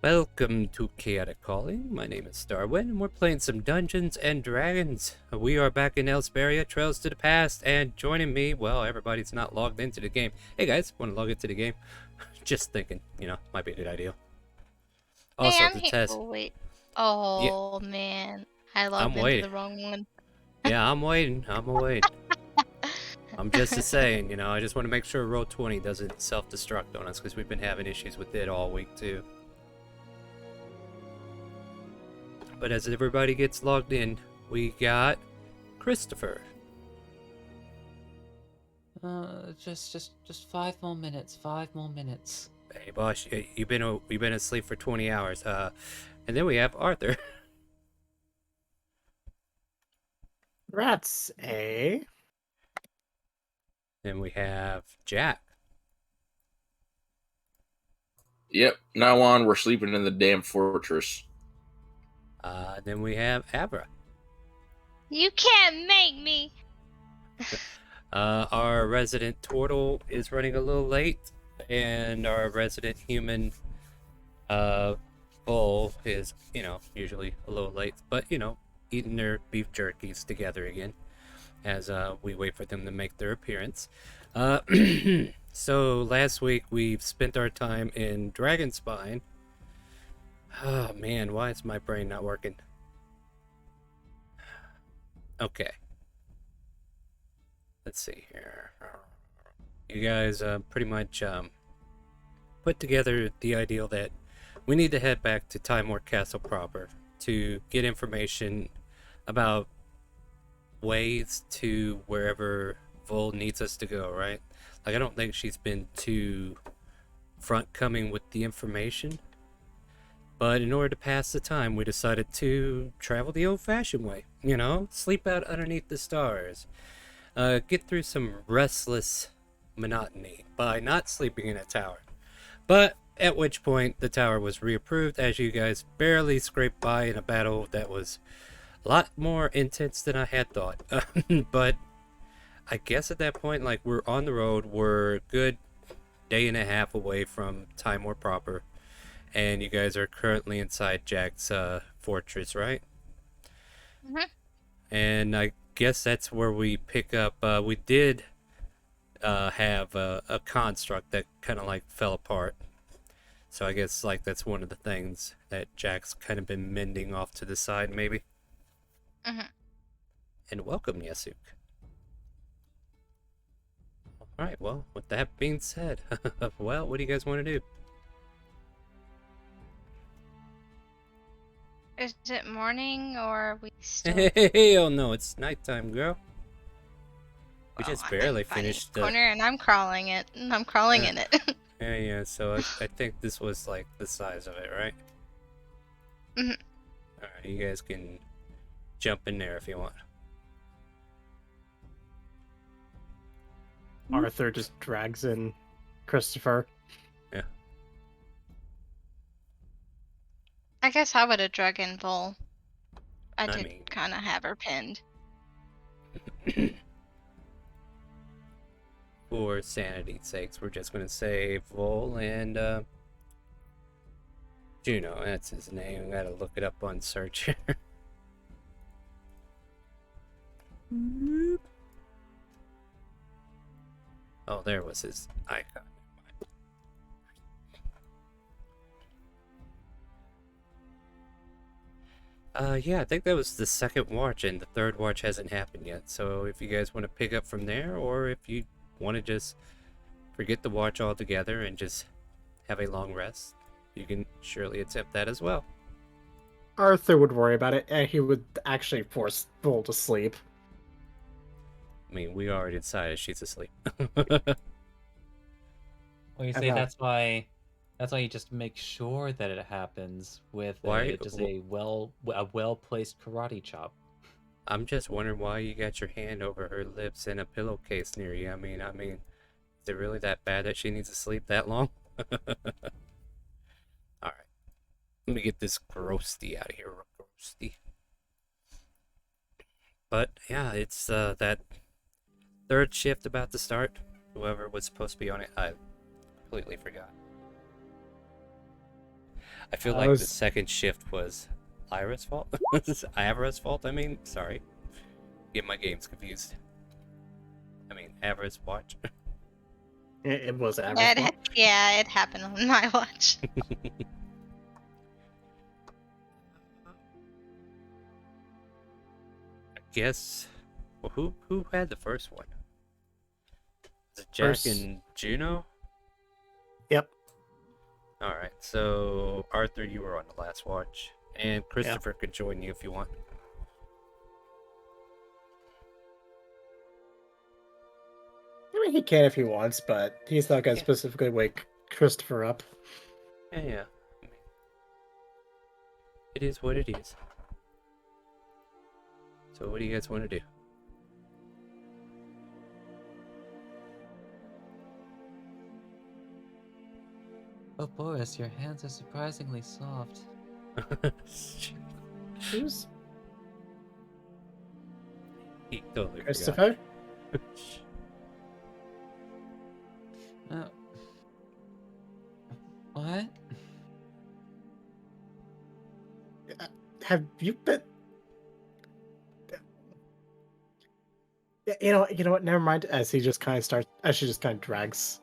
Welcome to ChaoticCalling. My name is Starwind, and we're playing some Dungeons and Dragons. We are back in Elsparia, Trails to the Past, and joining me, well, everybody's not logged into the game. Hey guys, want to log into the game? Just thinking, might be a good idea. Hey, Also, I'm the here. test. Oh, wait. Yeah, Oh, man. I I'm logged into waiting. the wrong one. Yeah, I'm waiting. I'm waiting. I'm just saying, I just want to make sure Roll20 doesn't self-destruct on us, because we've been having issues with it all week, too. But as everybody gets logged in, we got Christopher. Just 5 more minutes. 5 more minutes. Hey, boss, you've been asleep for 20 hours. And then we have Arthur. Rats, eh? Then we have Jack. Yep. Now on, we're sleeping in the damn fortress. Then we have Abra. You can't make me. Our resident turtle is running a little late, and our resident human, bull is, usually a little late, but eating their beef jerkies together again as we wait for them to make their appearance. So last week we've spent our time in Dragonspine. Oh man, why is my brain not working? Okay. Let's see here. You guys pretty much put together the ideal that we need to head back to Timor Castle proper to get information about ways to wherever Vol needs us to go, right? Like, I don't think she's been too front coming with the information. But in order to pass the time, we decided to travel the old-fashioned way. Sleep out underneath the stars. Get through some restless monotony by not sleeping in a tower. But at which point, the tower was reapproved as you guys barely scraped by in a battle that was a lot more intense than I had thought. But I guess at that point, like, we're on the road. We're a good day and a half away from Timor proper. And you guys are currently inside Jack's fortress, right? Mhm. And I guess that's where we pick up. We did have a construct that kind of like fell apart. So I guess like that's one of the things that Jack's kind of been mending off to the side, maybe. Mhm. And welcome, Yasuk. All right. Well, with that being said, well, what do you guys want to do? Is it morning or are we still? Hell no, it's nighttime, girl. We Well, just I'm barely finding finished a corner and I'm crawling it. I'm crawling uh, in it. yeah, so I think this was like the size of it, right? Mhm. Alright, you guys can jump in there if you want. Arthur just drags in Christopher. Yeah. I guess I would have drug in Vol. I I did mean- kind of have her pinned. For sanity's sakes, we're just gonna say Vol and Juno, that's his name. I gotta look it up on search here. Oh, there was his icon. Yeah, I think that was the second watch, and the third watch hasn't happened yet. So if you guys want to pick up from there, or if you want to just forget the watch altogether and just have a long rest, you can surely attempt that as well. Arthur would worry about it, and he would actually force Bull to sleep. I mean, we already decided she's asleep. Well, you I see, know. that's why you just make sure that it happens with Why- a well-placed karate chop. I'm just wondering why you got your hand over her lips and a pillowcase near you. I mean, is it really that bad that she needs to sleep that long? All right, let me get this Grosty out of here, Grosty. But yeah, it's that third shift about to start. Whoever was supposed to be on it, I completely forgot. I feel I like the was second shift was Ira's fault. Avara's fault, I mean. Sorry. Get my games confused. I mean, Avara's watch. it was Yeah, average. Well, yeah, it happened on my watch. I guess. Well, who had the first one? Was it Jack first, and Juno? yep, Alright, so Arthur, you were on the last watch. And yeah. Christopher could join you if you want. I mean, he can if he wants, but he's not gonna Yeah. specifically wake Christopher up. Yeah, yeah. I mean, it is what it is. So what do you guys want to do? Oh, Boris, your hands are surprisingly soft. Who's He totally Christopher? forgot. Uh, what? Have you been? You know what? Never mind. As he just kind of starts, as she just kind of drags.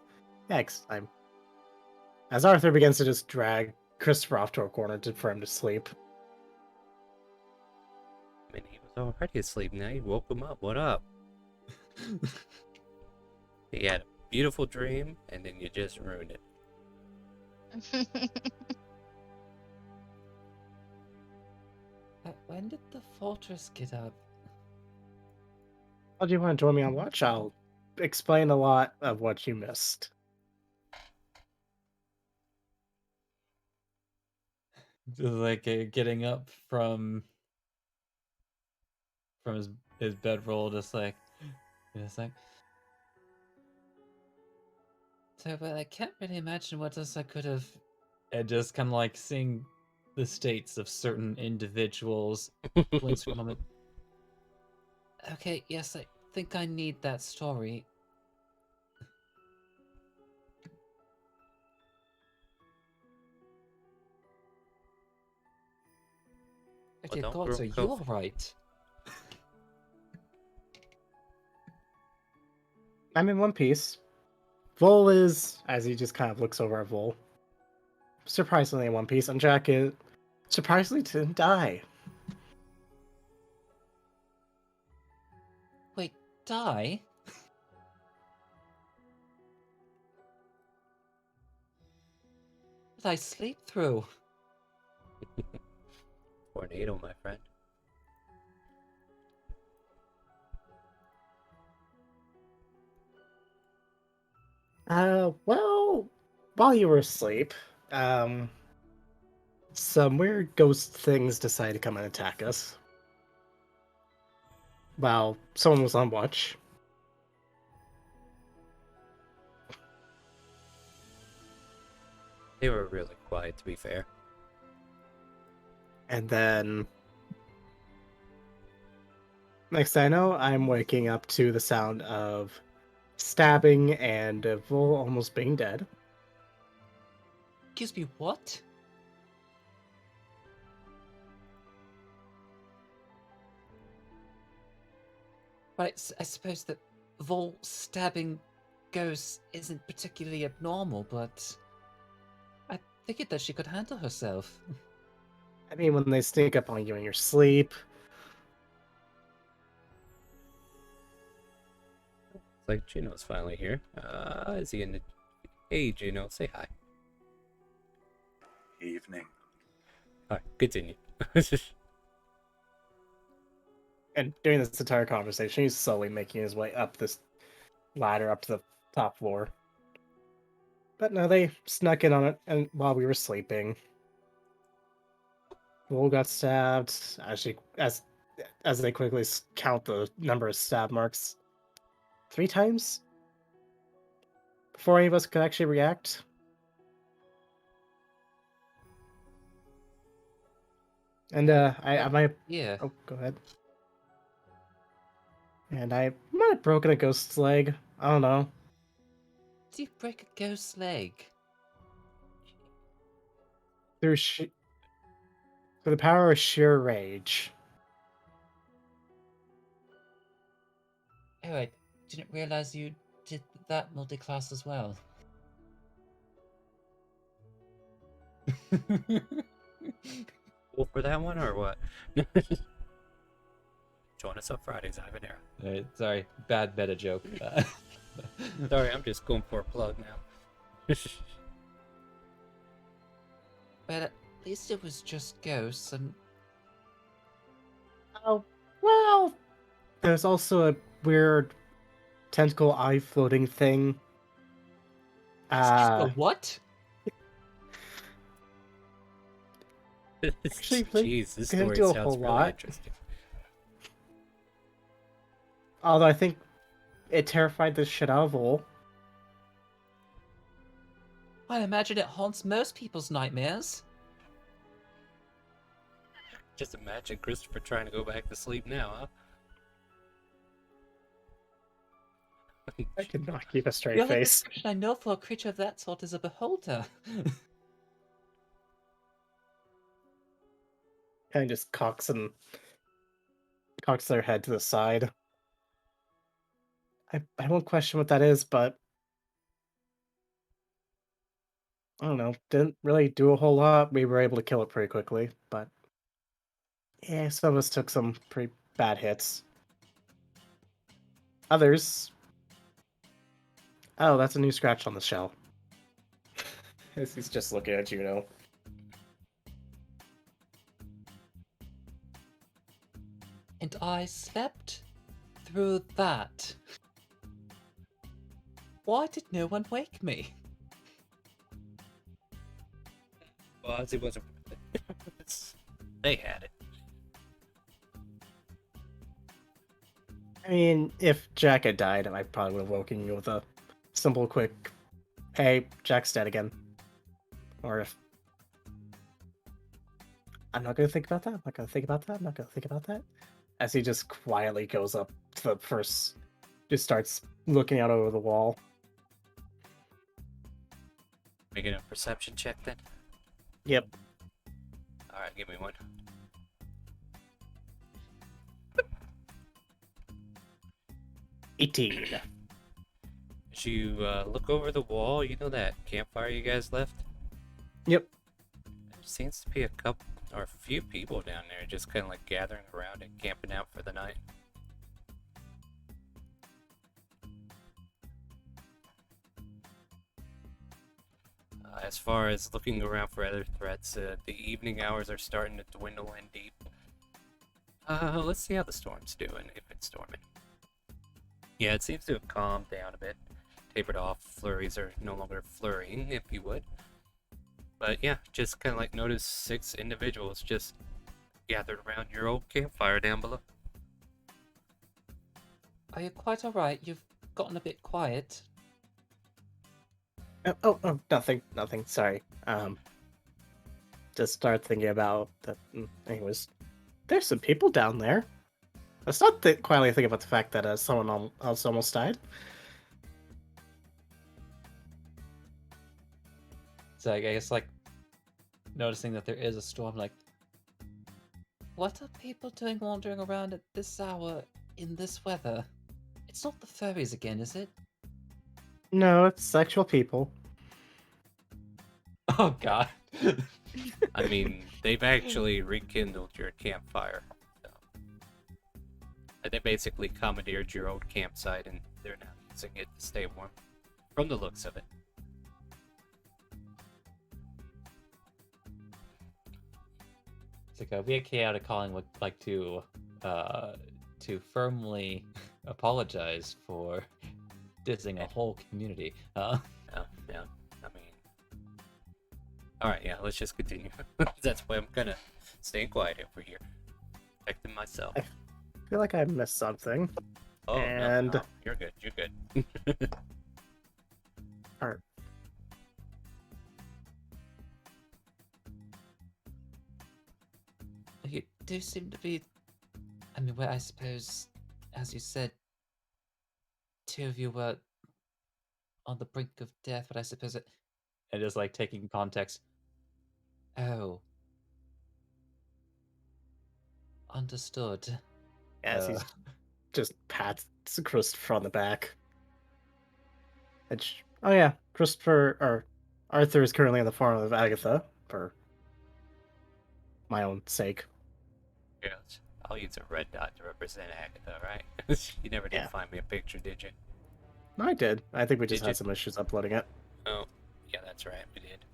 Next time, as Arthur begins to just drag Christopher off to a corner for him to sleep. I mean, he was already asleep. Now you woke him up. What up? He had a beautiful dream, and then you just ruined it. When did the fortress get up? How do you want to join me on watch? I'll explain a lot of what you missed. Just like getting up from his bedroll, just like. So, but I can't really imagine what else I could have. And just kind of like seeing the states of certain individuals. Blinks for a moment. Okay, yes, I think I need that story. Oh, dear don't gods, grow are you coffee. alright? I'm in one piece. Vol is, as he just kind of looks over at Vol, surprisingly in one piece, and Jack is surprisingly didn't die. Wait, die? Did I sleep through? Tornado, my friend. Well, while you were asleep, some weird ghost things decided to come and attack us. While someone was on watch. They were really quiet, to be fair. And then next thing I know, I'm waking up to the sound of stabbing and Vol almost being dead. Excuse me, what? But I suppose that Vol stabbing ghosts isn't particularly abnormal, but I figured that she could handle herself. I mean, when they sneak up on you in your sleep. It's like Juno's finally here. Is he in the... Hey, Juno, say hi. Evening. Alright, continue. And during this entire conversation, he's slowly making his way up this ladder up to the top floor. But no, they snuck in on it, and while we were sleeping, Vol got stabbed. As they quickly count the number of stab marks, 3 times before any of us could actually react. And I might. Yeah. Oh, go ahead. And I might have broken a ghost's leg. I don't know. Did you break a ghost's leg? through the power of sheer rage. Oh, I didn't realize you did that multi-class as well. Well, for that one or what? Join us on Fridays, Ivan Era. Sorry, bad meta joke. Sorry, I'm just going for a plug now. But at least it was just ghosts, and Oh, well, there's also a weird tentacle eye floating thing. what? Actually, Jeez, this couldn't story do a sounds whole really lot. interesting. Although I think it terrified the shit out of Vol. I imagine it haunts most people's nightmares. Just imagine Christopher trying to go back to sleep now, huh? I could not keep a straight The only face. description I know for a creature of that sort is a beholder. Kind of just cocks their head to the side. I won't question what that is, but I don't know. Didn't really do a whole lot. We were able to kill it pretty quickly, but yeah, some of us took some pretty bad hits. Others. Oh, that's a new scratch on the shell. He's just looking at Juno. And I slept through that. Why did no one wake me? Well, Ozzy wasn't. They had it. I mean, if Jack had died, I probably would have woken you with a simple, quick, "Hey, Jack's dead again." Or if I'm not gonna think about that. I'm not gonna think about that. I'm not gonna think about that. As he just quietly goes up to the first, just starts looking out over the wall. Making a perception check then. Yep. All right, give me one. $18. As you look over the wall, you know that campfire you guys left? Yep. There seems to be a couple or a few people down there just kind of like gathering around and camping out for the night. As far as looking around for other threats, the evening hours are starting to dwindle in deep. Let's see how the storm's doing, if it's storming. Yeah, it seems to have calmed down a bit. Tapered off, flurries are no longer flurrying, if you would. But yeah, just kind of like notice 6 individuals just gathered around your old campfire down below. Are you quite alright? You've gotten a bit quiet. Oh, nothing. Sorry. Just start thinking about that. Anyways, there's some people down there. Let's not quietly think about the fact that someone else almost died. So I guess, like, noticing that there is a storm, like, what are people doing wandering around at this hour in this weather? It's not the furries again, is it? No, it's sexual people. Oh god. I mean, they've actually rekindled your campfire. So. They basically commandeered your old campsite and they're now using it to stay warm. From the looks of it. It's like we at ChaoticCalling would like to firmly apologize for dissing a whole community. Yeah. I mean, all right. Yeah, let's just continue. That's why I'm kind of staying quiet over here, protecting myself. I feel like I missed something. Oh and... no, you're good. You're good. Alright. You do seem to be. I mean, well, I suppose, as you said, 2 of you were on the brink of death, but I suppose it is like taking context. Oh. Understood. As he's just pats Christopher on the back. Oh yeah, Christopher or Arthur is currently in the form of Agatha for my own sake. Yes. I'll use a red dot to represent Agatha, right? You never did Yeah. find me a picture, did you? I did. I think we just Did had you? some issues uploading it. Oh, yeah, that's right. We did.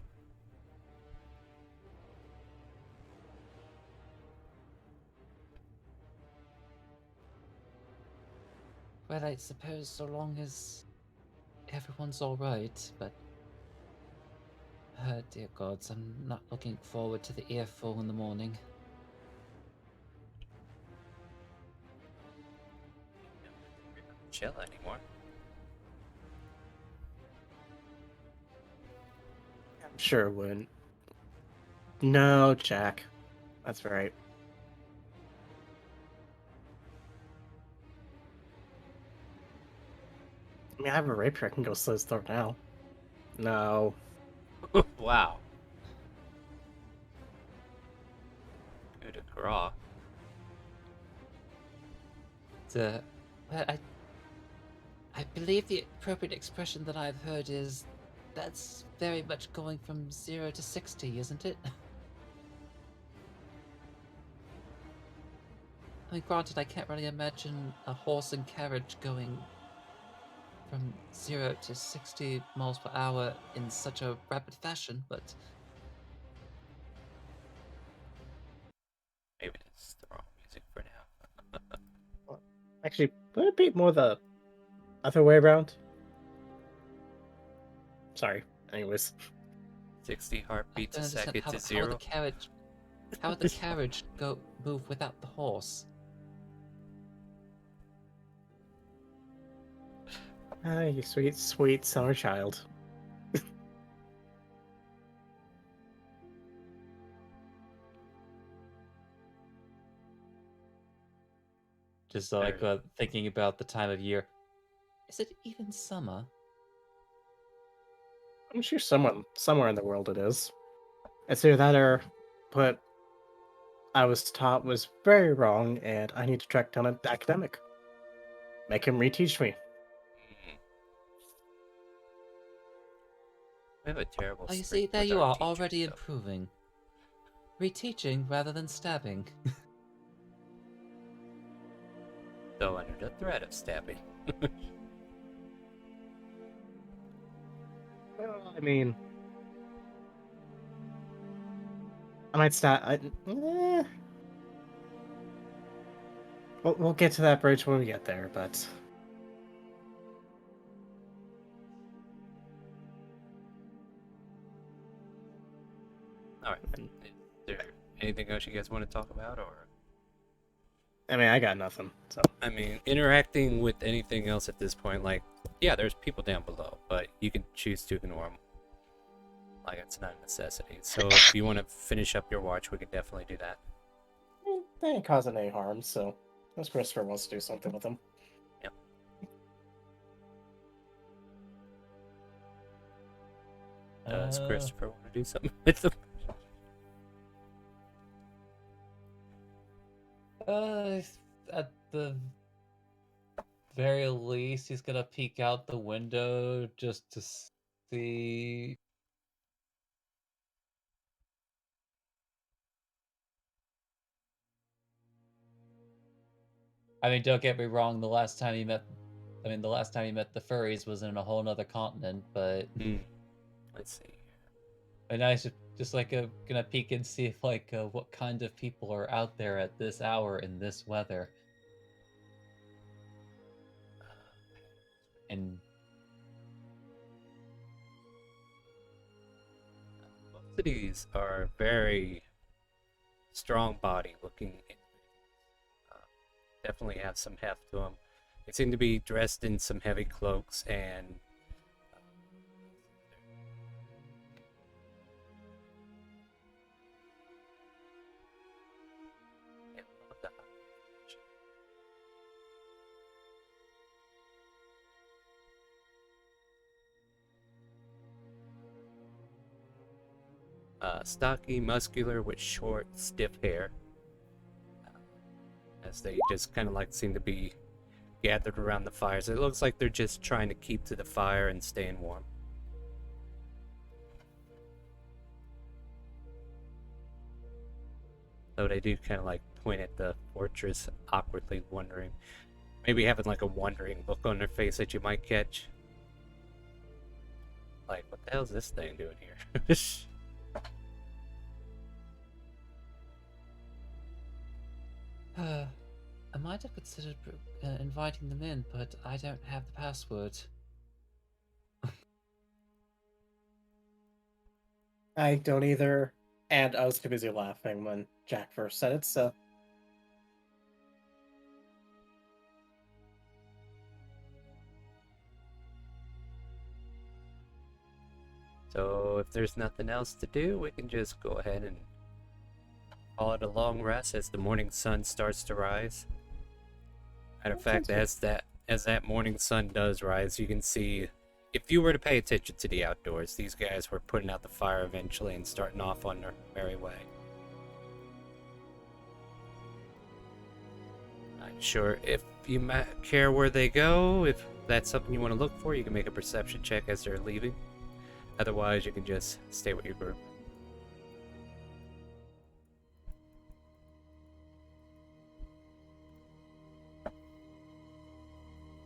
Well, I suppose so long as everyone's alright, but... dear gods, I'm not looking forward to the earful in the morning. Chill anymore. I'm sure it wouldn't. No, Jack. That's right. I mean, I have a rapier. I can go slit his throat now. No. Wow. Good to draw. Well, I believe the appropriate expression that I've heard is that's very much going from 0 to 60, isn't it? I mean, granted, I can't really imagine a horse and carriage going from 0 to 60 miles per hour in such a rapid fashion, but Maybe it's the wrong music for now. Actually, would it be more the other way around? Sorry. Anyways. 60 I heartbeats a don't understand second to how zero. would the carriage move without the horse? Ah, you sweet, sweet summer child. Just like thinking about the time of year. Is it even summer? I'm sure somewhere in the world it is. It's either that or what I was taught was very wrong, and I need to track down an academic. Make him reteach me. Mm. We have a terrible Oh, you streak see, there with you our are, teachers, already though. improving. Reteaching rather than stabbing. Though under the threat of stabbing. Well, I mean, I might start. We'll get to that bridge when we get there, but Alright. Is there anything else you guys want to talk about, or? I mean, I got nothing. So I mean, interacting with anything else at this point, like, yeah, there's people down below, but you can choose to ignore them. Like, it's not a necessity. So if you want to finish up your watch, we can definitely do that. they ain't causing any harm. So unless Christopher wants to do something with them. Yep. Does Christopher want to do something with them? At the very least, he's gonna peek out the window just to see. I mean, don't get me wrong. The last time he met the furries was in a whole nother continent. But Let's see. and I should just like gonna peek and see if what kind of people are out there at this hour in this weather. And Most of these are very strong body looking. Definitely have some heft to them. They seem to be dressed in some heavy cloaks and Stocky, muscular, with short, stiff hair. As they just kind of like seem to be gathered around the fires. It looks like they're just trying to keep to the fire and staying warm. Though they do kind of like point at the fortress, awkwardly wondering. Maybe having like a wondering look on their face that you might catch. Like, what the hell's this thing doing here? I might have considered inviting them in, but I don't have the password. I don't either, and I was too busy laughing when Jack first said it, so... So if there's nothing else to do, we can just go ahead and call it a long rest as the morning sun starts to rise. Matter of fact, as that morning sun does rise, you can see, if you were to pay attention to the outdoors, these guys were putting out the fire eventually and starting off on their merry way. Not sure if you care where they go. If that's something you want to look for, you can make a perception check as they're leaving. Otherwise, you can just stay with your group.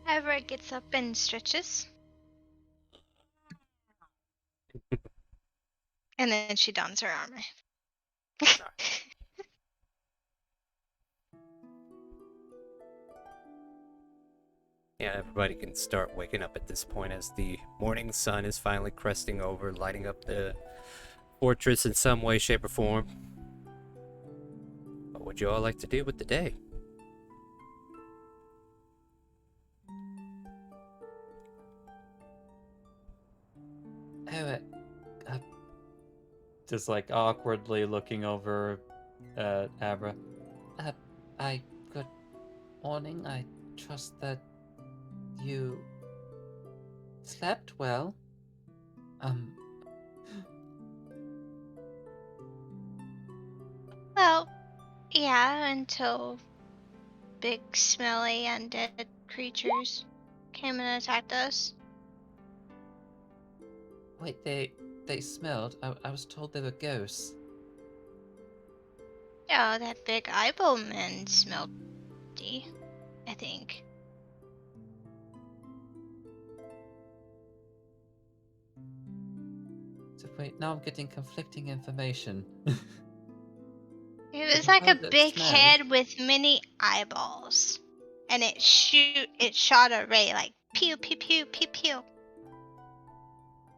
Everett gets up and stretches. And then she dons her armor. Yeah, everybody can start waking up at this point as the morning sun is finally cresting over, lighting up the fortress in some way, shape, or form. What would you all like to do with the day? Oh, just like awkwardly looking over at Abra. Good morning. I trust that you slept well. Well, yeah, until big, smelly, undead creatures came and attacked us. Wait, they smelled. I was told they were ghosts. Yeah, that big eyeball man smelled I think. So wait, now I'm getting conflicting information. It was The like a bird that big smelled- head with many eyeballs. And it shot a ray like pew pew pew pew pew.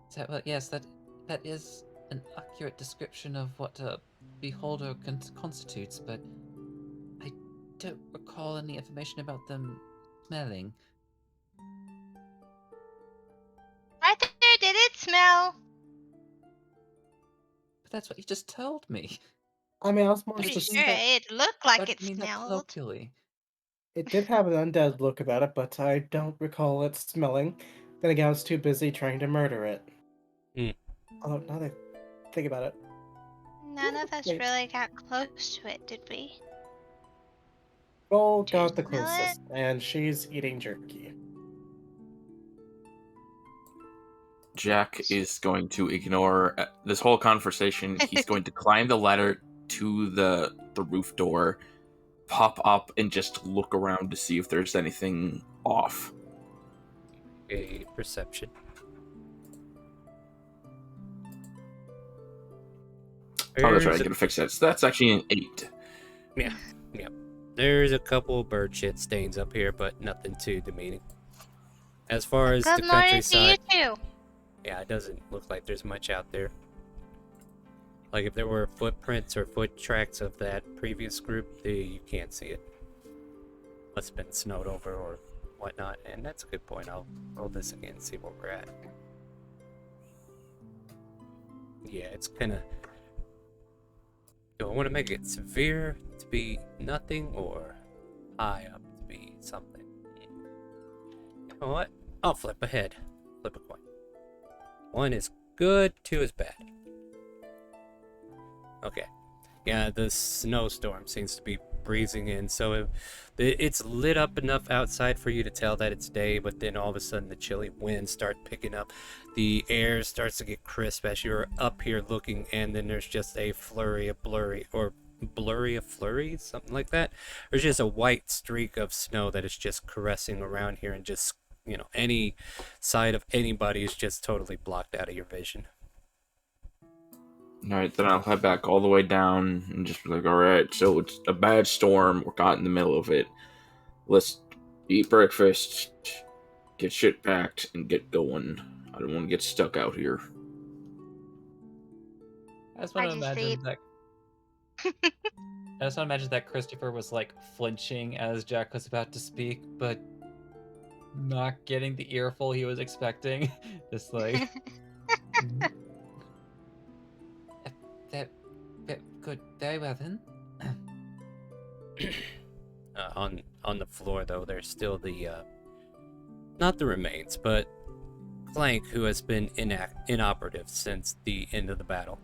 So, well, yes, that is an accurate description of what a beholder constitutes, but I don't recall any information about them smelling. Right there, did it smell? But that's what you just told me. I mean, I was more Pretty sure specific. it looked like But it I mean that smelled. colloquially. It did have an undead look about it, but I don't recall it smelling. Then again, I was too busy trying to murder it. Hmm. Although, now that I think about it... None of us Wait. really got close to it, did we? Roll Did you got the smell closest, and she's eating jerky. Jack is going to ignore this whole conversation. He's going to climb the ladder to the roof door, pop up, and just look around to see if there's anything off. A perception. Oh, that's right. I gotta fix that. So that's actually an 8. Yeah. There's a couple bird shit stains up here, but nothing too demeaning. As far as the Good morning to you countryside, too. yeah, it doesn't look like there's much out there. Like if there were footprints or foot tracks of that previous group, you can't see it. Must have been snowed over or whatnot, and that's a good point. I'll roll this again and see where we're at. Yeah, it's kind of... Do I want to make it severe to be nothing or high up to be something? You know what? I'll flip ahead. Flip a coin. 1 is good, 2 is bad. Okay. Yeah, the snowstorm seems to be breezing in, so it's lit up enough outside for you to tell that it's day, but then all of a sudden the chilly winds start picking up. The air starts to get crisp as you're up here looking, and then there's just a flurry of flurry, something like that. There's just a white streak of snow that is just caressing around here, and just, any side of anybody is just totally blocked out of your vision. Alright, then I'll head back all the way down and just be like, alright, so it's a bad storm. We're caught in the middle of it. Let's eat breakfast, get shit packed, and get going. I don't want to get stuck out here. I just want to Why'd you imagine sleep? that. I just want to imagine that Christopher was like flinching as Jack was about to speak, but not getting the earful he was expecting. Just like. That, good. Very well then. On the floor, though, there's still the not the remains, but Clank, who has been inoperative since the end of the battle.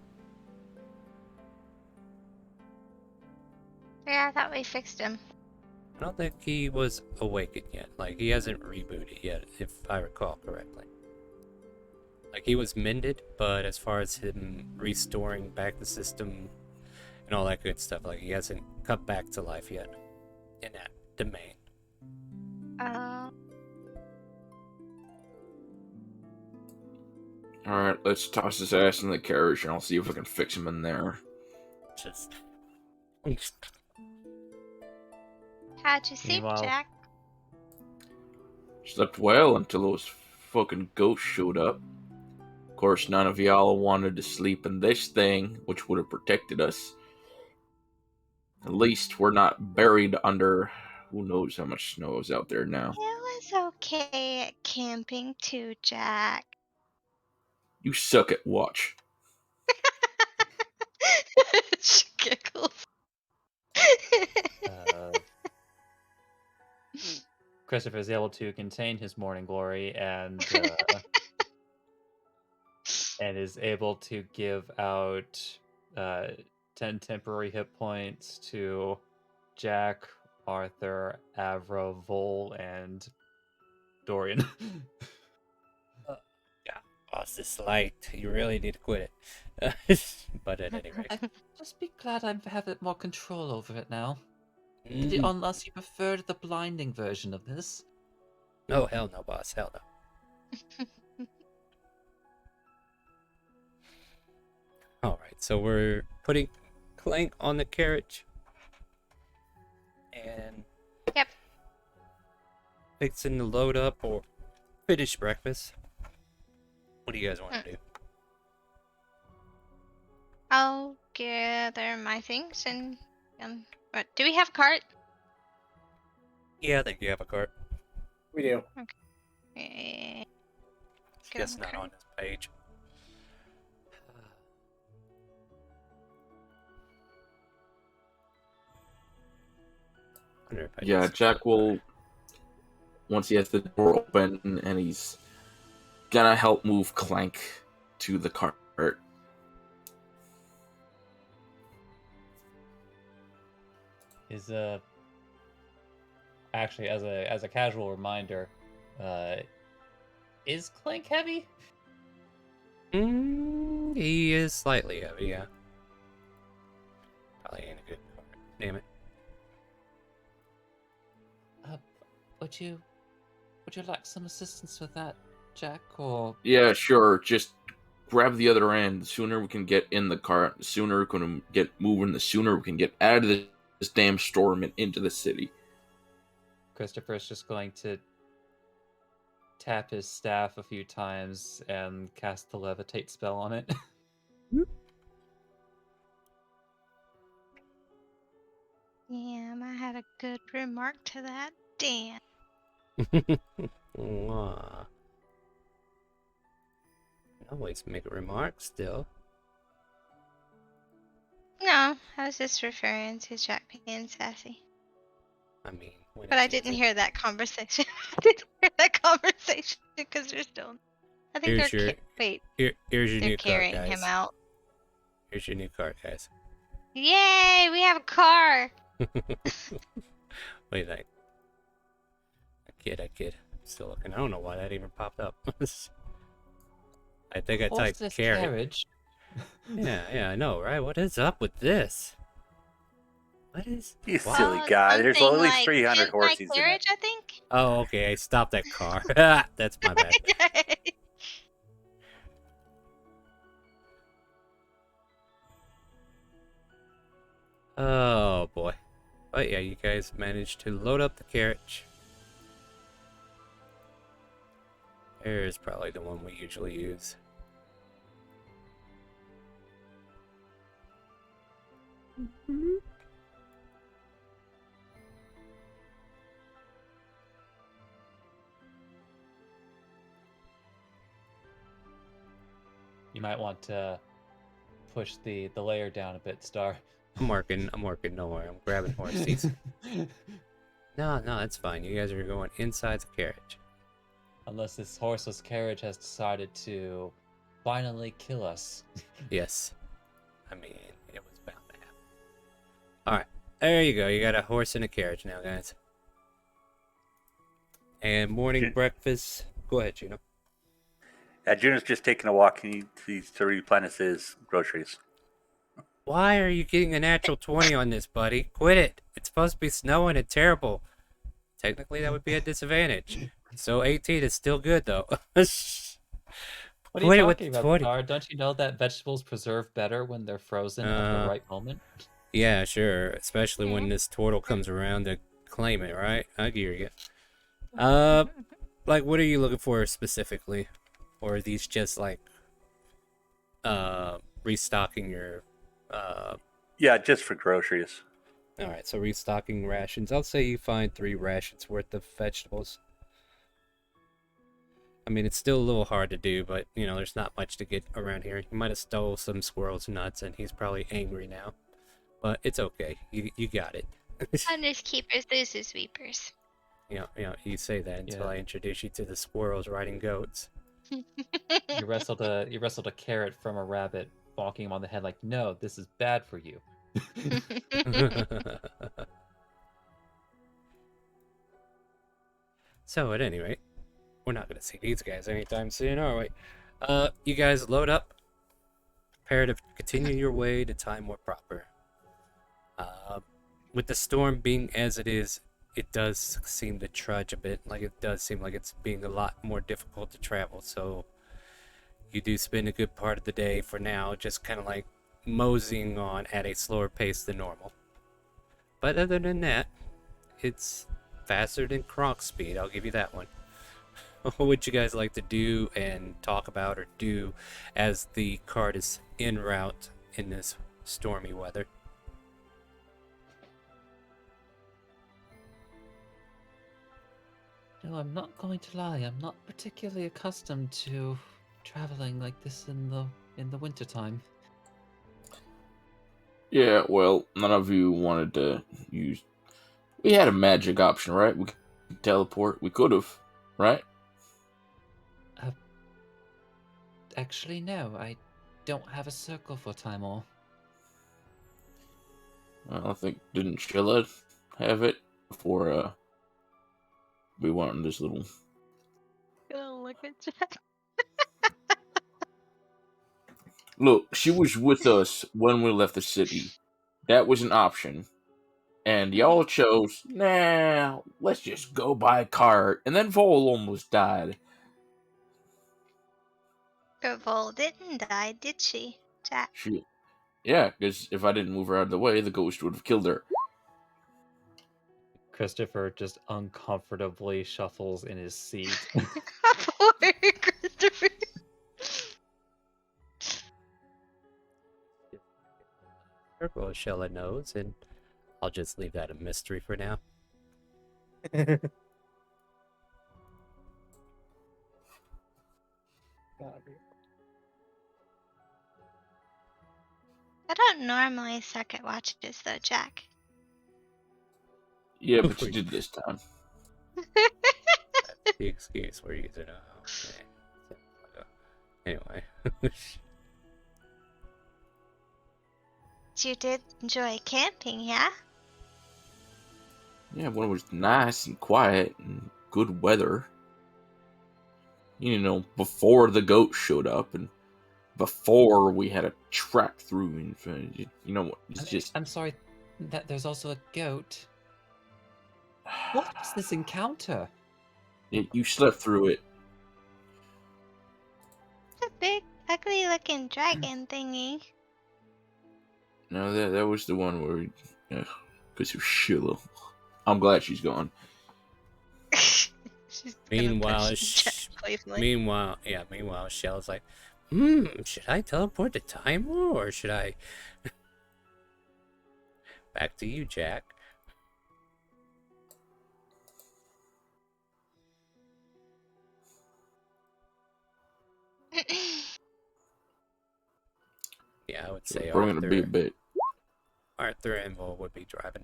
Yeah, I thought we fixed him. I don't think he was awakened yet. Like, he hasn't rebooted yet, if I recall correctly. Like, he was mended, but as far as him restoring back the system and all that good stuff, like, he hasn't come back to life yet in that domain. Alright, let's toss his ass in the carriage and I'll see if I can fix him in there. Just... How'd you sleep, Meanwhile- Jack? Slept well until those fucking ghosts showed up. Of course, none of y'all wanted to sleep in this thing, which would have protected us. At least we're not buried under who knows how much snow is out there now. It was okay at camping too, Jack. You suck at watch. She giggles. Christopher is able to contain his morning glory and and is able to give out 10 temporary hit points to Jack, Arthur, Avra, Vol, and Dorian. Yeah, boss, this light. You really need to quit it. But at any rate. Just be glad I have it more control over it now. Mm. Unless you preferred the blinding version of this. Oh, hell no, boss. Hell no. Alright, so we're putting Clank on the carriage. And... Yep. Fixing to load up or finish breakfast. What do you guys want to do? I'll gather my things and what, do we have a cart? Yeah, I think you have a cart. We do. Eh, It's Get just on the not cart. on this page. Wonder if I Yeah, just- Jack will, once he has the door open and he's gonna help move Clank to the cart. Is actually as a casual reminder, is Clank heavy? He is slightly heavy, yeah. Probably ain't a good cart. Damn it. Would you like some assistance with that, Jack? Or Yeah, sure, just grab the other end. The sooner we can get in the cart, the sooner we can get moving, the sooner we can get out of this damn storm and into the city. Christopher's just going to tap his staff a few times and cast the levitate spell on it. Damn, I had a good remark to that. Damn. Aw. Always make a remark still. No, I was just referring to Jack being sassy. I mean, when But I it's didn't easy. hear that conversation. I didn't hear that conversation because they're still. I think Here's they're. your- Wait, Here's your they're new cart, carrying guys. him out. Here's your new cart, guys. Yay! We have a car. Wait, I kid. Still looking. I don't know why that even popped up. I think I typed Horseless carrot. carriage. Yeah, I know, right? What is up with this? What is? You Wow. silly guy. There's Something only like 300 hit my horses in it. carriage, I think. Oh, okay. I stopped that car. That's my bad. Oh boy. But yeah, you guys managed to load up the carriage. Here's probably the one we usually use. You might want to push the layer down a bit, Star. I'm working. Don't worry. I'm grabbing horses. No, it's fine. You guys are going inside the carriage. Unless this horseless carriage has decided to finally kill us. Yes. I mean, it was bound to happen. Alright. There you go. You got a horse and a carriage now, guys. And morning breakfast. Go ahead, Gino. Juno's just taking a walk. He needs to replenish his groceries. Why are you getting a natural 20 on this, buddy? Quit it. It's supposed to be snowing and terrible. Technically, that would be a disadvantage. So 18 is still good, though. What are Quit it you with talking the about, 20. Star? Don't you know that vegetables preserve better when they're frozen at the right moment? Yeah, sure. Especially when this turtle comes around to claim it, right? I hear you. Like, what are you looking for specifically? Or are these just, like, restocking your, Yeah, just for groceries. Alright, so restocking rations. I'll say you find 3 rations worth of vegetables. I mean, it's still a little hard to do, but, you know, there's not much to get around here. You might have stole some squirrel's nuts, and he's probably angry now. But it's okay. You got it. Hunters, keepers, losers, sweepers. You say that until Yeah. I introduce you to the squirrels riding goats. You wrestled a carrot from a rabbit, bonking him on the head like, no, this is bad for you. So, at any rate, we're not going to see these guys anytime soon, are we? You guys load up. Prepare to continue your way to time more proper. With the storm being as it is, it does seem to trudge a bit. Like, it does seem like it's being a lot more difficult to travel. So, you do spend a good part of the day for now just kind of like moseying on at a slower pace than normal. But other than that, it's faster than Kronk speed, I'll give you that one. What would you guys like to do and talk about or do as the cart is en route in this stormy weather? No, I'm not going to lie. I'm not particularly accustomed to traveling like this in the wintertime. Yeah, well, none of you wanted to use. We had a magic option, right? We could teleport. We could have, right? Actually, no. I don't have a circle for time or. Well, I think didn't Sheila have it before we went on this little. Oh, look at Jack. Look, she was with us when we left the city. That was an option. And y'all chose, nah, let's just go by cart. And then Vol almost died. But Vol didn't die, did she, Jack? Yeah, because if I didn't move her out of the way, the ghost would have killed her. Christopher just uncomfortably shuffles in his seat. Poor Christopher. Circle Shella knows, and I'll just leave that a mystery for now. I don't normally suck at watches though, Jack. Yeah, but you did this time. The excuse we're using. Anyway. But you did enjoy camping, yeah? Yeah, when it was nice and quiet and good weather. You know, before the goat showed up and before we had to trek through. And you know, it's just. I'm sorry that there's also a goat. What was this encounter? You slept through it. It's a big, ugly looking dragon thingy. No, that was the one where, because of Sheila. I'm glad she's gone. She's gonna Meanwhile, push Jack playfully. meanwhile, Shell's like, should I teleport to Time or should I? Back to you, Jack. Yeah, I would say Probably gonna be a bit. Arthur and Vol would be driving.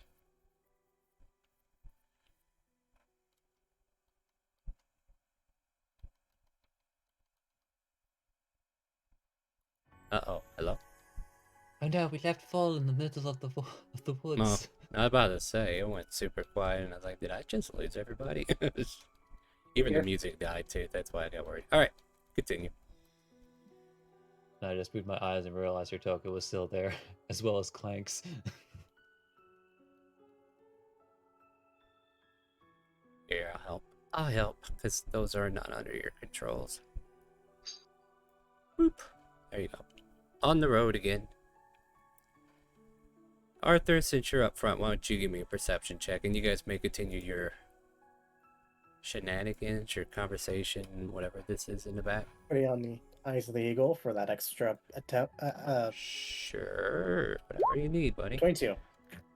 Uh-oh, hello? Oh no, we left Vol in the middle of the woods. No, I was about to say, it went super quiet, and I was like, did I just lose everybody? Even the music died, too. That's why I got worried. Alright, continue. I just moved my eyes and realized your token was still there, as well as Clank's. Here, I'll help. I'll help, because those are not under your controls. Boop. There you go. On the road again. Arthur, since you're up front, why don't you give me a perception check, and you guys may continue your shenanigans, your conversation, whatever this is in the back. Putting on the Eyes of the Eagle for that extra attempt. Sure. Whatever you need, buddy. 22.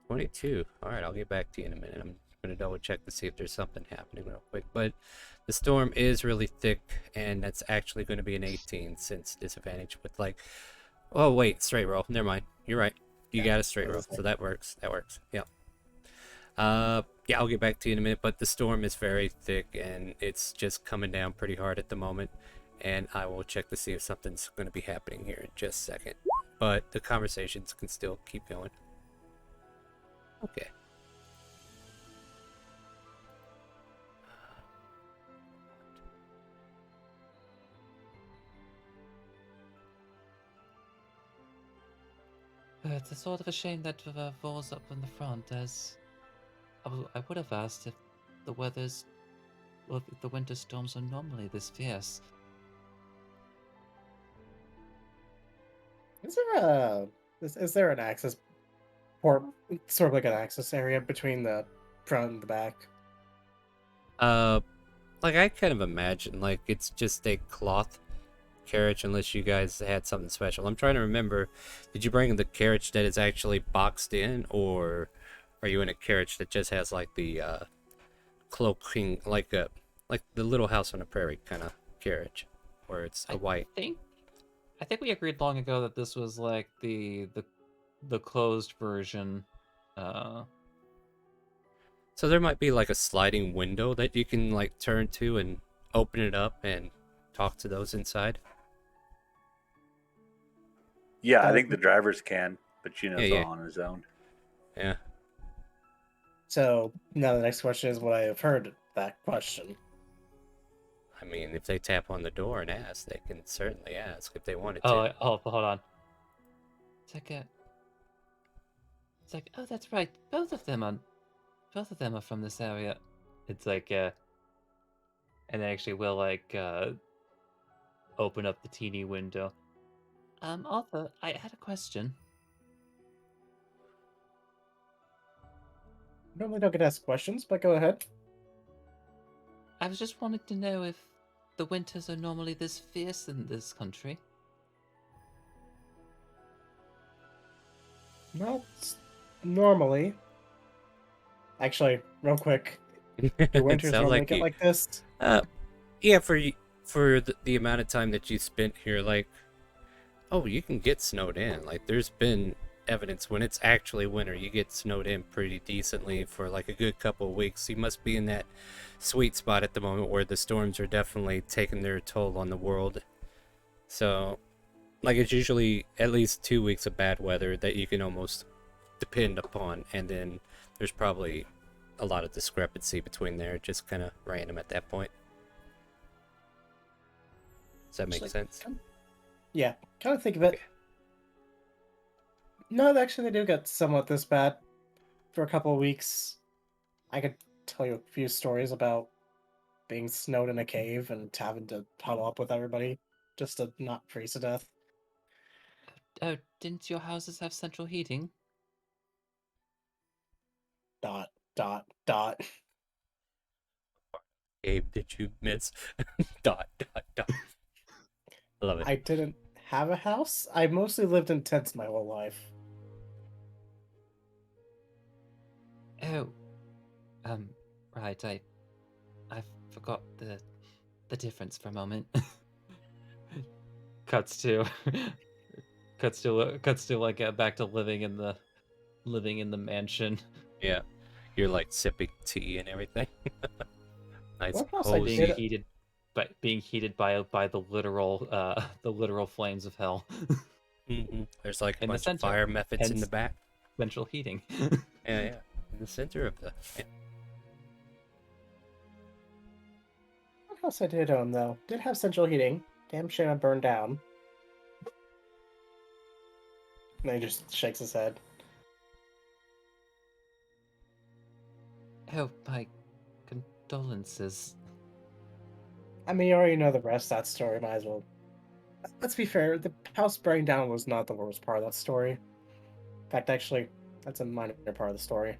22. Alright, I'll get back to you in a minute. I'm going to double check to see if there's something happening real quick. But the storm is really thick, and that's actually going to be an 18 since disadvantage with like... Oh, wait. Straight roll. Never mind. You're right. You got a straight roll, so that works. That works. Yep. Yeah, I'll get back to you in a minute, but the storm is very thick, and it's just coming down pretty hard at the moment. And I will check to see if something's going to be happening here in just a second. But the conversations can still keep going. Okay. It's a sort of a shame that Vol's up in the front, as I would have asked if the weather's, well, if the winter storms are normally this fierce. Is there an access port, sort of like an access area between the front and the back? Like I kind of imagine like it's just a cloth carriage unless you guys had something special. I'm trying to remember, did you bring the carriage that is actually boxed in, or are you in a carriage that just has like the cloaking, like the Little House on the Prairie kind of carriage, where it's a white? I think we agreed long ago that this was like the closed version. So there might be like a sliding window that you can like turn to and open it up and talk to those inside. Yeah, I think the drivers can, but Gino's Yeah, yeah. all on his own. Yeah. So now the next question is, would I have heard that question? I mean, if they tap on the door and ask, they can certainly ask if they wanted Oh, to. hold on. It's like, oh, that's right. Both of them are from this area. It's like, and they actually will like open up the teeny window. Arthur, I had a question. Normally don't get asked questions, but go ahead. I was just wanting to know if the winters are normally this fierce in this country. Not normally. Actually, real quick, do winters Sounds normally like get you. like this? Yeah, for the amount of time that you spent here, like, oh, you can get snowed in. Like, there's been evidence when it's actually winter, you get snowed in pretty decently for like a good couple of weeks. You must be in that sweet spot at the moment where the storms are definitely taking their toll on the world. So, Like it's usually at least 2 weeks of bad weather that you can almost depend upon, and then there's probably a lot of discrepancy between there, just kind of random at that point. Does that make Actually, sense? Yeah, kind of think of it. Okay. No, actually, they do get somewhat this bad for a couple of weeks. I could tell you a few stories about being snowed in a cave and having to huddle up with everybody just to not freeze to death. Oh, didn't your houses have central heating? Dot, dot, dot. Abe, did you miss? Dot, dot, dot. I love it. I didn't have a house. I mostly lived in tents my whole life. Oh, right. I forgot the difference for a moment. cuts to, cuts to like back to living in the mansion. Yeah, you're like sipping tea and everything. Nice What else I cozy. being did- heated, being heated by the literal flames of hell. There's like a In the bunch of center, fire methods in the hence- back. Central heating. Yeah, yeah. In the center of the. Yeah. What else I did own though? Did have central heating. Damn shame I burned down. And he just shakes his head. Oh, my condolences. I mean, you already know the rest of that story. Might as well. Let's be fair. The house burning down was not the worst part of that story. In fact, actually, that's a minor part of the story.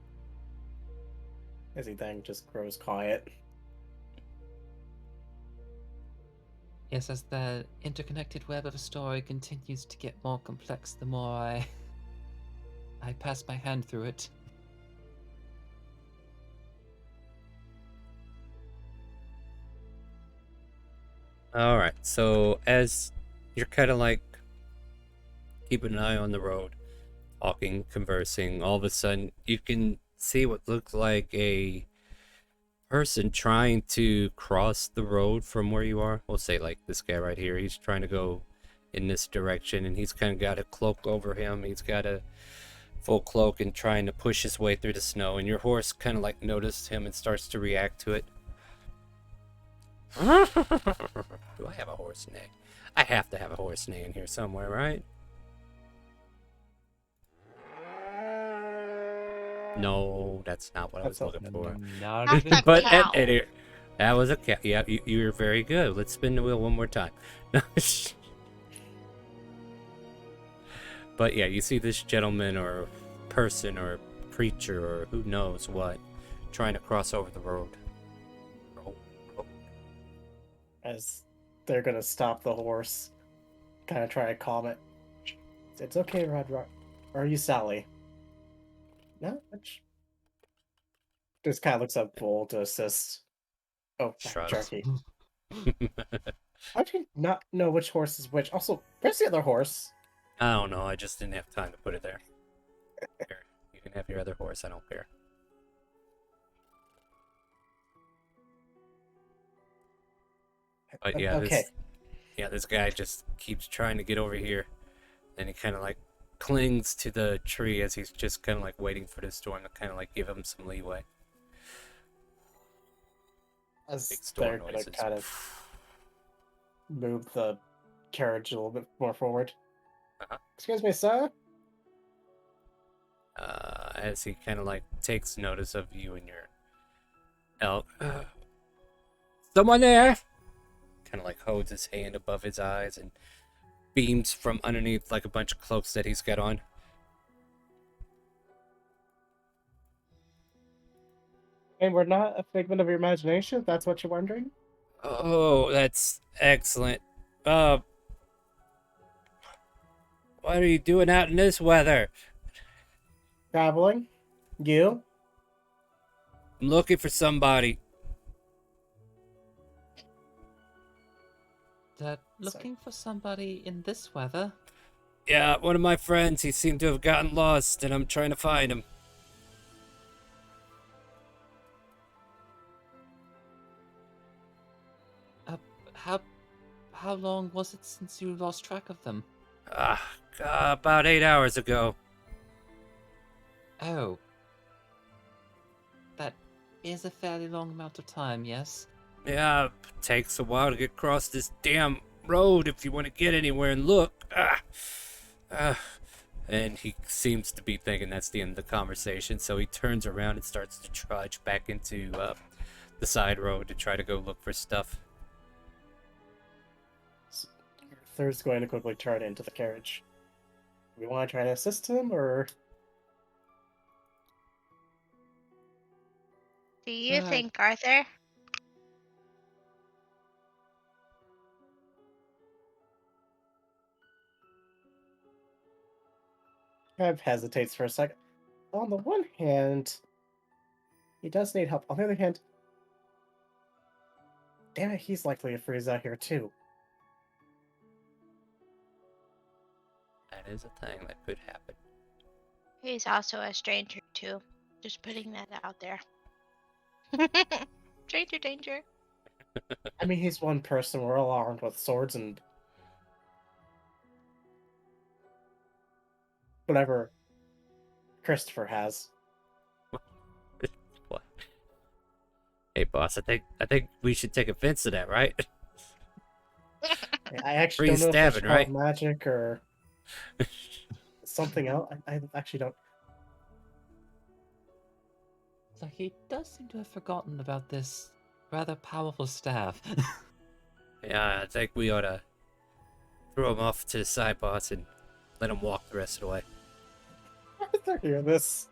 Izzy thing just grows quiet. Yes, as the interconnected web of a story continues to get more complex, the more I pass my hand through it. All right. So as you're kind of like keeping an eye on the road, talking, conversing, all of a sudden you can see what looks like a person trying to cross the road from where you are. We'll say like this guy right here. He's trying to go in this direction, and he's kind of got a cloak over him. He's got a full cloak and trying to push his way through the snow. And your horse kind of like noticed him and starts to react to it. Do I have a horse neigh? I have to have a horse neigh in here somewhere, right? No, that's not what I was That's looking for. Not That's even a But cow. that was a cat. Yeah, you were very good. Let's spin the wheel one more time. But yeah, you see this gentleman or person or creature or who knows what trying to cross over the road. As they're gonna stop the horse, kind of try to calm it. It's okay, Rod. Or are you Sally? No, which just kind of looks up Bull to assist. Oh, Shrugs. jerky. How do you not know which horse is which? Also, where's the other horse? I don't know. I just didn't have time to put it there. Here, you can have your other horse. I don't care. But yeah, Okay. this guy just keeps trying to get over here, and he kind of like clings to the tree as he's just kind of like waiting for the storm to kind of like give him some leeway. As Big storm they're gonna noises. kind of move the carriage a little bit more forward. Uh-huh. Excuse me, sir. As he kind of like takes notice of you and your elk. Someone there! Kind of like holds his hand above his eyes and beams from underneath like a bunch of cloaks that he's got on. And we're not a figment of your imagination, if that's what you're wondering. Oh, that's excellent. What are you doing out in this weather? Traveling? You? I'm looking for somebody. Looking for somebody in this weather? Yeah, one of my friends. He seemed to have gotten lost, and I'm trying to find him. How long was it since you lost track of them? About 8 hours ago. Oh. That is a fairly long amount of time, yes? Yeah, takes a while to get across this damn road if you want to get anywhere and look. And he seems to be thinking that's the end of the conversation, so he turns around and starts to trudge back into the side road to try to go look for stuff. Arthur's going to quickly turn into the carriage. We want to try to assist him, or Do you Right. think, Arthur? Trev hesitates for a second. On the one hand, he does need help. On the other hand, damn it, he's likely to freeze out here too. That is a thing that could happen. He's also a stranger too. Just putting that out there. Stranger danger. I mean, he's one person. We're all armed with swords and whatever Christopher has. What? Hey, boss, I think we should take offense to that, right? I actually Free don't know if it's stabbing, called right? magic or something else. I actually don't. So he does seem to have forgotten about this rather powerful staff. Yeah, I think we ought to throw him off to the side, boss, and let him walk the rest of the way. Arthur hear this.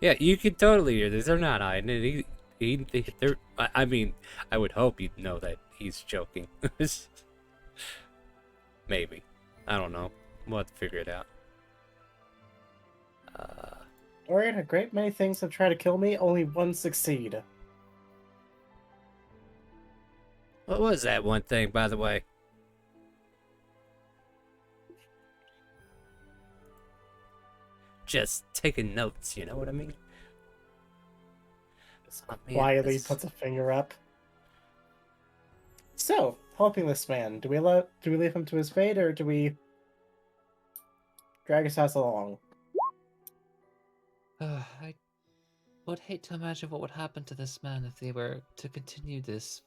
Yeah, you can totally hear this. They're not hiding it. They're. I mean, I would hope you'd know that he's joking. Maybe. I don't know. We'll have to figure it out. Alright, a great many things have tried to kill me, only one succeed. What was that one thing, by the way? Just taking notes, you know what I mean? Oh, man, Quietly this- puts a finger up. So, helping this man, do we leave him to his fate, or do we drag his ass along? I would hate to imagine what would happen to this man if they were to continue this.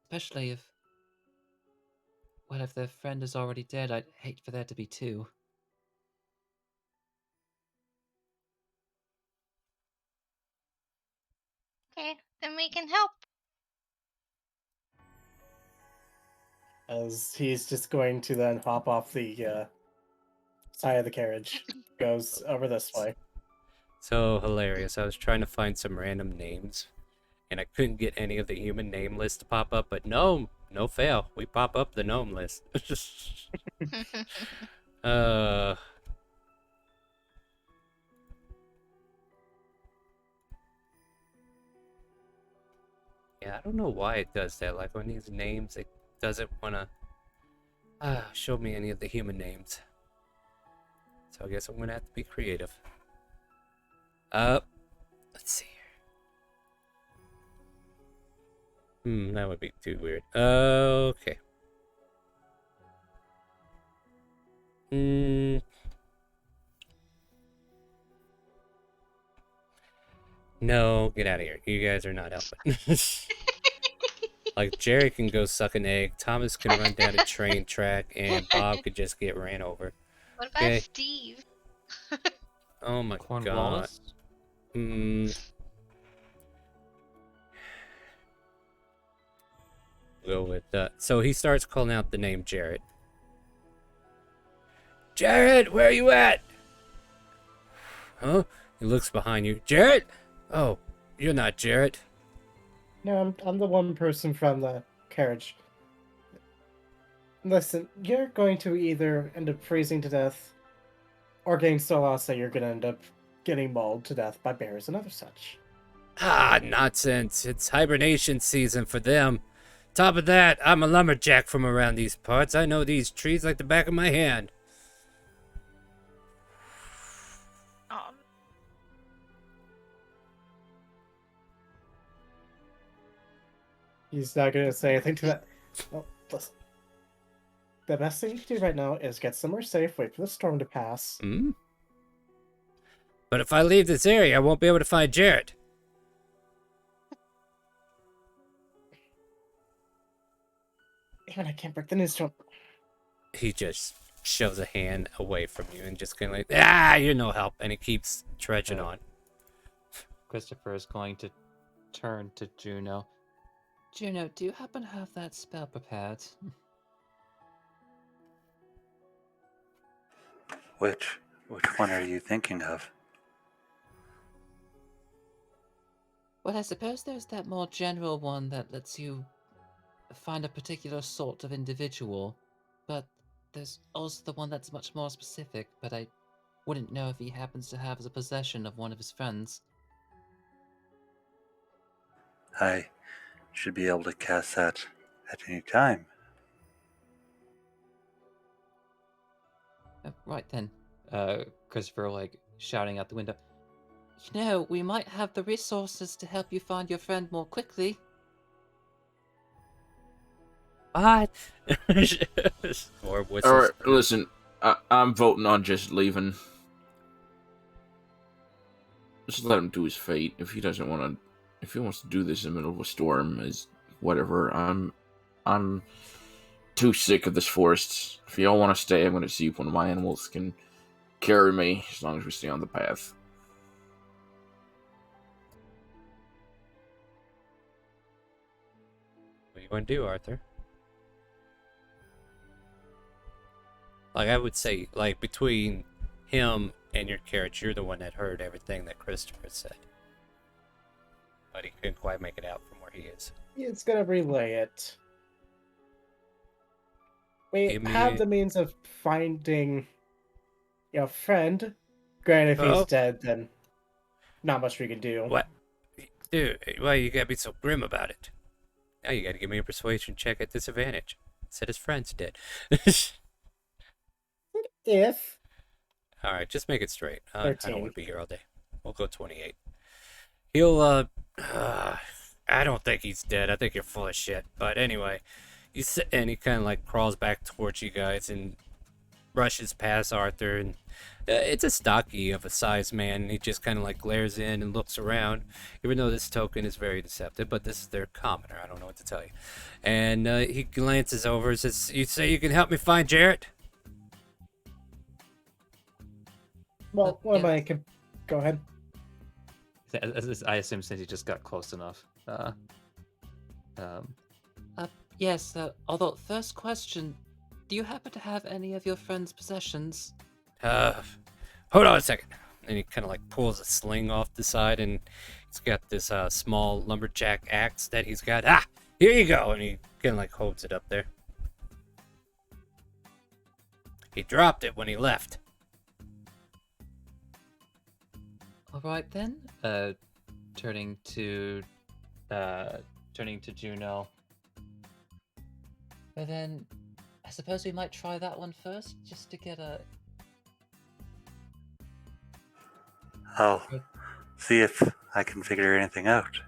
Especially if... Well, if their friend is already dead, I'd hate for there to be two. Okay, then we can help. As he's just going to then hop off the side of the carriage, goes over this way. So hilarious. I was trying to find some random names, and I couldn't get any of the human name list to pop up, but no fail. We pop up the gnome list. uh... Yeah, I don't know why it does that. Like, on these names, it doesn't want to show me any of the human names. So I guess I'm going to have to be creative. Let's see here. That would be too weird. Okay. No, get out of here. You guys are not helping. Like, Jerry can go suck an egg, Thomas can run down a train track, and Bob could just get ran over. What about Okay. Steve? Oh my god. Cornwallis? Go with that. So he starts calling out the name Jared. Jared, where are you at? Huh? He looks behind you. Jared? Oh, you're not Jared. No, I'm the one person from the carriage. Listen, you're going to either end up freezing to death, or getting so lost that you're going to end up getting mauled to death by bears and other such. Ah, nonsense. It's hibernation season for them. Top of that, I'm a lumberjack from around these parts. I know these trees like the back of my hand. Oh, He's not going to say anything to that. Oh, listen. the best thing you can do right now is get somewhere safe, wait for the storm to pass. Hmm? But if I leave this area, I won't be able to find Jared. Even I can't break the news to him. He just shoves a hand away from you and just kind of like, you're no help. And he keeps trudging on. Christopher is going to turn to Juno. Juno, do you happen to have that spell prepared? Which one are you thinking of? Well, I suppose there's that more general one that lets you find a particular sort of individual, but there's also the one that's much more specific, but I wouldn't know if he happens to have as a possession of one of his friends. I should be able to cast that at any time. Right then, Christopher, like, shouting out the window. You know, we might have the resources to help you find your friend more quickly. What? More whistles. Alright, listen, I'm voting on just leaving. Just let him do his fate. If he doesn't want to, if he wants to do this in the middle of a storm, is whatever. I'm too sick of this forest. If y'all want to stay, I'm going to see if one of my animals can carry me, as long as we stay on the path. What do you want to do, Arthur? Like, I would say, like, between him and your carriage, you're the one that heard everything that Christopher said. But he couldn't quite make it out from where he is. It's gonna relay it. We Give me- have the means of finding your friend. Granted, if Oh. he's dead, then not much we can do. What? Dude, why you gotta be so grim about it? Now you gotta give me a persuasion check at disadvantage. Said his friend's dead. If Alright, just make it straight. I don't 13. want to be here all day. We'll go 28. He'll, I don't think he's dead. I think you're full of shit. But anyway, and he kind of like crawls back towards you guys and rushes past Arthur. And it's a stocky of a size man. And he just kind of like glares in and looks around. Even though this token is very deceptive, but this is their commoner. I don't know what to tell you. And he glances over and says, "You say you can help me find Jarrett?" well, one of yeah. my can go ahead. I assume since he just got close enough. Yes, although, first question, do you happen to have any of your friend's possessions? Hold on a second. And he kind of like pulls a sling off the side, and he's got this small lumberjack axe that he's got. Here you go. And he kind of like holds it up there. He dropped it when he left. All right then. Turning to Juno. But then, I suppose we might try that one first, just to get a. I'll see if I can figure anything out.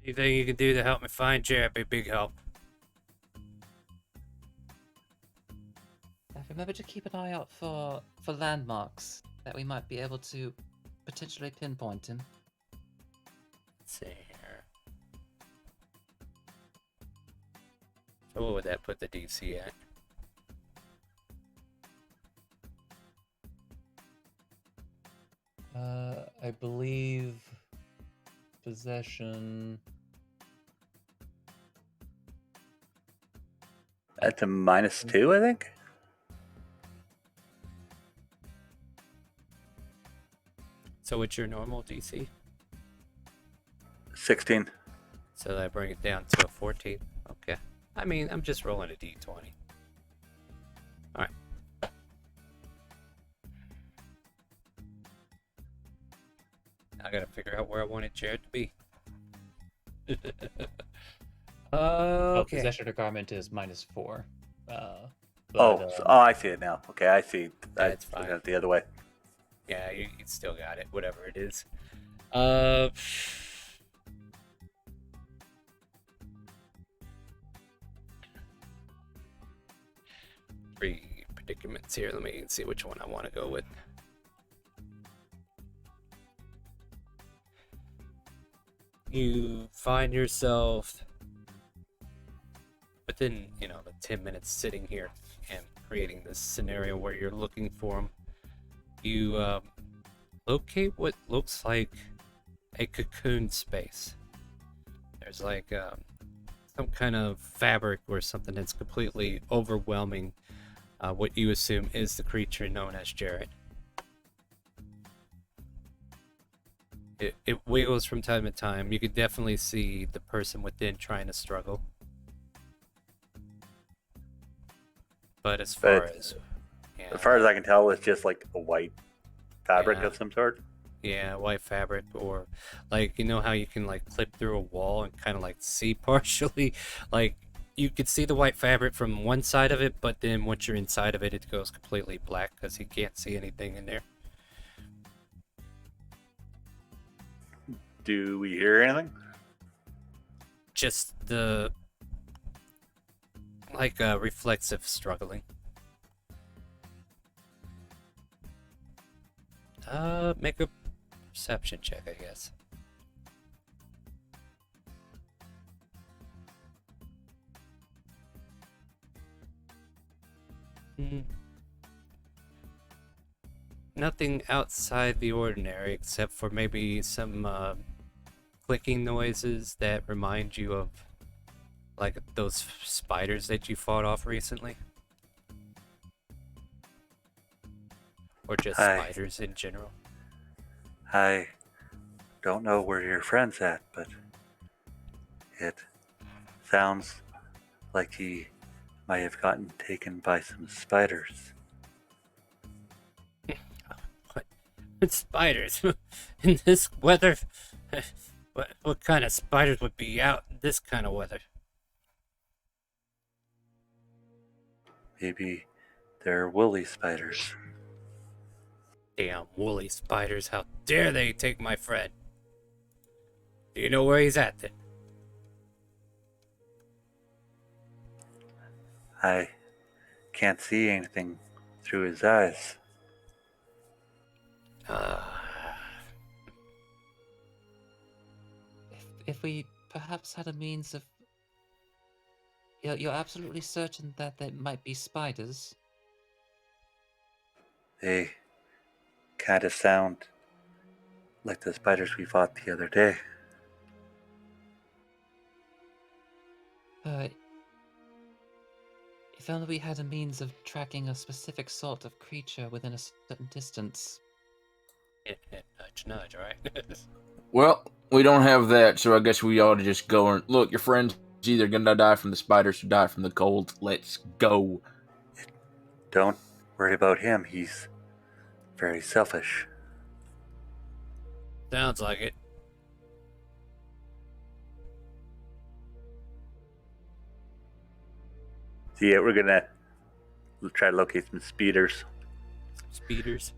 Anything you can do to help me find Jared be a big help. Remember to keep an eye out for landmarks that we might be able to potentially pinpoint him. Let's see here. So what would that put the DC at? I believe possession. That's a -2, I think. So what's your normal DC? 16. So I bring it down to a 14. Okay. I mean, I'm just rolling a D20. Alright. I gotta figure out where I wanted Jared to be. Okay. Possession requirement is -4. I see it now. Okay, I see. That's I fine. got it the other way. Yeah, you still got it, whatever it is. three predicaments here. Let me see which one I want to go with. You find yourself within, the 10 minutes sitting here and creating this scenario where you're looking for them. You locate what looks like a cocoon space. There's like some kind of fabric or something that's completely overwhelming what you assume is the creature known as Jared. It wiggles from time to time. You could definitely see the person within trying to struggle. But as far as I can tell, it's just like a white fabric Yeah. of some sort. Yeah, white fabric, or like how you can like clip through a wall and kind of like see partially, like you could see the white fabric from one side of it, but then once you're inside of it, it goes completely black because you can't see anything in there. Do we hear anything? Just the like reflexive struggling. Make a perception check, I guess. Nothing outside the ordinary except for maybe some clicking noises that remind you of like those spiders that you fought off recently. Or just Hi. spiders in general. I don't know where your friend's at, but it sounds like he might have gotten taken by some spiders. What spiders? In this weather? What kind of spiders would be out in this kind of weather? Maybe they're woolly spiders. Damn woolly spiders, how dare they take my friend? Do you know where he's at then? I can't see anything through his eyes. If we perhaps had a means of... You're absolutely certain that there might be spiders? They kind of sound like the spiders we fought the other day. If only we had a means of tracking a specific sort of creature within a certain distance. Nudge, nudge, right? Well, we don't have that, so I guess we ought to just go and look. Your friend's either gonna die from the spiders or die from the cold. Let's go. Don't worry about him. He's very selfish. Sounds like it. So yeah, we're gonna try to locate some speeders. Speeders.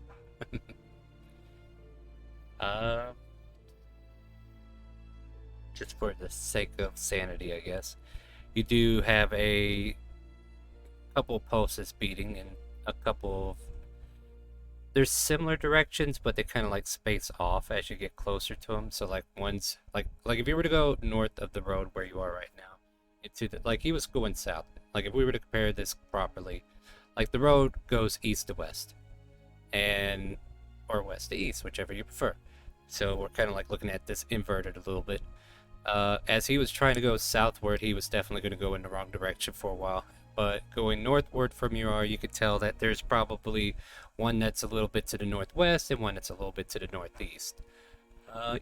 Just for the sake of sanity, I guess. You do have a couple pulses beating and a couple of... There's similar directions, but they kind of like space off as you get closer to them. So like one's like if you were to go north of the road where you are right now, into the, like he was going south. Like if we were to compare this properly, like the road goes east to west, and or west to east, whichever you prefer. So we're kind of like looking at this inverted a little bit. As he was trying to go southward, he was definitely going to go in the wrong direction for a while. But going northward from you are, you could tell that there's probably one that's a little bit to the northwest and one that's a little bit to the northeast.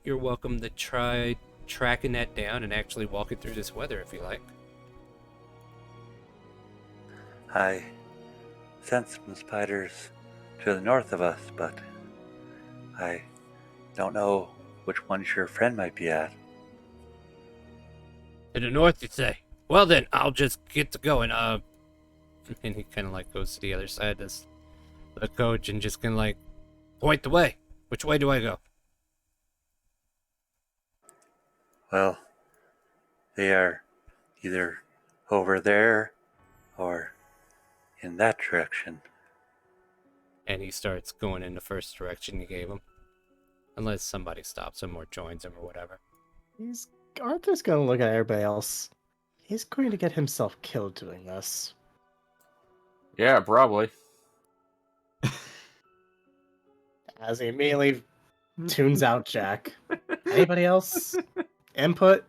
You're welcome to try tracking that down and actually walking through this weather if you like. I sense some spiders to the north of us, but I don't know which ones your friend might be at. To the north, you say? Well then, I'll just get to going. And he kind of like goes to the other side of the coach and just kind of like point the way. Which way do I go? Well, they are either over there or in that direction. And he starts going in the first direction you gave him. Unless somebody stops him or joins him or whatever. Arthur's gonna look at everybody else. He's going to get himself killed doing this. Yeah, probably. As he immediately tunes out Jack. Anybody else? Input?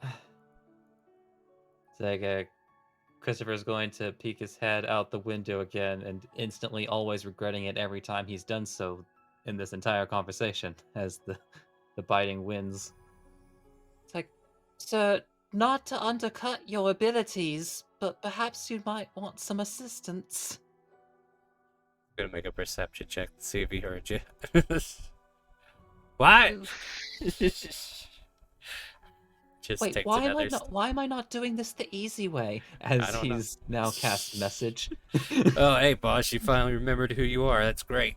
It's like Christopher's going to peek his head out the window again and instantly always regretting it every time he's done so in this entire conversation as the biting wins. It's like, sir, not to undercut your abilities, but perhaps you might want some assistance. Gonna make a perception check to see if he heard you. What? Just Wait, takes why another why am I not doing this the easy way? I As don't know. he's now cast message. Oh, hey, boss, you finally remembered who you are. That's great.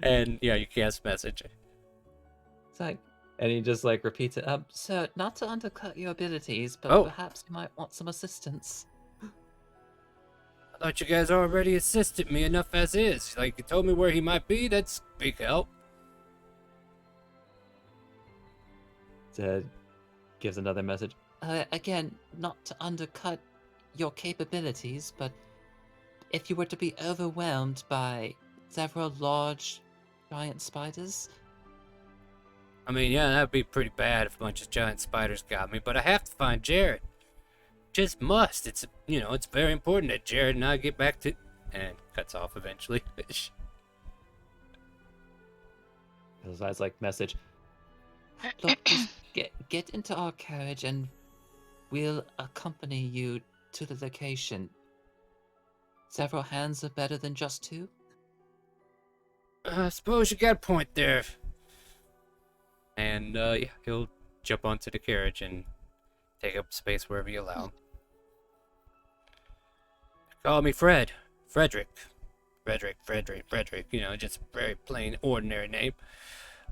And yeah, you cast message. It's like, and he just like repeats it. Sir, not to undercut your abilities, but Oh. perhaps you might want some assistance. I thought you guys already assisted me enough as is. Like, you told me where he might be. That's big help. Gives another message. Again, not to undercut your capabilities, but if you were to be overwhelmed by several large, giant spiders, I mean, yeah, that'd be pretty bad if a bunch of giant spiders got me, but I have to find Jared. Just must. It's, you know, it's very important that Jared and I get back to... And cuts off eventually. his eyes like message. Look, just get into our carriage and we'll accompany you to the location. Several hands are better than just two. I suppose you got a point there. And, yeah, he'll jump onto the carriage and take up space wherever you allow him. Call me Fred. Frederick. Frederick. You know, just a very plain, ordinary name.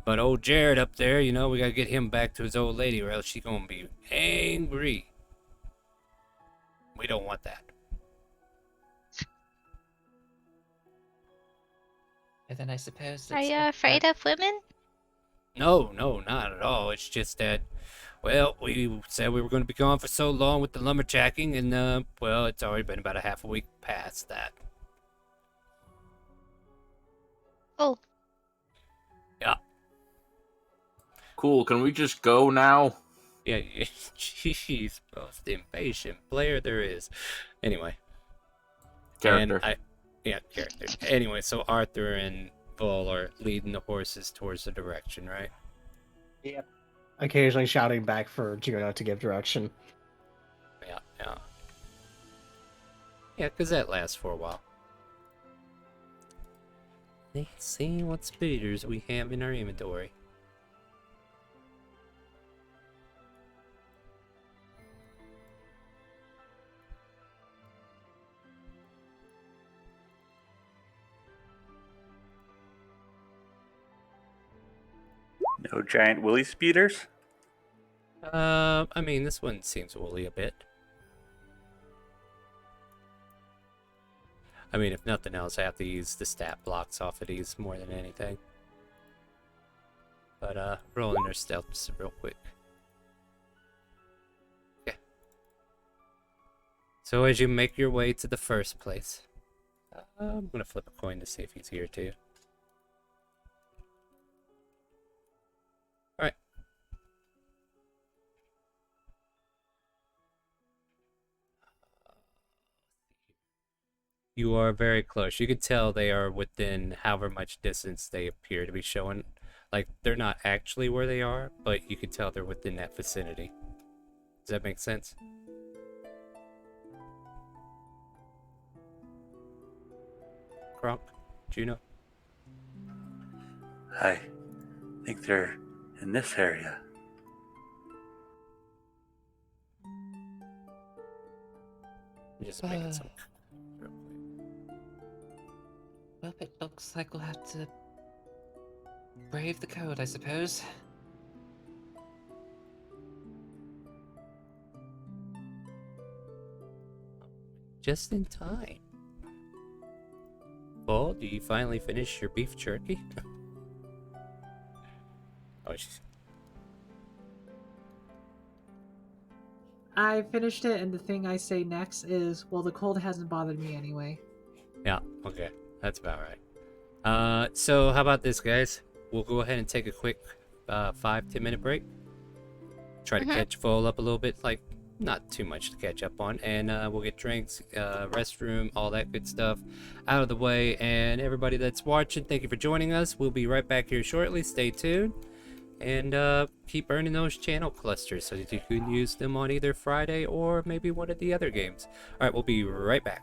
But old Jared up there, you know, we gotta get him back to his old lady or else she's gonna be angry. We don't want that. And then I suppose Are it's you afraid of women? No, not at all. It's just that, well, we said we were going to be gone for so long with the lumberjacking, and, well, it's already been about a half a week past that. Oh, Yeah. Cool. Can we just go now? Yeah, jeez, most impatient player there is. Anyway. Character. Character. Anyway, so Arthur and Vol are leading the horses towards the direction, right? Yep. Occasionally shouting back for Juno to give direction. Yeah. Yeah, because that lasts for a while. Let's see what speeders we have in our inventory. No giant willy speeders? I mean, this one seems woolly a bit. I mean, if nothing else, I have to use the stat blocks off of these more than anything. But, rolling their stealths real quick. Okay. So as you make your way to the first place, I'm gonna flip a coin to see if he's here too. Alright. You are very close. You can tell they are within however much distance they appear to be showing. Like, they're not actually where they are, but you can tell they're within that vicinity. Does that make sense? Kronk? Juno? I think they're in this area. I'm just making some... Well, it looks like we'll have to brave the code, I suppose. just in time. Paul, do you finally finish your beef jerky? Oh, she's... I finished it, and the thing I say next is, well, the cold hasn't bothered me anyway. Yeah, okay. That's about right. So how about this, guys? We'll go ahead and take a quick 5-10 minute break. Try to catch Vol up a little bit, like not too much to catch up on, and we'll get drinks, restroom, all that good stuff out of the way. And everybody that's watching, thank you for joining us. We'll be right back here shortly. Stay tuned. And keep earning those channel clusters so that you can use them on either Friday or maybe one of the other games. Alright, we'll be right back.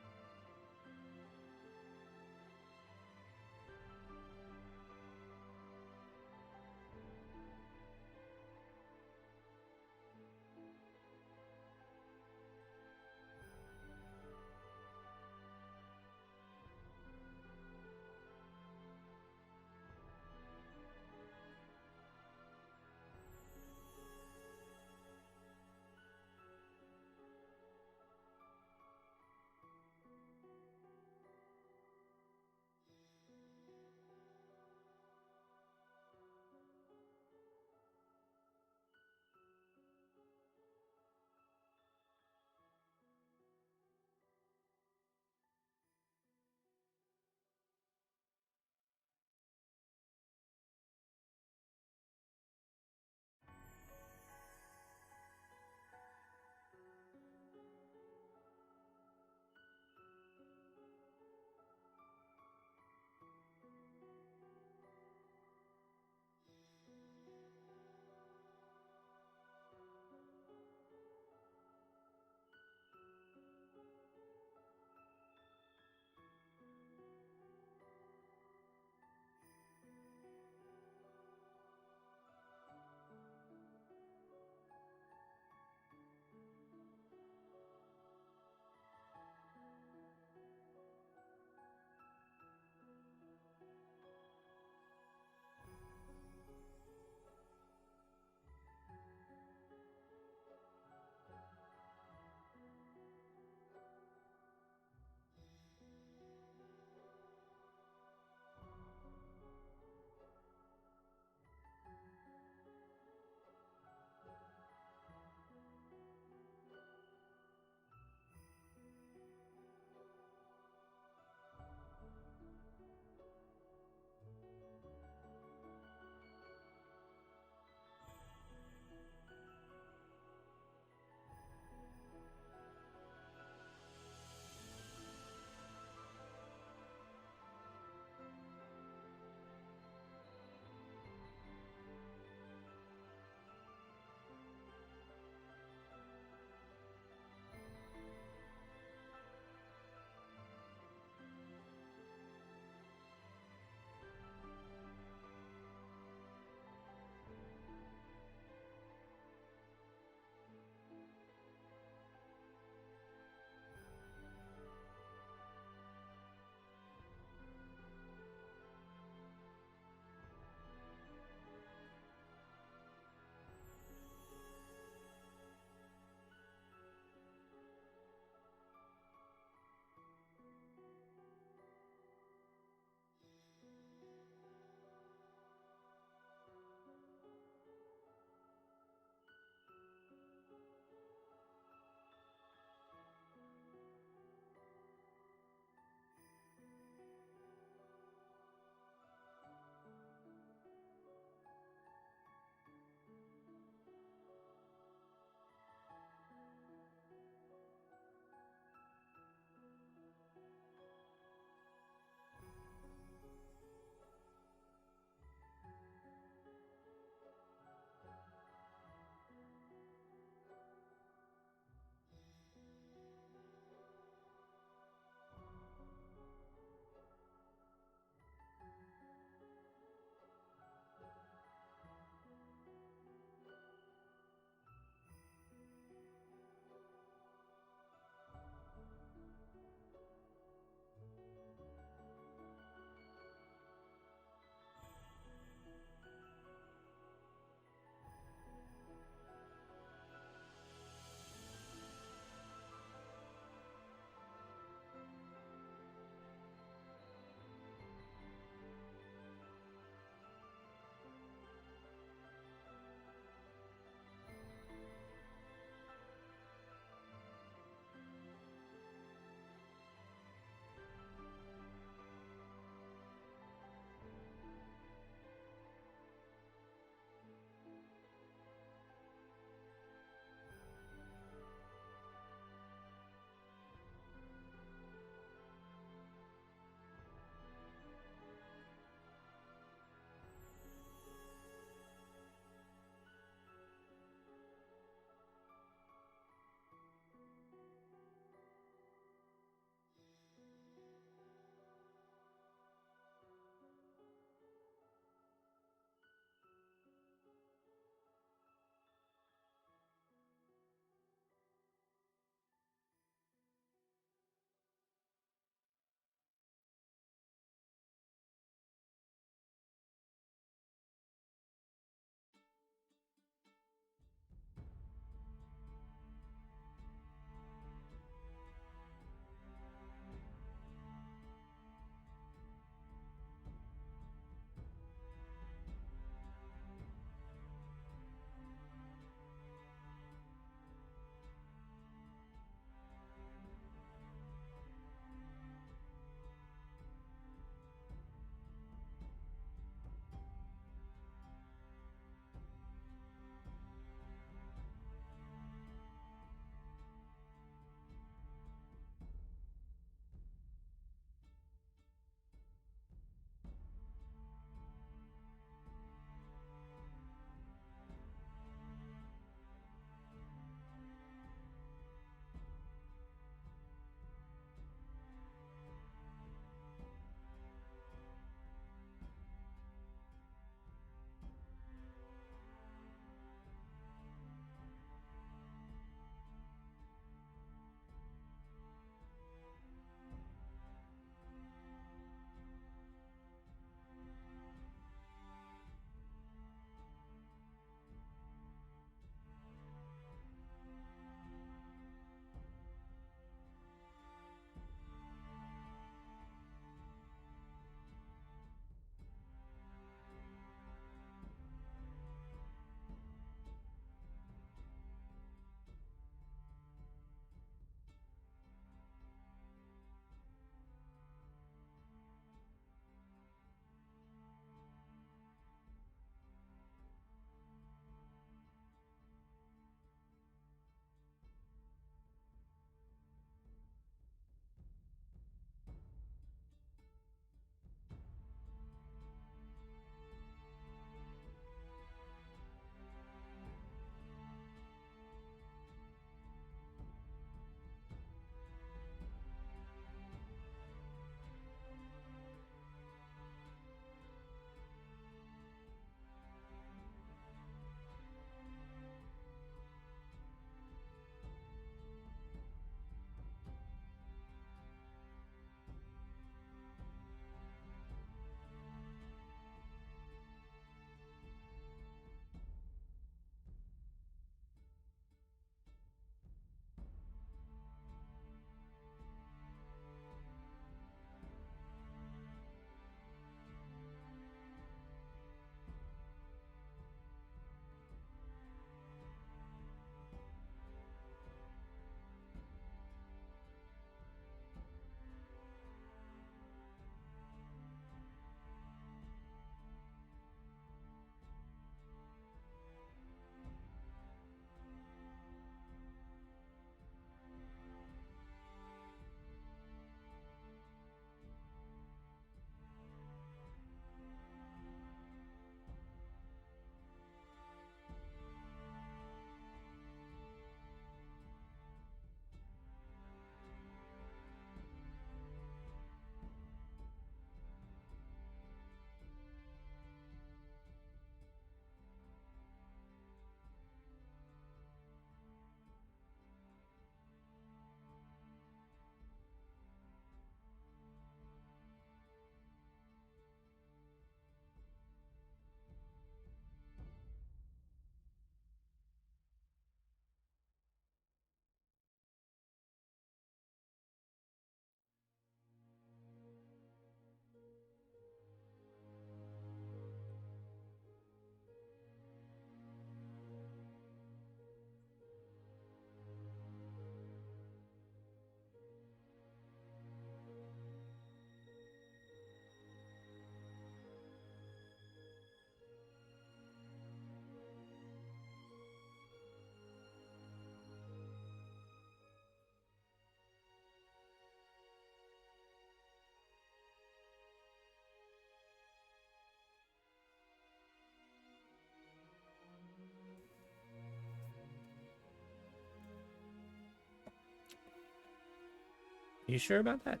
You sure about that?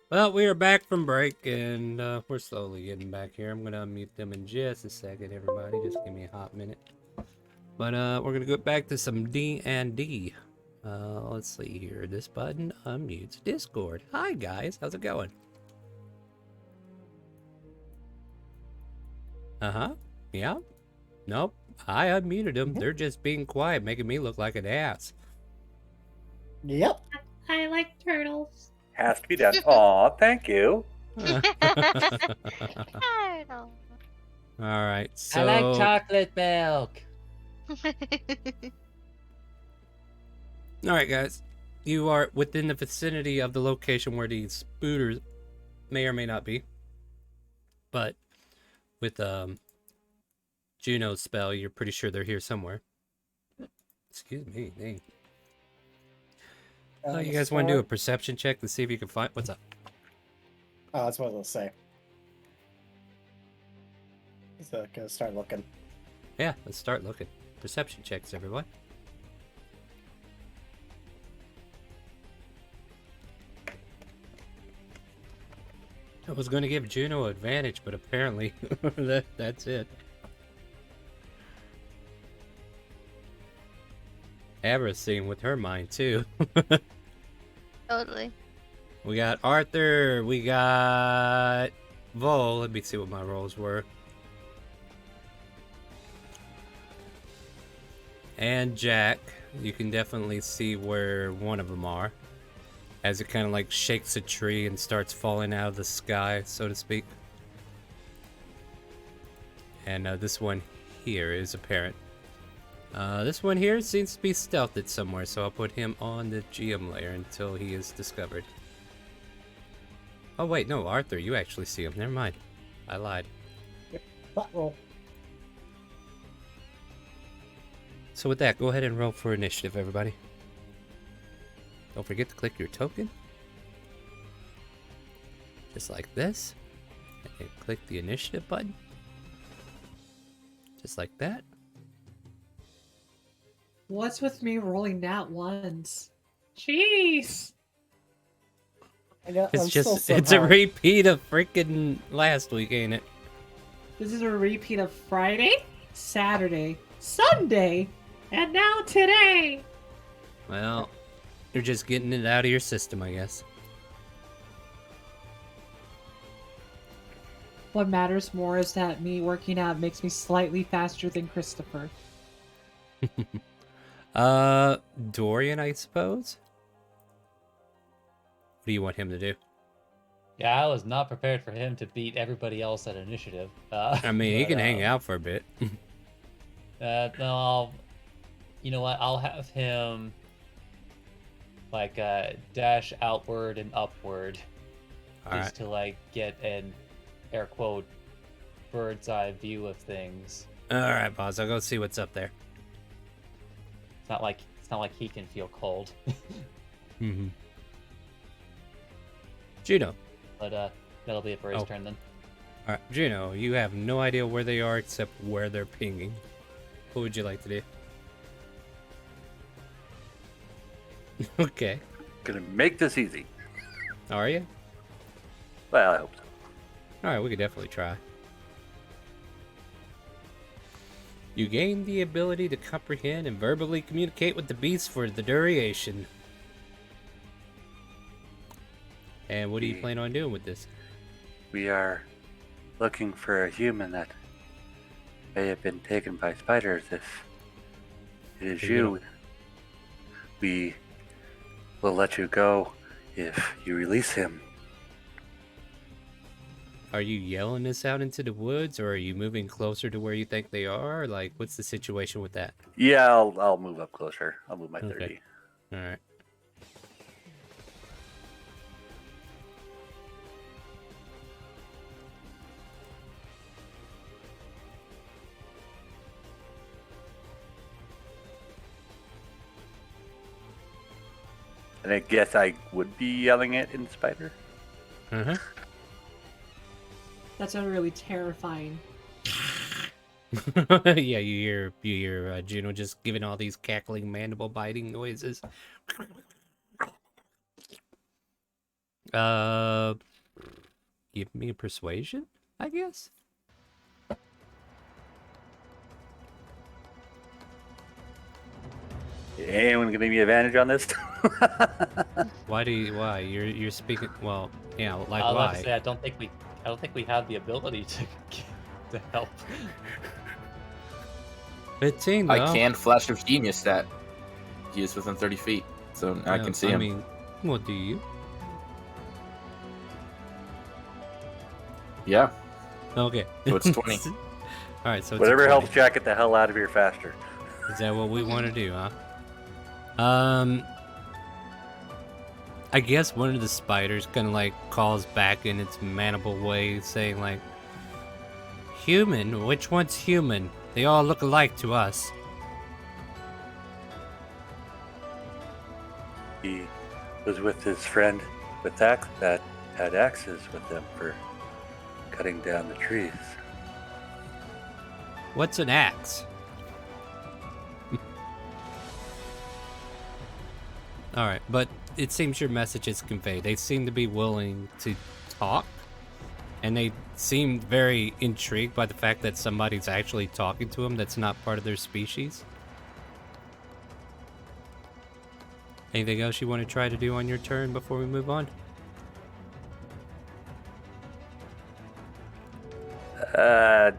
Well, we are back from break, and we're slowly getting back here. I'm gonna unmute them in just a second, everybody. Just give me a hot minute. But we're gonna go back to some D&D. Let's see here. This button unmutes Discord. Hi guys, how's it going? Yeah. Nope. I unmuted them. They're just being quiet, making me look like an ass. Yep. I like turtles. Has to be done. Aw, thank you. I don't know. All right. So I like chocolate milk. all right, guys. You are within the vicinity of the location where these spooters may or may not be. But with Juno's spell, you're pretty sure they're here somewhere. Excuse me, dang. You guys want to do a perception check to see if you can find what's up? Oh, that's what I was gonna say. So gonna start looking. Yeah, let's start looking. Perception checks, everyone. I was going to give Juno advantage, but apparently that's it. Avra's seeing with her mind too. Totally. We got Arthur, we got Vol. Let me see what my rolls were. And Jack. You can definitely see where one of them are, as it kind of like shakes a tree and starts falling out of the sky, so to speak. And this one here is apparent. This one here seems to be stealthed somewhere, so I'll put him on the GM layer until he is discovered. Oh wait, no, Arthur, you actually see him. Never mind. I lied. Butt roll. So with that, go ahead and roll for initiative, everybody. Don't forget to click your token. Just like this. And click the initiative button. Just like that. What's with me rolling that once? Jeez. I know, It's I'm just, still it's a somehow- repeat of freaking last week, ain't it? This is a repeat of Friday, Saturday, Sunday, and now today. Well, you're just getting it out of your system, I guess. What matters more is that me working out makes me slightly faster than Christopher. Dorian, I suppose? What do you want him to do? Yeah, I was not prepared for him to beat everybody else at initiative. I mean, he but, can hang out for a bit. No, you know what? I'll have him like dash outward and upward, Alright. just to like get an air quote bird's eye view of things. Alright, boss, I'll go see what's up there. It's not like he can feel cold, Mm-hmm. Juno. but that'll be it for his Oh. turn then. Alright, Juno, you have no idea where they are except where they're pinging. What would you like to do? Okay. Gonna make this easy. Are you? Well, I hope so. Alright, we could definitely try. You gain the ability to comprehend and verbally communicate with the beasts for the duration. And what do you plan on doing with this? We are looking for a human that may have been taken by spiders. If it is So you you, we will let you go if you release him. Are you yelling this out into the woods, or are you moving closer to where you think they are? Like, what's the situation with that? Yeah, I'll move up closer. I'll move my Okay. 30. Alright. And I guess I would be yelling it in spider. Uh-huh. That's a really terrifying. Yeah, you hear Juno just giving all these cackling mandible biting noises. Uh, give me a persuasion, I guess. Anyone giving me advantage on this? Why? You're speaking? Well, yeah, like I was about to why? say I don't think we have the ability to help. 15 I though. can flash of genius that he is within 30 feet, so I can see I him. mean, what do you? Yeah, Okay. so it's 20. All right, so it's Whatever a 20. helps Jack get the hell out of here faster. Is that what we want to do, huh? I guess one of the spiders kind of like calls back in its mandible way, saying like, "Human? Which one's human? They all look alike to us." He was with his friend with axe that had axes with them for cutting down the trees. What's an axe? All right, but it seems your message is conveyed. They seem to be willing to talk, and they seem very intrigued by the fact that somebody's actually talking to them that's not part of their species. Anything else you want to try to do on your turn before we move on? No.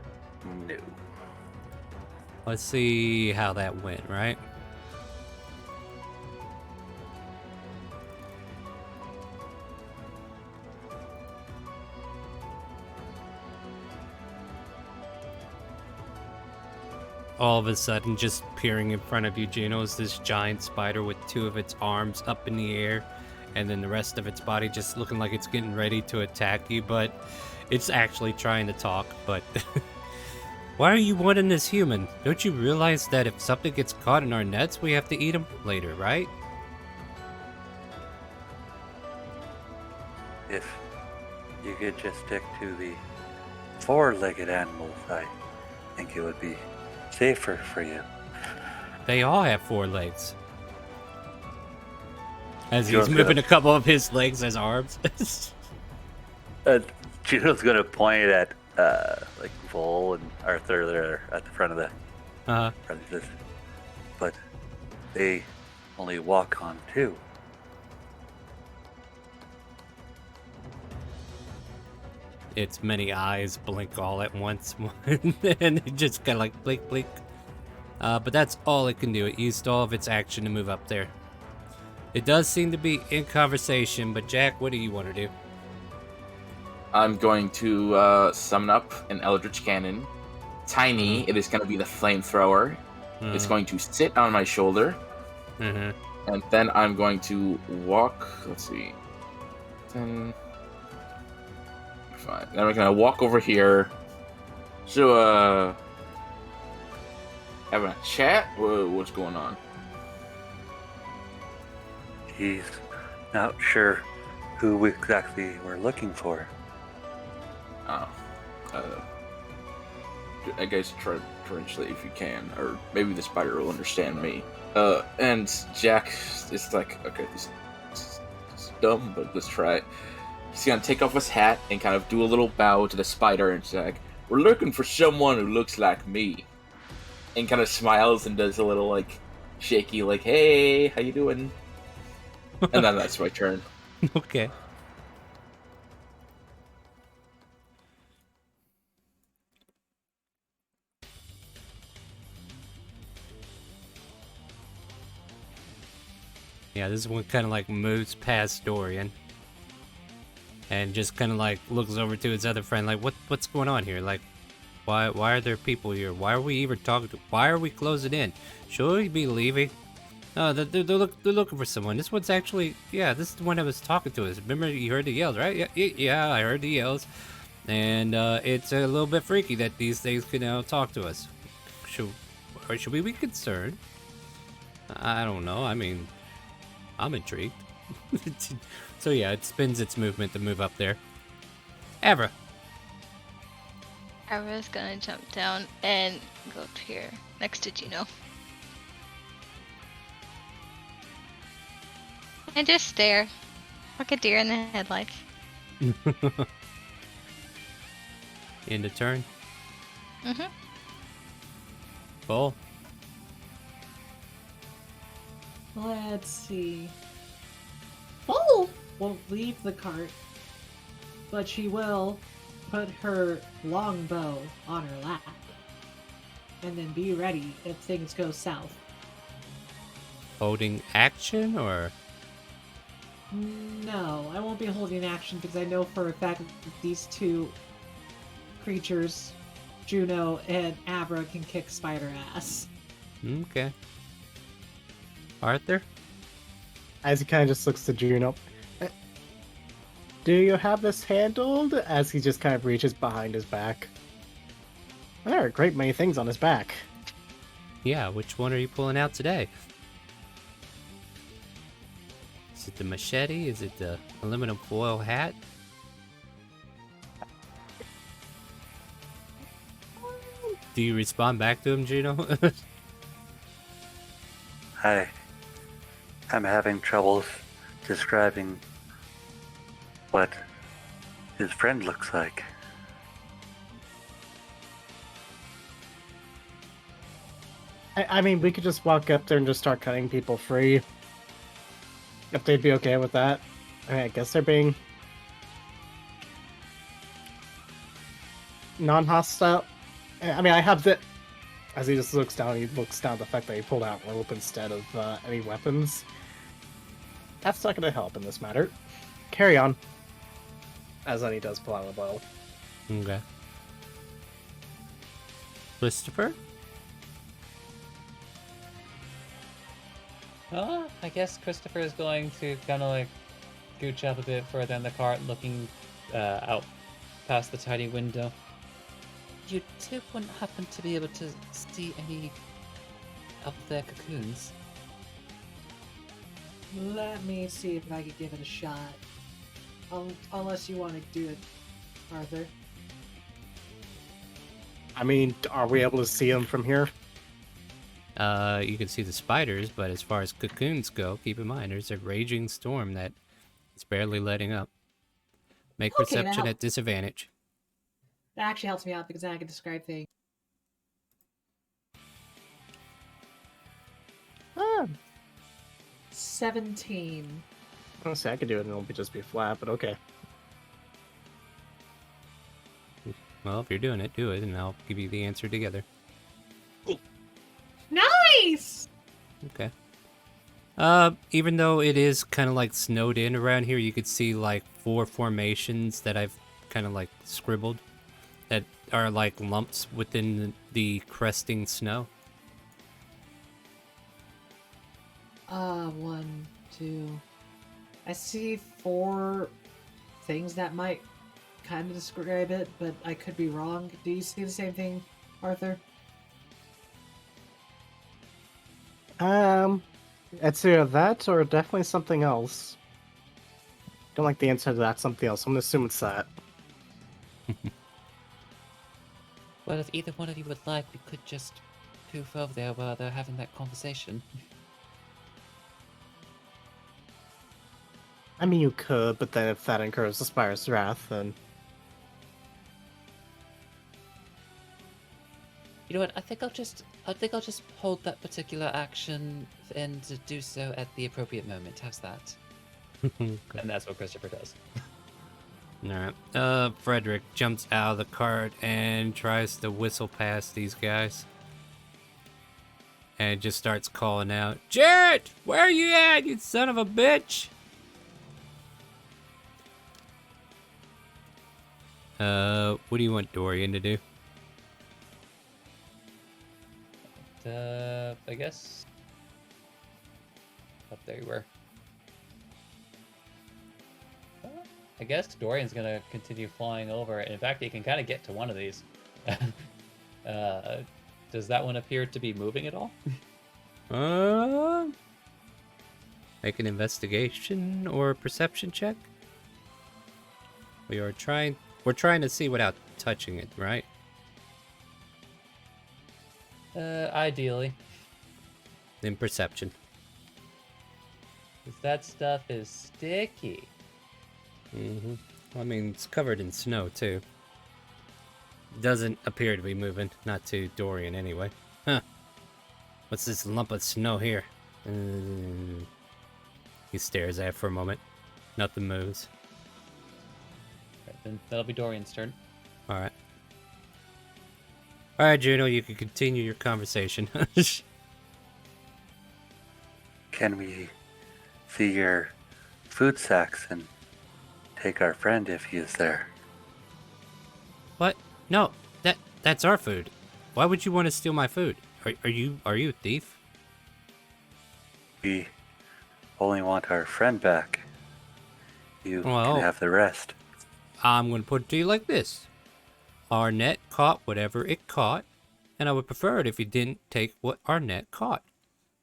Let's see how that went, right? All of a sudden, just peering in front of you, Juno, is this giant spider with two of its arms up in the air, and then the rest of its body just looking like it's getting ready to attack you, but it's actually trying to talk. But why are you wanting this human? Don't you realize that if something gets caught in our nets, we have to eat them later, right? If you could just stick to the four-legged animals, I think it would be safer for you. They all have 4 legs. As he's Juno's moving gonna- a couple of his legs as arms. Juno's gonna point at like Vol and Arthur there at the front of the front of this, but they only walk on 2. Its many eyes blink all at once, and it just kind of like blink, blink. But that's all it can do. It used all of its action to move up there. It does seem to be in conversation, but Jack, what do you want to do? I'm going to summon up an Eldritch Cannon. Tiny, it is going to be the flamethrower. It's going to sit on my shoulder. And then I'm going to walk. Let's see. 10. 5. Then we're going to walk over here. So, having a chat? What's going on? He's not sure who exactly we're looking for. Oh. I guess try to translate if you can, or maybe the spider will understand me. And Jack is like, okay, this is dumb, but let's try it. He's gonna take off his hat and kind of do a little bow to the spider and say, like, "We're looking for someone who looks like me." And kind of smiles and does a little like shaky, like, "Hey, how you doing?" And then that's my turn. Okay. Yeah, this one kind of like moves past Dorian and just kind of like looks over to his other friend, like, what's going on here? Like, why are there people here? Why are we even talking to? Why are we closing in? Should we be leaving? No, they're looking for someone. This one's actually, yeah, this is the one that was talking to us. Remember, you heard the yells, right? Yeah, I heard the yells, and it's a little bit freaky that these things can talk to us. Should we be concerned? I don't know. I mean, I'm intrigued. So yeah, it spends its movement to move up there. Avra. Ara's gonna jump down and go up here next to Juno. And just stare. Like a deer in the headlights. End of turn. Mm-hmm. Bull. Let's see. Bull won't leave the cart, but she will put her longbow on her lap and then be ready if things go south. Holding action or? No, I won't be holding action because I know for a fact that these two creatures, Juno and Abra, can kick spider ass. Okay. Arthur? As he kind of just looks to Juno. Do you have this handled? As he just kind of reaches behind his back. There are a great many things on his back. Yeah, which one are you pulling out today? Is it the machete? Is it the aluminum foil hat? Do you respond back to him, Juno? I'm having troubles describing what his friend looks like. I mean, we could just walk up there and just start cutting people free. If they'd be okay with that. I mean, I guess they're being non-hostile. I mean, I have the... As he just looks down, he looks down at the fact that he pulled out rope instead of any weapons. That's not going to help in this matter. Carry on. As then he does pull out a bow. Okay. Christopher? I guess Christopher is going to kind of like gooch up a bit further in the cart, looking out past the tiny window. You two wouldn't happen to be able to see any of their cocoons? Let me see if I could give it a shot. Unless you want to do it, Arthur. I mean, are we able to see him from here? You can see the spiders, but as far as cocoons go, keep in mind there's a raging storm that is barely letting up. Make Okay, perception now- at disadvantage. That actually helps me out because then I can describe things. Ah, 17. honestly, I could do it and it'll just be flat, but okay. Well, if you're doing it, do it, and I'll give you the answer together. Nice! Okay. Even though it is kind of like snowed in around here, you could see like 4 formations that I've kind of like scribbled that are like lumps within the cresting snow. 1, 2. I see 4 things that might kind of describe it, but I could be wrong. Do you see the same thing, Arthur? It's either that or definitely something else. Don't like the answer to that, something else. I'm gonna assume it's that. Well, if either one of you would like, we could just poof over there while they're having that conversation. I mean, you could, but then if that incurs the Spire's wrath, then... You know what? I think I'll just hold that particular action and to do so at the appropriate moment. How's that? And that's what Christopher does. Alright. Frederick jumps out of the cart and tries to whistle past these guys. And just starts calling out, Jarrett! Where are you at, you son of a bitch? What do you want Dorian to do? I guess. Up there you were. I guess Dorian's gonna continue flying over. In fact, he can kind of get to one of these. Does that one appear to be moving at all? Make an investigation or perception check. We're trying to see without touching it, right? Ideally. Then perception. 'Cause that stuff is sticky. Mm-hmm. Well, I mean, it's covered in snow, too. Doesn't appear to be moving. Not to Dorian, anyway. Huh. What's this lump of snow here? He stares at it for a moment. Nothing moves. Right, then that'll be Dorian's turn. Alright. Alright, Juno, you can continue your conversation. Can we see your food sacks and take our friend if he is there? What? No, that's our food. Why would you want to steal my food? Are you a thief? We only want our friend back. You Well- can have the rest. I'm going to put it to you like this. Our net caught whatever it caught, and I would prefer it if you didn't take what our net caught.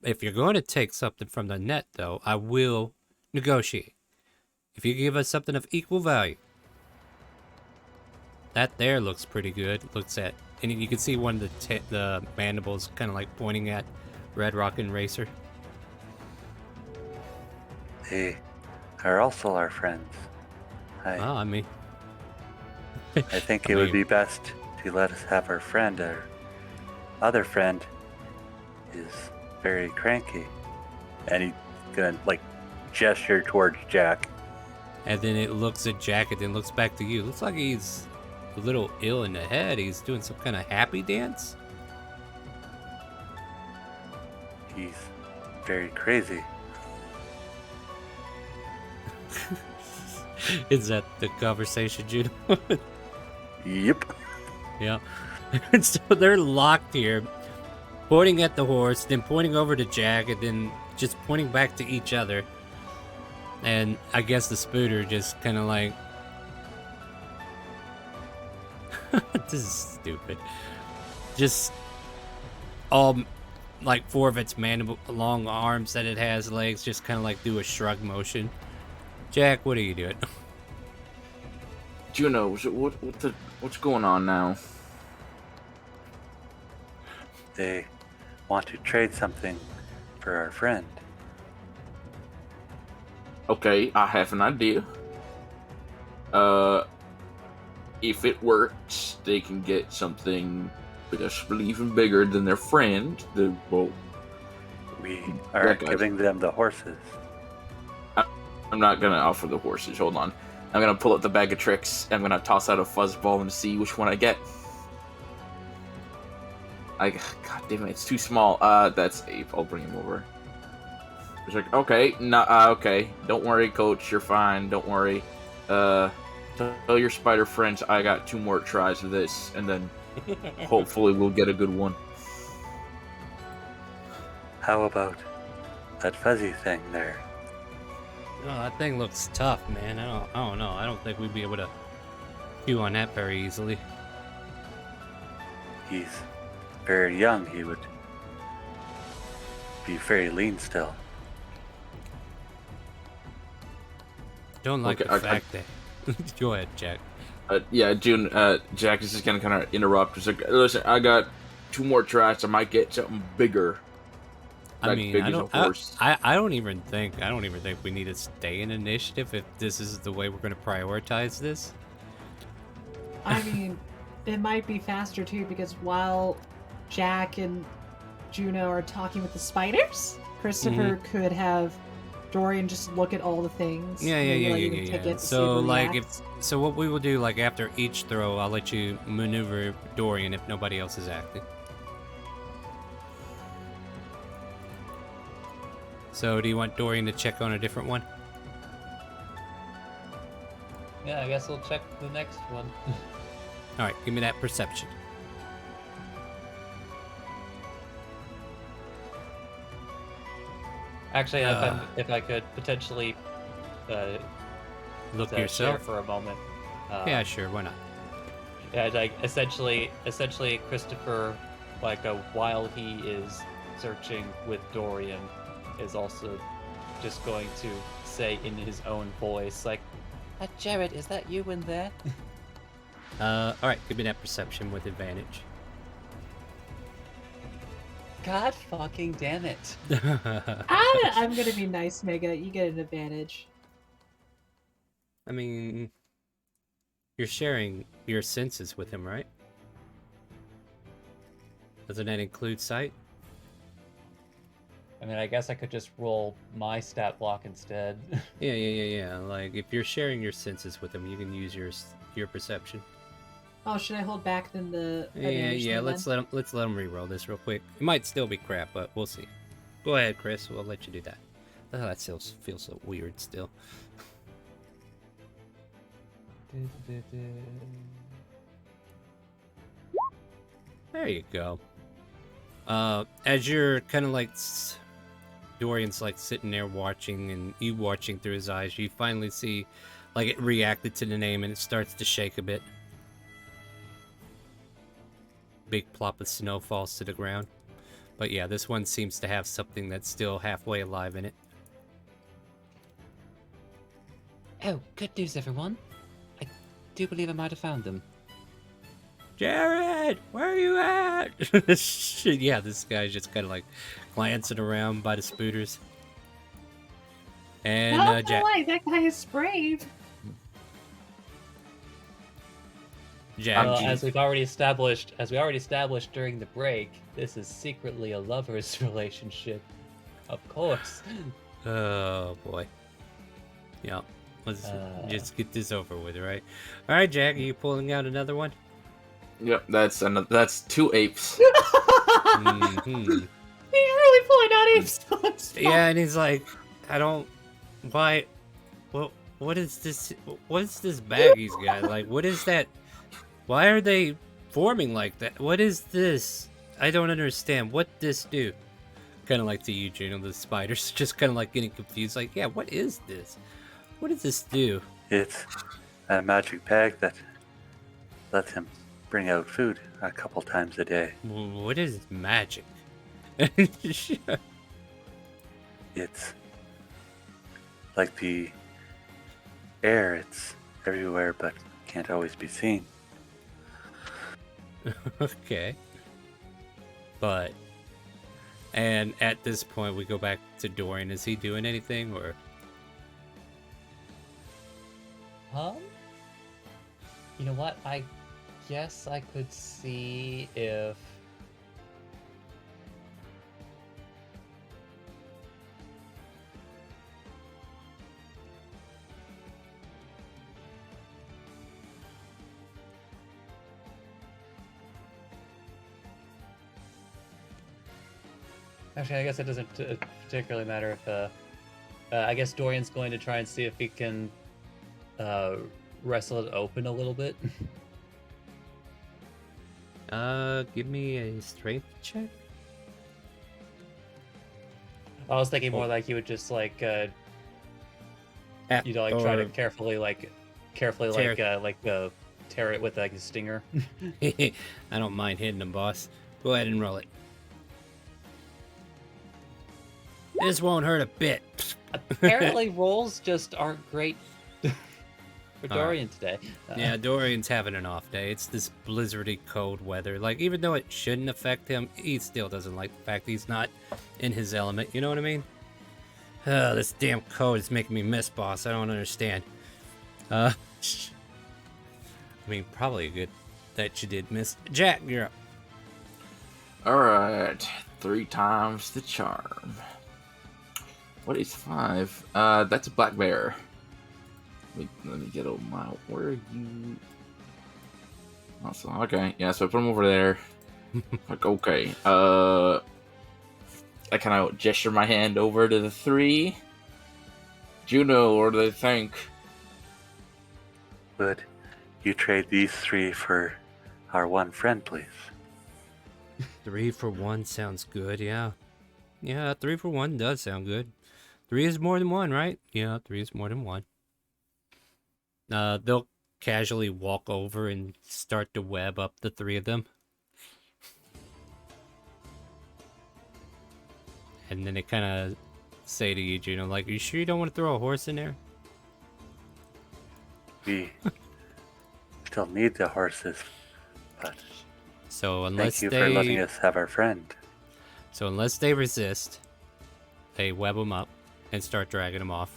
If you're going to take something from the net, though, I will negotiate. If you give us something of equal value. That there looks pretty good. Looks at, and you can see one of the mandibles kind of like pointing at Red Rockin' Racer. They are also our friends. Oh, I mean, I think it would be best to let us have our friend. Our other friend is very cranky. And he's gonna, like, gesture towards Jack. and then it looks at Jack and then looks back to you. Looks like he's a little ill in the head. He's doing some kind of happy dance. He's very crazy. Is that the conversation, Juno? Yep. Yeah. And so they're locked here, pointing at the horse, then pointing over to Jack, and then just pointing back to each other. And I guess the Spooter just kind of like... This is stupid. Just all, like, four of its mandible long arms that it has, legs, just kind of like do a shrug motion. Jack, what are you doing? Juno, what's going on now? They want to trade something for our friend. Okay, I have an idea. If it works, they can get something possibly even bigger than their friend. We are guys. giving them the horses. I'm not gonna offer the horses. Hold on. I'm gonna pull up the bag of tricks. I'm gonna toss out a fuzzball and see which one I get. God damn it, it's too small. That's Ape. I'll bring him over. It's like, okay, okay. Don't worry, Coach. You're fine. Don't worry. Tell your spider friends I got 2 more tries of this, and then hopefully we'll get a good one. How about that fuzzy thing there? Oh, that thing looks tough, man. I don't know. I don't think we'd be able to chew on that very easily. He's very young. He would be very lean still. Don't like Okay, the fact that... Go ahead, Jack. Yeah, June. Jack is just gonna kind of interrupt. It's like, listen, I got 2 more tries. I might get something bigger. I Like mean, big I as a don't, horse. I don't even think we need to stay in initiative if this is the way we're going to prioritize this. I mean, it might be faster too because while Jack and Juno are talking with the spiders, Christopher could have Dorian just look at all the things. Yeah. maybe let you take it to see So, if it like, reacts. so what we will do, like, after each throw, I'll let you maneuver Dorian if nobody else is acting. So, do you want Dorian to check on a different one? Yeah, I guess we'll check the next one. All right, give me that perception. Actually, if I could potentially Look share yourself. for a moment. Yeah, sure. Why not? Yeah, like essentially, Christopher, like while he is searching with Dorian, is also just going to say in his own voice, like, Jared, is that you in there? All right, give me that perception with advantage. God fucking damn it. I'm gonna be nice, Mega. You get an advantage. I mean, you're sharing your senses with him, right? Doesn't that include sight? I mean, I guess I could just roll my stat block instead. Yeah. Like, if you're sharing your senses with him, you can use your perception. Oh, should I hold back then the advantage? Yeah. thing Let's then? let him re-roll this real quick. It might still be crap, but we'll see. Go ahead, Chris. We'll let you do that. Oh, that still feels so weird still. There you go. As you're kind of like Dorian's like sitting there watching, and you watching through his eyes, you finally see like it reacted to the name and it starts to shake a bit. Big plop of snow falls to the ground. But yeah, this one seems to have something that's still halfway alive in it. Oh, good news, everyone. I do believe I might have found them. Jared, where are you at? Yeah, this guy's just kind of like glancing around by the spooters. And Not Jack, why that guy is brave. Jack, Well, as we already established during the break, this is secretly a lover's relationship. Of course. oh boy. Yeah, let's just get this over with, right? All right, Jack, are you pulling out another one? Yep, that's 2 apes. Mhm. He's really pulling out apes on the spot. Yeah, and he's like, I don't. Why? What is this? What is this bag he's got? Like, what is that? Why are they forming like that? What is this? I don't understand. What this do? Kind of like to you, Juno, the spiders, just kind of like getting confused. Like, yeah, what is this? What does this do? It's a magic bag that lets him bring out food a couple times a day. What is magic? It's like the air, it's everywhere but can't always be seen. Okay. But, and at this point, we go back to Dorian. Is he doing anything, or? You know what? I guess I could see if... Actually, I guess it doesn't particularly matter if... I guess Dorian's going to try and see if he can wrestle it open a little bit. Give me a strength check. I was thinking more like you would just like, try to carefully tear it with like a stinger. I don't mind hitting him, boss. Go ahead and roll it. This won't hurt a bit. Apparently, rolls just aren't great for All right. Dorian today. Yeah, Dorian's having an off day. It's this blizzardy cold weather. Like, even though it shouldn't affect him, he still doesn't like the fact he's not in his element. You know what I mean? This damn code is making me miss, boss. I don't understand. I mean, probably good that you did miss. Jack, you're up. Alright, 3 times the charm. What is 5? That's a black bear. Let me get over my... Where are you? Awesome. Okay, yeah, so I put him over there. Like, okay. I kind of gesture my hand over to the 3. Juno, what do they think? Would you trade these 3 for our one friend, please? 3 for 1 sounds good, yeah. Yeah, 3 for 1 does sound good. 3 is more than 1, right? Yeah, 3 is more than 1. They'll casually walk over and start to web up the 3 of them. And then they kind of say to you, Juno, like, are you sure you don't want to throw a horse in there? We still need the horses, but So unless thank you they... for letting us have our friend. So unless they resist, they web them up and start dragging them off.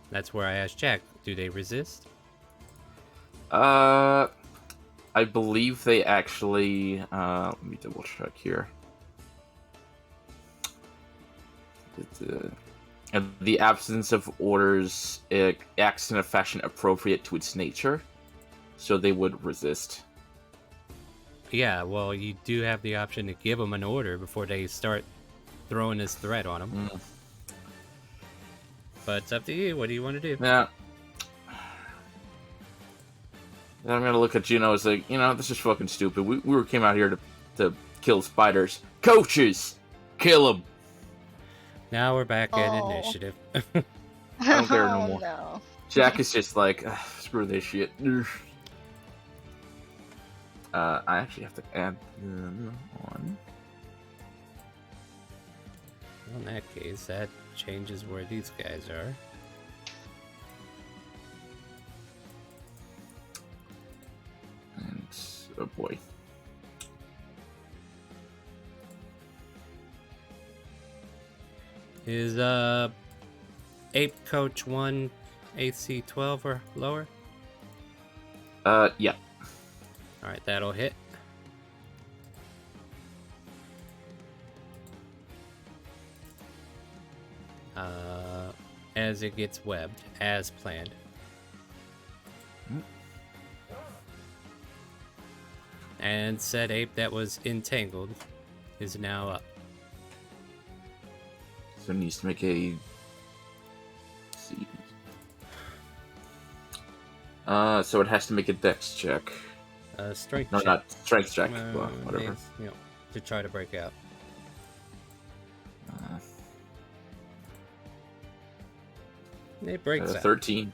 That's where I asked Jack, do they resist? I believe they actually. Let me double check here. The absence of orders acts in a fashion appropriate to its nature, so they would resist. Yeah, well, you do have the option to give them an order before they start throwing this threat on them. Mm. But it's up to you. What do you want to do? Yeah. And I'm gonna look at Juno as like, this is fucking stupid. We came out here to kill spiders. Coaches! Kill them! Now we're back at Oh. initiative. I don't care no Oh, more. no. Jack is just like, screw this shit. I actually have to add them on. Well, in that case, that changes where these guys are. And, oh boy. Is Ape Coach 1 AC 12 or lower? Yeah. Alright, that'll hit. As it gets webbed, as planned. And said ape that was entangled is now up. So it needs to make a. Let's see. So it has to make a dex check. Strength No, check. not strength check. Well, whatever. Yes, to try to break out. It breaks out. 13.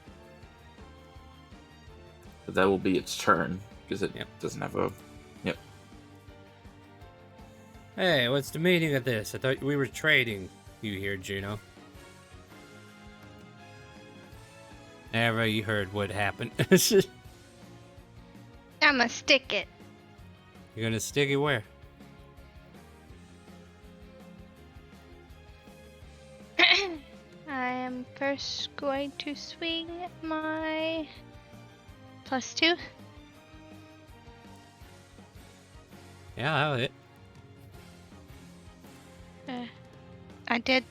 But that will be its turn because it Yep. doesn't have a. Yep. Hey, what's the meaning of this? I thought we were trading. You here, Juno? Never you heard what happened. You're I'ma stick it. gonna stick it where? I am first going to swing my +2. Yeah, I'll hit. I did.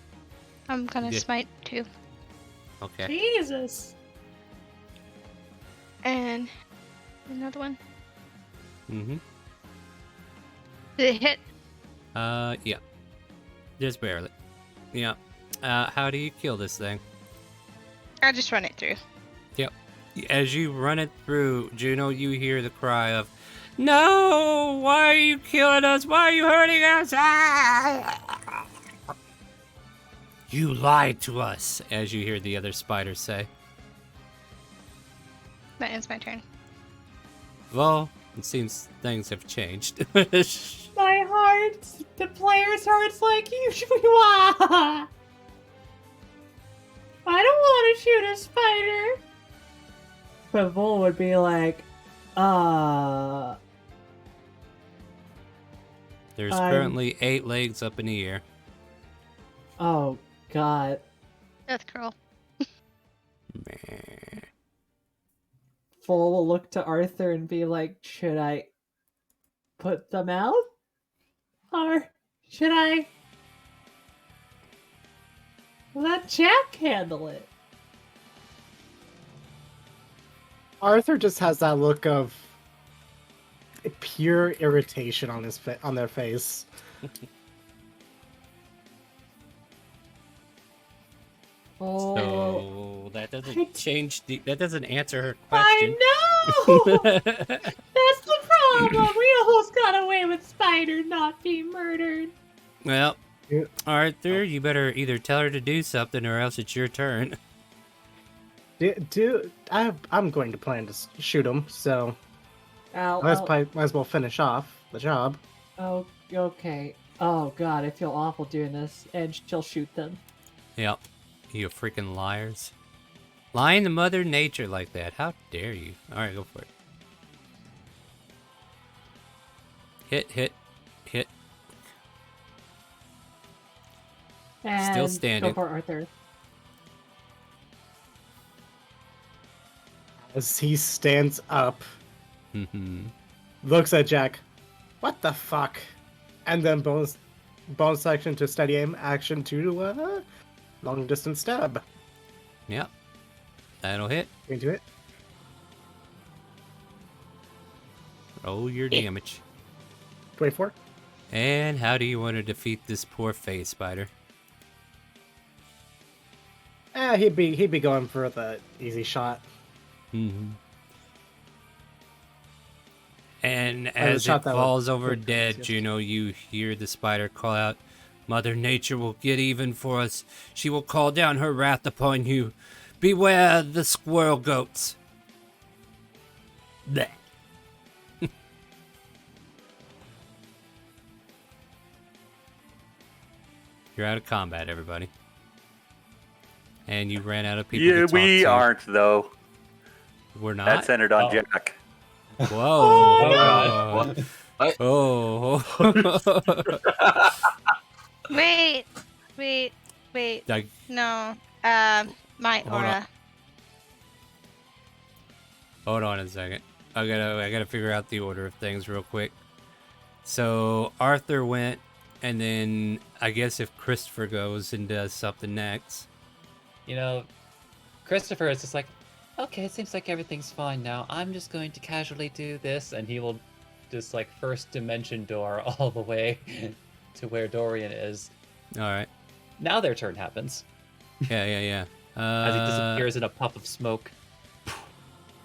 I'm gonna Yeah. smite 2. Okay. Jesus. And another one. Mm-hmm. Did it hit? Yeah. Just barely. Yeah. How do you kill this thing? I just run it through. Yep. As you run it through, Juno, you hear the cry of, "No! Why are you killing us? Why are you hurting us? Ah! You lied to us," as you hear the other spiders say. That ends my turn. Well, it seems things have changed. My heart, the player's heart's like, I don't want to shoot a spider. But Vol would be like, There's I'm- currently 8 legs up in the air. oh god. Death curl. Meh. Vol will look to Arthur and be like, should I put them out? Or should I let Jack handle it? Arthur just has that look of pure irritation on on their face. Oh, So that doesn't I- change that doesn't answer her question. I know! That's the problem! We almost got away with Spider not being murdered. Well, Yeah. Arthur, you better either tell her to do something or else it's your turn. I'm going to plan to shoot him, so Ow, might as well finish off the job. oh, okay. Oh god, I feel awful doing this. And she'll shoot them. Yep. You freaking liars. Lying to Mother Nature like that. How dare you? Alright, go for it. Hit. And Still standing. Go for Arthur. As he stands up, Mm-hmm. looks at Jack. What the fuck? And then bonus action to steady aim, action to long distance stab. Yep. That'll hit. Into it. Roll your damage. 24. And how do you want to defeat this poor face spider? He'd be going for the easy shot. Mm-hmm. And the as shot it that falls would- over would- dead, yes. Juno, you hear the spider call out, "Mother Nature will get even for us. She will call down her wrath upon you. Beware the squirrel goats." Blech. You're out of combat, everybody. And you ran out of people to Yeah, talk we to. aren't though. We're not? That's centered on Oh. Jack. Whoa. Oh, God. What? Oh. Wait. Like, No. My Hold aura. on. hold on a second. I gotta figure out the order of things real quick. So Arthur went, and then I guess if Christopher goes and does something next. You know, Christopher is just like, okay, it seems like everything's fine now. I'm just going to casually do this, and he will just like first dimension door all the way to where Dorian is. All right. Now their turn happens Yeah. as he disappears in a puff of smoke.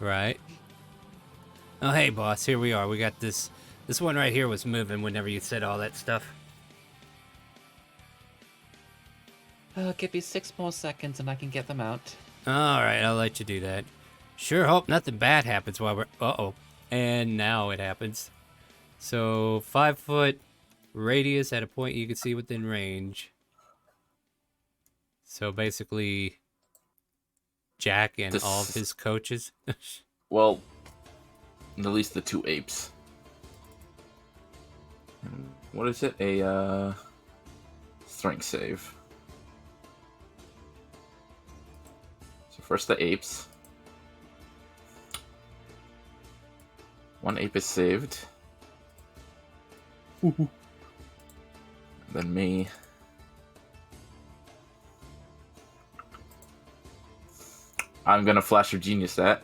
Right. Oh, hey, boss. Here we are. We got this. This one right here was moving whenever you said all that stuff. Give me 6 more seconds and I can get them out. All right, I'll let you do that. Sure hope nothing bad happens while we're... Uh-oh. And now it happens. So, 5 foot radius at a point you can see within range. So basically, Jack and all of his coaches. Well, at least the 2 apes. What is it? A strength save. So first the apes. 1 ape is saved. Then me. I'm gonna flash of genius that.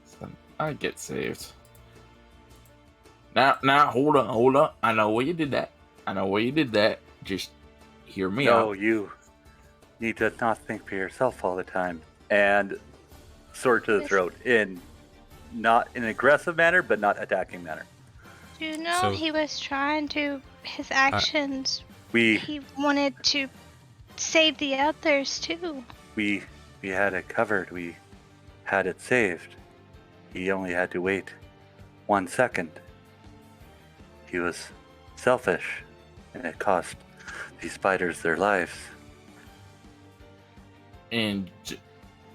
So I get saved. Now, hold on. I know where you did that. Just hear me No, out. you need to not think for yourself all the time. And sword to the throat in not an aggressive manner, but not attacking manner. You know, So- he was trying to. His actions. We He wanted to save the others too. we had it covered. We had it saved. He only had to wait 1 second. He was selfish, and it cost these spiders their lives. And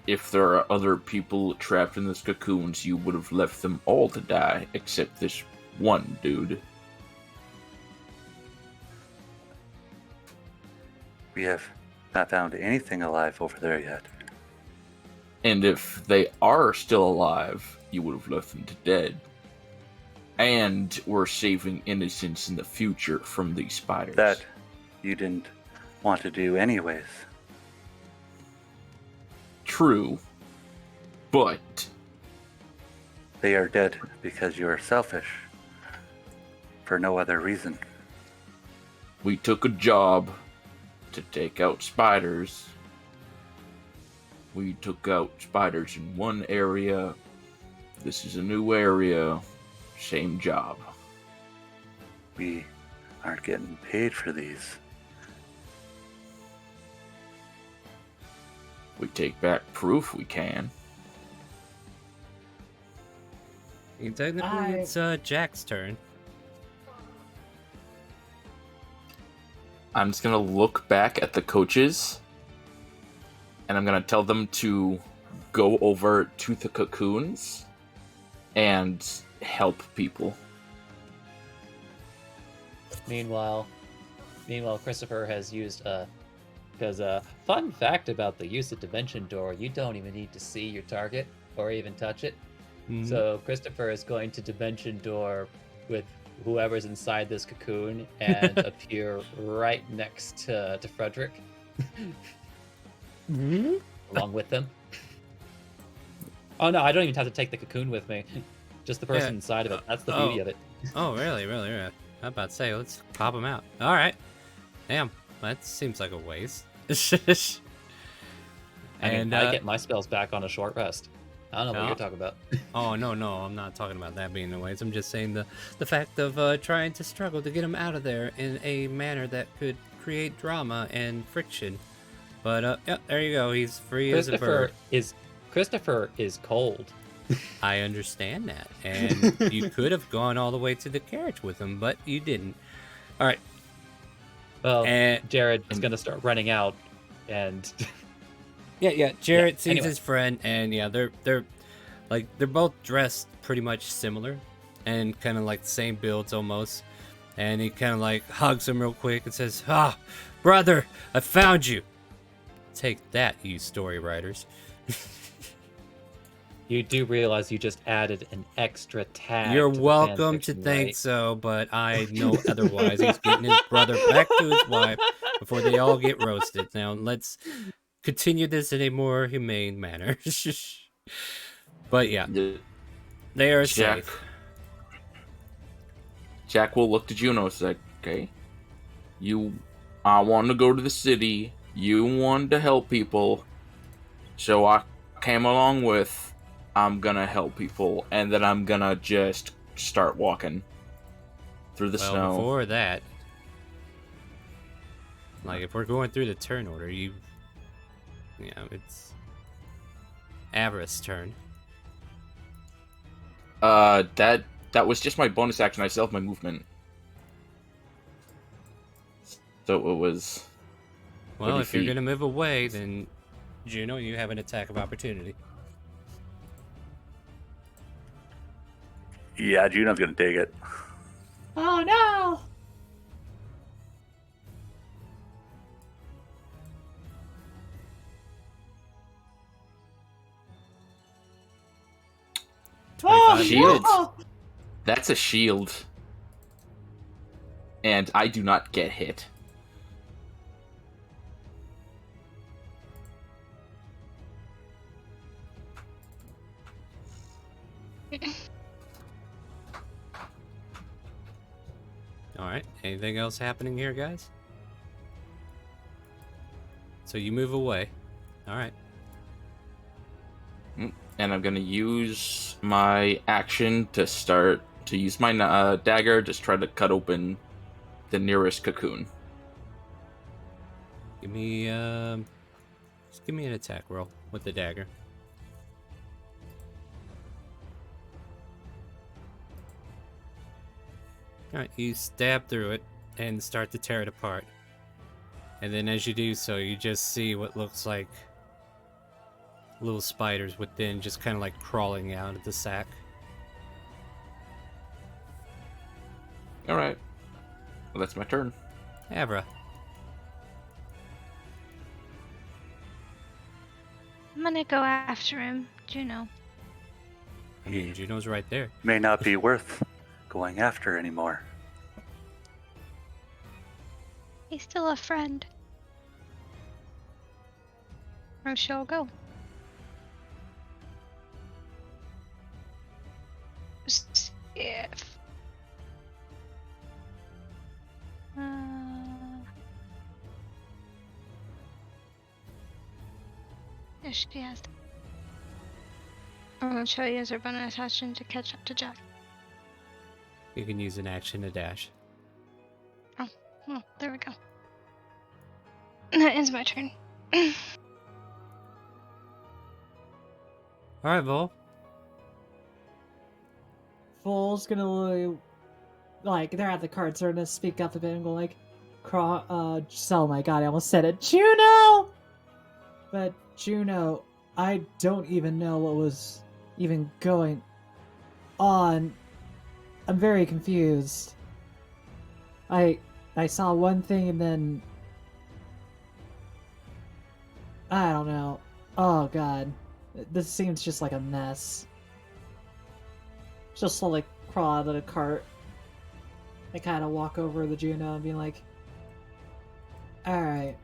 if there are other people trapped in those cocoons, you would have left them all to die, except this one dude. We have not found anything alive over there yet. And if they are still alive, you would have left them to dead. And we're saving innocents in the future from these spiders. That you didn't want to do anyways. True. But They are dead because you are selfish. For no other reason. we took a job to take out spiders. We took out spiders in one area. This is a new area. Same job. We aren't getting paid for these. We take back proof we can. Technically, it's Jack's turn. I'm just gonna look back at the coaches and I'm gonna tell them to go over to the cocoons and help people. Meanwhile, Christopher has used because fun fact about the use of Dimension Door, you don't even need to see your target or even touch it. Mhm. So Christopher is going to Dimension Door with whoever's inside this cocoon and appear right next to Frederick, along with them. Oh no, I don't even have to take the cocoon with me. Just the person Yeah. inside of it. That's the beauty of it. Oh, really? I'm about to say, let's pop them out. All right. Damn, that seems like a waste. I mean, And, I get my spells back on a short rest. I don't know what Oh. you're talking about. Oh, no, I'm not talking about that being a waste. I'm just saying the fact of trying to struggle to get him out of there in a manner that could create drama and friction. But, yeah, there you go. He's free as a bird. Christopher is cold. I understand that. And you could have gone all the way to the carriage with him, but you didn't. All right. Well, And Jared is going to start running out, and yeah, Jarrett sees anyway. his friend, and yeah, they're both dressed pretty much similar, and kind of like the same builds almost. And he kind of like hugs him real quick and says, "Ah, brother, I found you. Take that, you story writers." you do realize you just added an extra tag. You're to the welcome to fanfiction, think right? so, but I know otherwise. He's getting his brother back to his wife before they all get roasted. Now let's continue this in a more humane manner. But yeah, they are Jack, safe. Jack will look to Juno and say, okay, I want to go to the city. You wanted to help people. So I came along with, I'm gonna help people. And then I'm gonna just start walking through the Well, snow. before that, like if we're going through the turn order, it's Avarice's turn. That was just my bonus action. I still have my movement. So it was... Well, 30 if you're feet. gonna move away, then Juno, you have an attack of opportunity. Yeah, Juno's gonna take it. Oh no! Oh, 25 Shield. no! That's a shield. And I do not get hit. Alright, anything else happening here, guys? So you move away. Alright. And I'm gonna use my action to start to use my dagger, just try to cut open the nearest cocoon. Give me, just give me an attack roll with the dagger. Alright, you stab through it and start to tear it apart. And then as you do so, you just see what looks like little spiders within, just kind of like crawling out of the sack. Alright. Well, that's my turn. Abra. I'm gonna go after him, Juno. I mean, Juno's right there. May not be worth going after anymore. He's still a friend. Or she'll go. Just if. There she has. I'm gonna try to use her bonus action to catch up to Jack. You can use an action to dash. Oh, there we go. That ends my turn. Alright, Vol. Vol's gonna like they're at the cards. They're gonna speak up a bit and go like, oh my god, I almost said it, Juno. But Juno, I don't even know what was even going on. I'm very confused. I saw one thing and then I don't know. Oh god. This seems just like a mess. Just to like crawl out of the cart. I kind of walk over to Juno and be like, alright.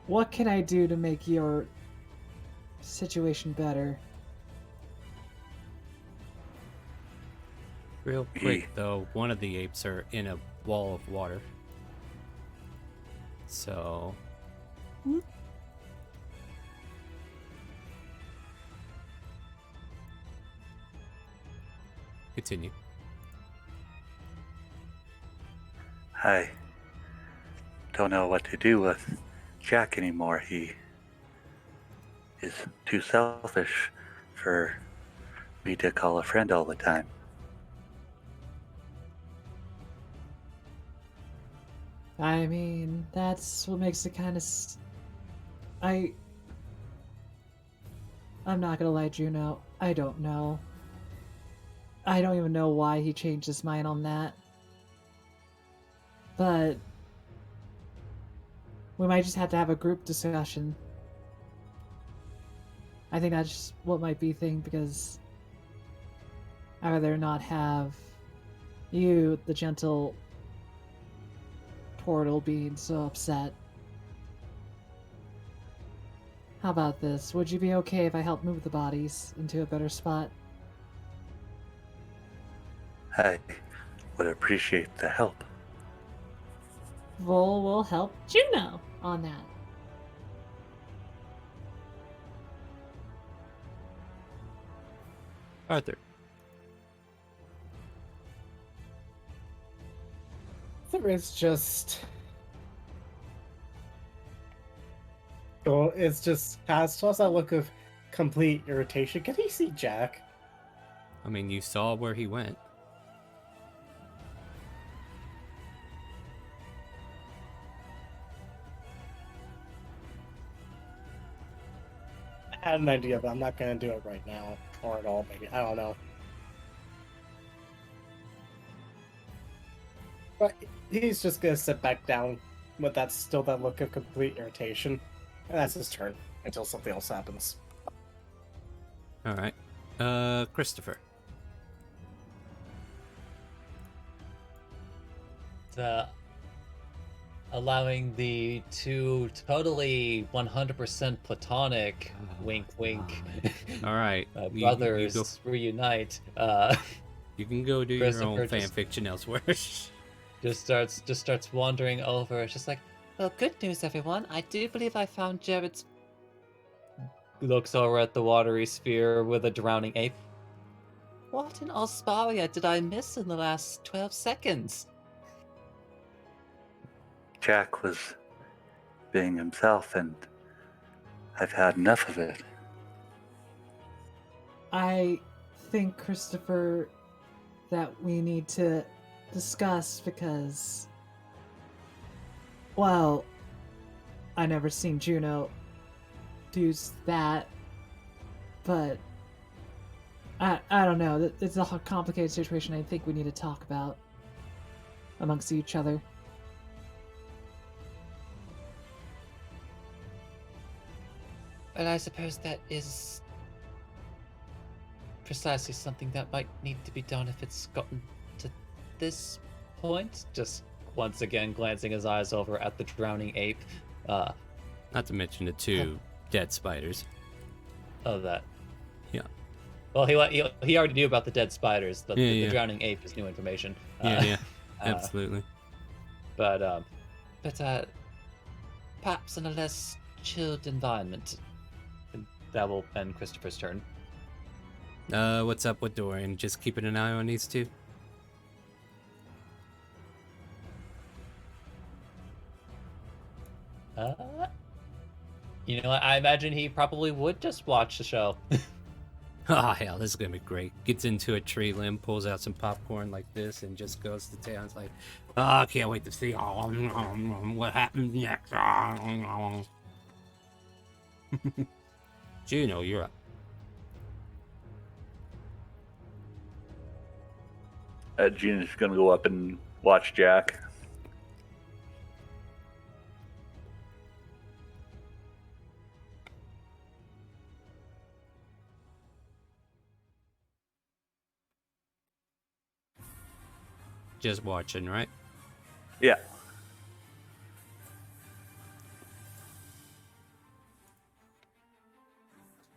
What can I do to make your situation better? Real quick, though, one of the apes are in a wall of water. So... Continue. I don't know what to do with Jack anymore. He is too selfish for me to call a friend all the time. I mean, that's what makes it kind of. I'm not gonna lie, Juno. I don't know. I don't even know why he changed his mind on that. But we might just have to have a group discussion. I think that's just what might be thing because I'd rather not have you, the gentle portal, being so upset. How about this? Would you be okay if I help move the bodies into a better spot? I would appreciate the help. Vol will help Juno on that. Arthur. There is just. Oh, it's just has that look of complete irritation. Can he see Jack? I mean, you saw where he went. I had an idea, but I'm not gonna do it right now or at all. Maybe I don't know. But he's just gonna sit back down with that look of complete irritation, and that's his turn until something else happens. All right. Christopher. Allowing the two totally 100% platonic wink wink All right. brothers reunite. You can go do your own Christopher fan just- fiction elsewhere. just starts wandering over. It's just like, well, good news, everyone. I do believe I found Jared's. Looks over at the watery sphere with a drowning ape. What in Elsparia did I miss in the last 12 seconds? Jack was being himself, and I've had enough of it. I think, Christopher, that we need to discuss because, well, I never seen Juno do that, but I don't know. It's a complicated situation. I think we need to talk about amongst each other. Well, I suppose that is precisely something that might need to be done if it's gotten to this point. Just once again glancing his eyes over at the drowning ape. Not to mention the two dead spiders. Of that. Yeah. Well, he already knew about the dead spiders. The Yeah. drowning ape is new information. Yeah, absolutely. But perhaps in a less chilled environment. And that will end Christopher's turn. What's up with Dorian? Just keeping an eye on these two? You know, I imagine he probably would just watch the show. Oh, hell, this is gonna be great. Gets into a tree limb, pulls out some popcorn like this, and just goes to town. It's like, oh, I can't wait to see what happens next. Juno, you're up. Gina's gonna go up and watch Jack. Just watching, right? Yeah.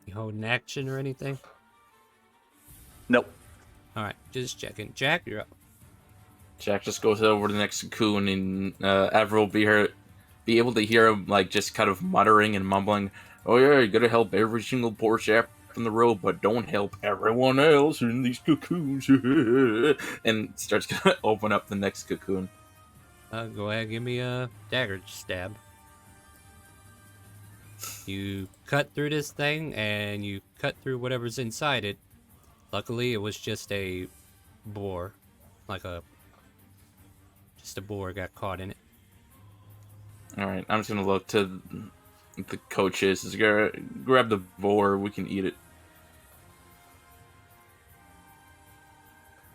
You holding action or anything? Nope. All right, just checking. Jack, you're up. Jack just goes over to the next cocoon, and Avril be able to hear him like just kind of muttering and mumbling. Oh yeah, you gotta help every single poor chap in the road, but don't help everyone else in these cocoons. And starts gonna open up the next cocoon. Go ahead, give me a dagger stab. You cut through this thing, and you cut through whatever's inside it. Luckily, it was just a boar, just a boar got caught in it. All right, I'm just gonna look to the coaches. Just grab the boar. We can eat it.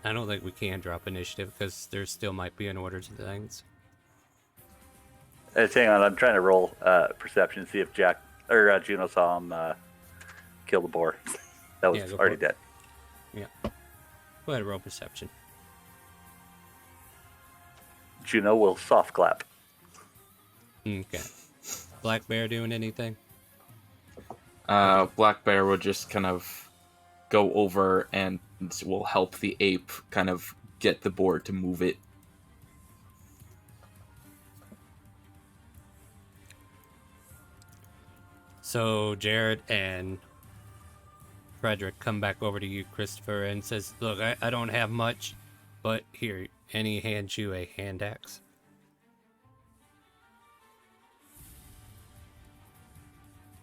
I don't think we can drop initiative because there still might be an order to things. Hang on, I'm trying to roll perception, see if Jack or Juno saw him kill the boar. That was Yeah, already dead. Yeah. Go ahead, roll perception. Juno will soft clap. Okay. Black Bear doing anything? Black Bear will just kind of go over and will help the ape kind of get the boar to move it. So Jared and Frederick come back over to you, Christopher, and says, look, I don't have much, but here, and he hands you a hand axe.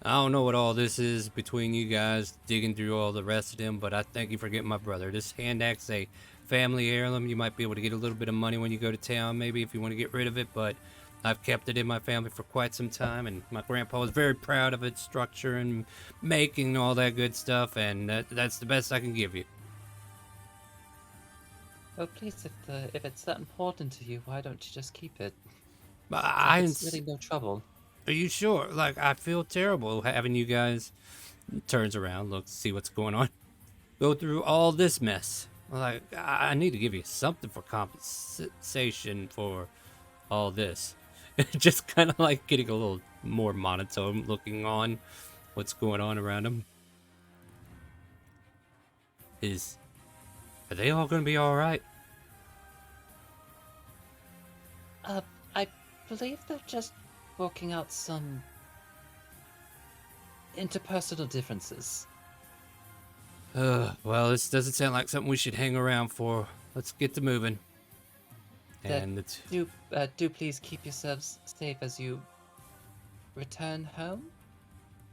I don't know what all this is between you guys digging through all the rest of them, but I thank you for getting my brother. This hand axe is a family heirloom. You might be able to get a little bit of money when you go to town, maybe, if you want to get rid of it, but I've kept it in my family for quite some time, and my grandpa was very proud of its structure and making and all that good stuff, and that's the best I can give you. Oh, please, if it's that important to you, why don't you just keep it? It's It's really no trouble. Are you sure? Like, I feel terrible having you guys. Turns around, looks, see what's going on. Go through all this mess. Like, I need to give you something for compensation for all this. Just kind of like getting a little more monotone, looking on what's going on around him. Are they all going to be all right? I believe they're just working out some interpersonal differences. Well, this doesn't sound like something we should hang around for. Let's get to moving. And Do please keep yourselves safe as you return home.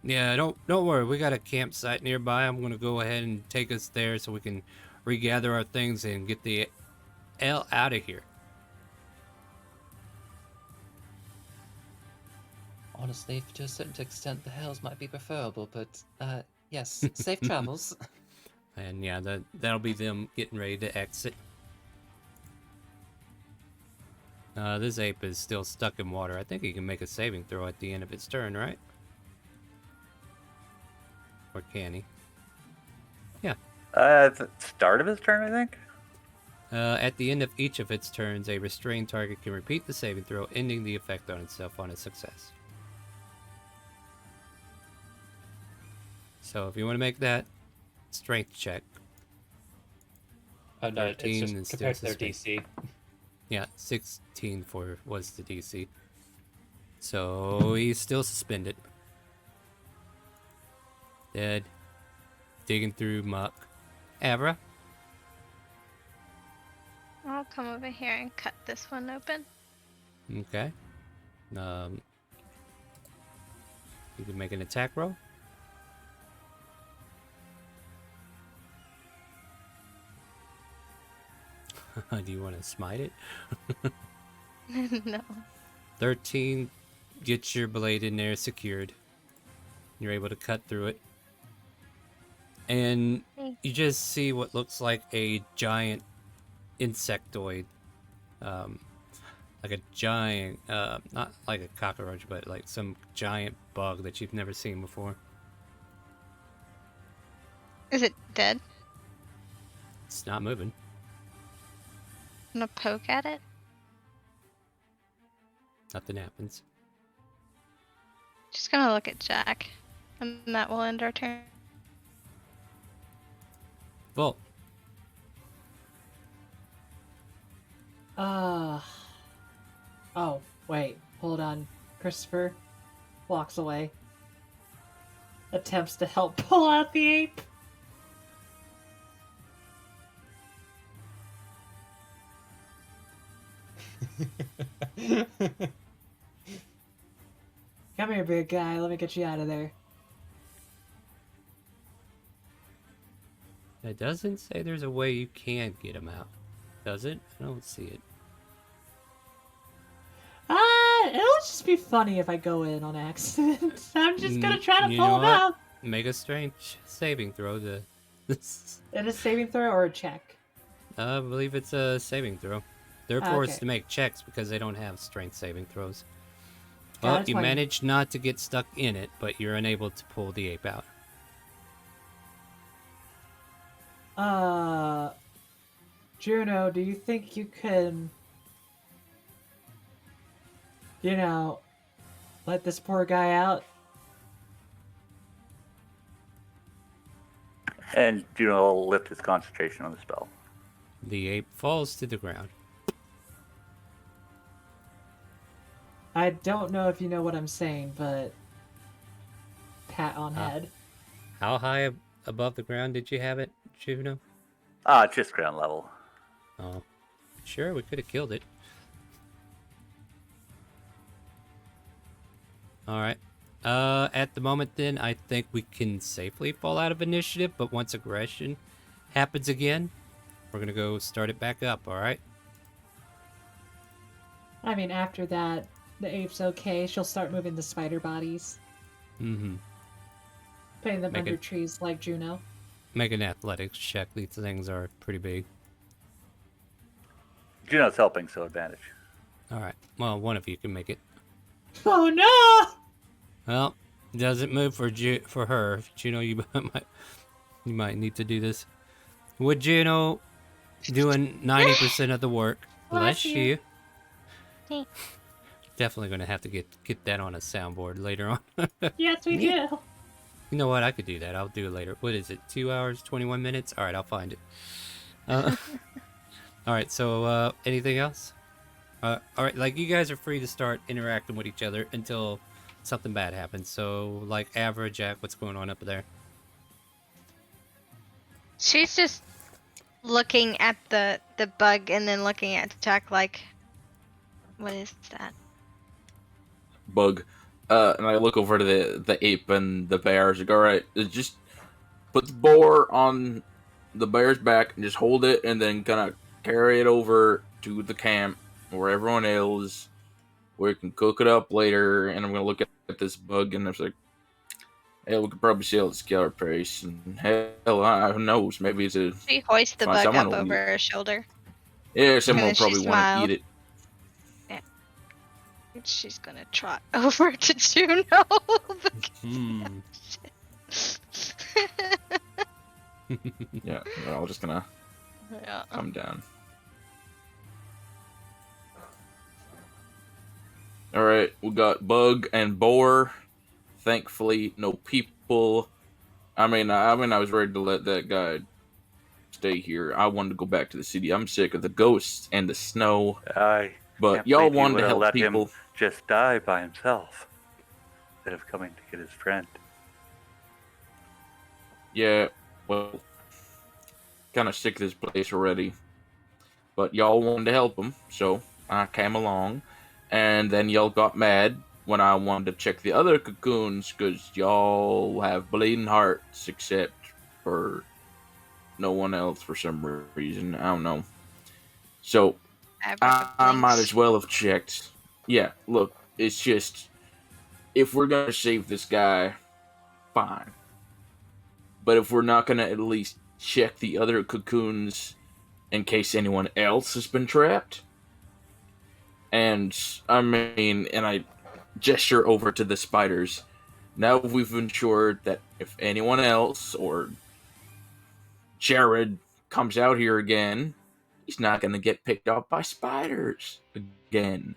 yeah, don't worry. We got a campsite nearby. I'm gonna go ahead and take us there so we can regather our things and get the hell out of here. Honestly, to a certain extent, the hells might be preferable, but yes, safe travels. And yeah, that'll be them getting ready to exit. This ape is still stuck in water. I think he can make a saving throw at the end of its turn, right? Or can he? Yeah. At the start of his turn, I think. At the end of each of its turns, a restrained target can repeat the saving throw, ending the effect on itself on a success. So if you want to make that strength check. Oh no, it's 13 just is compared to still their DC. Yeah, 16 was the DC. So he's still suspended. Dead. Digging through muck. Avra? I'll come over here and cut this one open. Okay. You can make an attack roll. Do you want to smite it? No. 13. Get your blade in there secured. You're able to cut through it. And you just see what looks like a giant insectoid. Like a giant, not like a cockroach, but like some giant bug that you've never seen before. Is it dead? It's not moving. I'm gonna poke at it. Nothing happens. Just gonna look at Jack, and that will end our turn. Well, Oh, wait. Hold on. Christopher walks away. Attempts to help pull out the ape. Come here, big guy. Let me get you out of there. it doesn't say there's a way you can get him out. Does it? I don't see it. It'll just be funny if I go in on accident. I'm just gonna try to You pull know him what? out. Make a strength saving throw to this. It is saving throw or a check? I believe it's a saving throw. They're forced Okay. to make checks because they don't have strength saving throws. Yeah, Well, that's you fine. managed not to get stuck in it, but you're unable to pull the ape out. Juno, do you think you can, let this poor guy out? And Juno will lift his concentration on the spell. The ape falls to the ground. I don't know if you know what I'm saying, but pat on head. How high above the ground did you have it, Juno? Just ground level. Oh, sure, we could have killed it. Alright. At the moment then, I think we can safely fall out of initiative, but once aggression happens again, we're gonna go start it back up, alright? I mean, after that, the ape's okay. She'll start moving the spider bodies, Mm-hmm. putting them Make under it- trees like Juno. Make an athletics check. These things are pretty big. Juno's helping, so advantage. Alright. Well, one of you can make it. Oh no! Well, doesn't move for her. Juno, you might need to do this. With Juno doing 90% of the work. Bless you. Thanks. Definitely gonna have to get that on a soundboard later on. Yes, we do. You know what? I could do that. I'll do it later. What is it? 2 hours, 21 minutes? Alright, I'll find it. Alright, so anything else? Alright, like you guys are free to start interacting with each other until something bad happens. So, like Avra, Jack, what's going on up there? She's just looking at the bug and then looking at Jack like, what is that? Bug. And I look over to the ape and the bear. I was like, alright, just put the boar on the bear's back and just hold it and then kind of carry it over to the camp where everyone is, where we can cook it up later. And I'm going to look at this bug and I was like, hell, we could probably sell it at scale price. And hell, who knows? Maybe it's a. She hoists the Fine, bug someone up will over eat. her shoulder. Yeah, someone then will she probably want to smiled. eat it. She's gonna trot over to Juno. Hmm. Yeah, they're all just going to Yeah. come down. Alright, we got Bug and Boar. Thankfully, no people. I mean, I was ready to let that guy stay here. I wanted to go back to the city. I'm sick of the ghosts and the snow. I But can't y'all believe you wanted to would've help let him people. just die by himself instead of coming to get his friend. Yeah, well, kind of sick of this place already. But y'all wanted to help him, so I came along. And then y'all got mad when I wanted to check the other cocoons, because y'all have bleeding hearts, except for no one else for some reason. I don't know. So I might as well have checked. Yeah, look, it's just, if we're gonna save this guy, fine. But if we're not gonna at least check the other cocoons in case anyone else has been trapped, and I gesture over to the spiders. Now we've ensured that if anyone else or Jared comes out here again, he's not gonna get picked up by spiders again.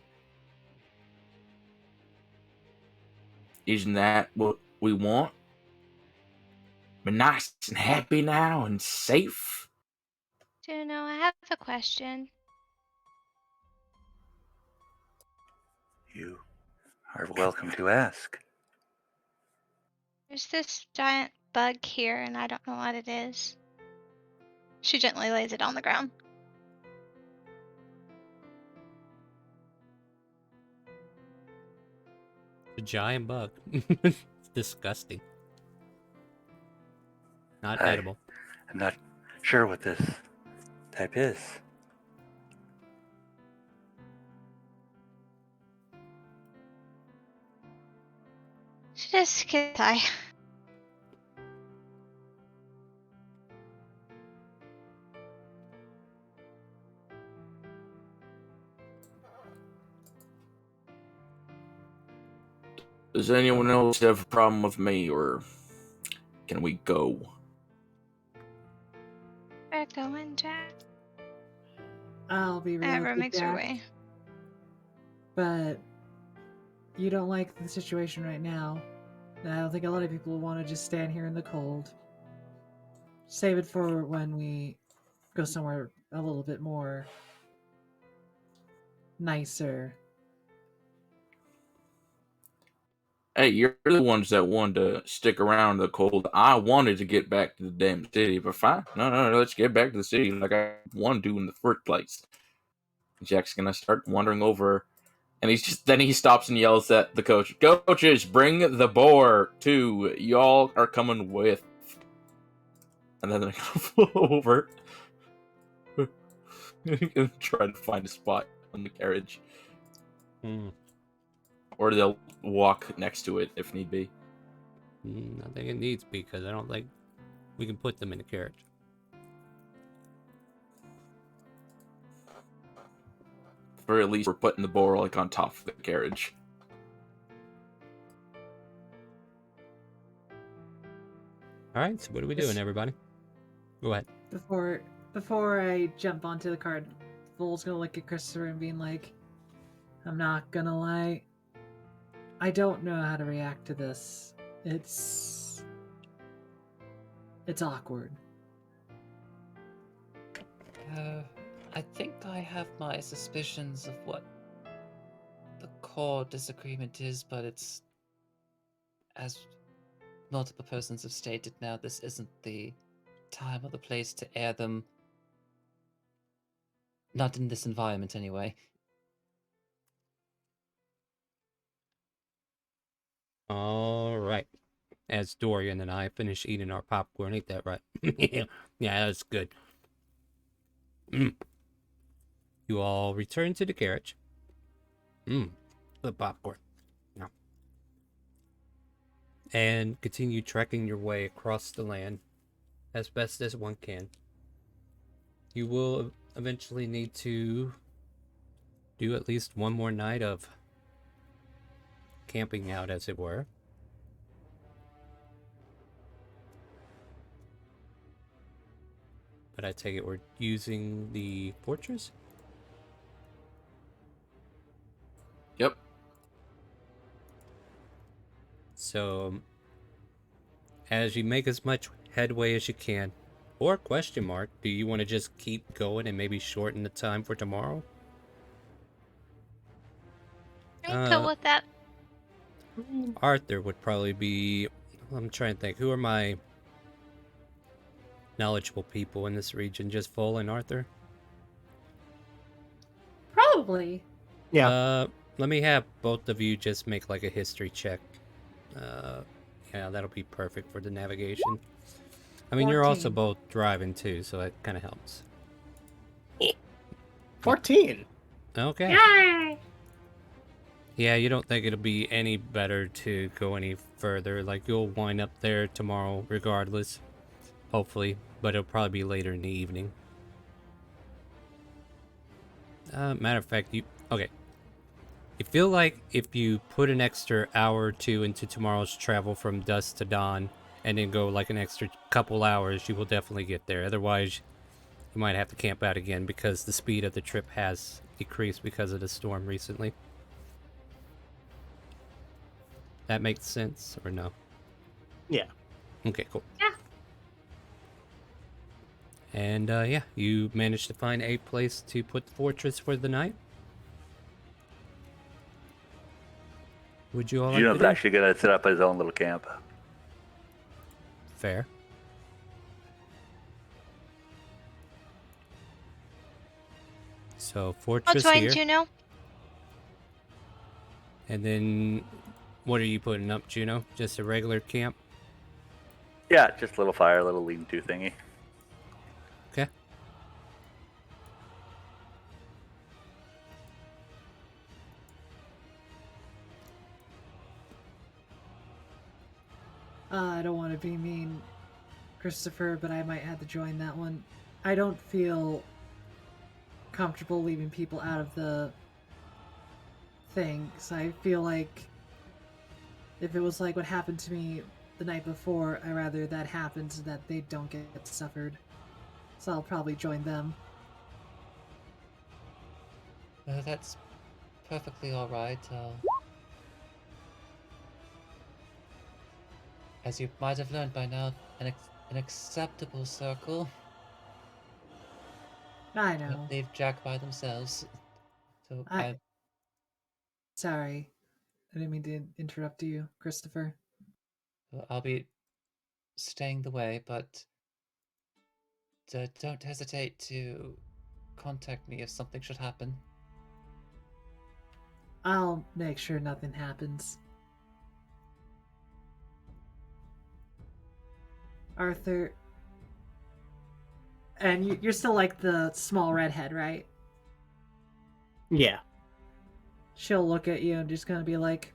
Isn't that what we want? We're nice and happy now and safe. Juno, I have a question. You are welcome to ask. There's this giant bug here, and I don't know what it is. She gently lays it on the ground. A giant bug. It's disgusting. Not I- edible. I'm not sure what this type is. She just gets high. Does anyone else have a problem with me, or can we go? We're going, Jack. I'll be real Ever with makes her Jack, way. but you don't like the situation right now. And I don't think a lot of people want to just stand here in the cold. Save it for when we go somewhere a little bit more nicer. Hey, you're the ones that wanted to stick around in the cold. I wanted to get back to the damn city, but fine. No, let's get back to the city like I wanted to in the first place. Jack's gonna start wandering over, and then he stops and yells at the coach. Coaches, bring the boar too. Y'all are coming with. And then they're gonna flow over and try to find a spot on the carriage. Or they'll walk next to it if need be. I think it needs to be, because I don't think we can put them in a carriage. Or at least we're putting the boar like on top of the carriage. Alright, so what are we doing, everybody? Go ahead. Before I jump onto the card, Vol's gonna look at Christopher and being like, I'm not gonna lie, I don't know how to react to this. It's awkward. I think I have my suspicions of what the core disagreement is, but it's, as multiple persons have stated now, this isn't the time or the place to air them. Not in this environment, anyway. Alright. As Dorian and I finish eating our popcorn, ain't that right? Yeah, that's good. You all return to the carriage. The popcorn. Yeah. And continue trekking your way across the land as best as one can. You will eventually need to do at least one more night of camping out, as it were. But I take it we're using the fortress? Yep. So, as you make as much headway as you can, or question mark, do you want to just keep going and maybe shorten the time for tomorrow? I'm cool with that. Arthur would probably be... I'm trying to think. Who are my knowledgeable people in this region? Just Vol and Arthur? Probably. Yeah. Let me have both of you just make like a history check. Yeah, that'll be perfect for the navigation. I mean, you're also 14. both driving too, so that kind of helps. 14. Okay. Yay! Yeah, you don't think it'll be any better to go any further. Like, you'll wind up there tomorrow regardless. Hopefully. But it'll probably be later in the evening. Matter of fact, okay. You feel like if you put an extra hour or two into tomorrow's travel from dusk to dawn, and then go like an extra couple hours, you will definitely get there. Otherwise, you might have to camp out again because the speed of the trip has decreased because of the storm recently. That makes sense, or no? Yeah. Okay, cool. Yeah. And yeah, you managed to find a place to put the fortress for the night. Would you all like to Juno's do? actually gonna set up his own little camp. Fair. So I'll fortress join here, Juno. and then what are you putting up, Juno? Just a regular camp? Yeah, just a little fire, a little lean-to thingy. Okay. I don't want to be mean, Christopher, but I might have to join that one. I don't feel comfortable leaving people out of the thing, so I feel like if it was like what happened to me the night before, I'd rather that happens so that they don't get suffered. So I'll probably join them. That's perfectly alright. As you might have learned by now, an acceptable circle. I Don't know. leave Jack by themselves. So Sorry. I didn't mean to interrupt you, Christopher. I'll be staying the way, but don't hesitate to contact me if something should happen. I'll make sure nothing happens. Arthur. And you're still like the small redhead, right? Yeah. She'll look at you and just gonna be like,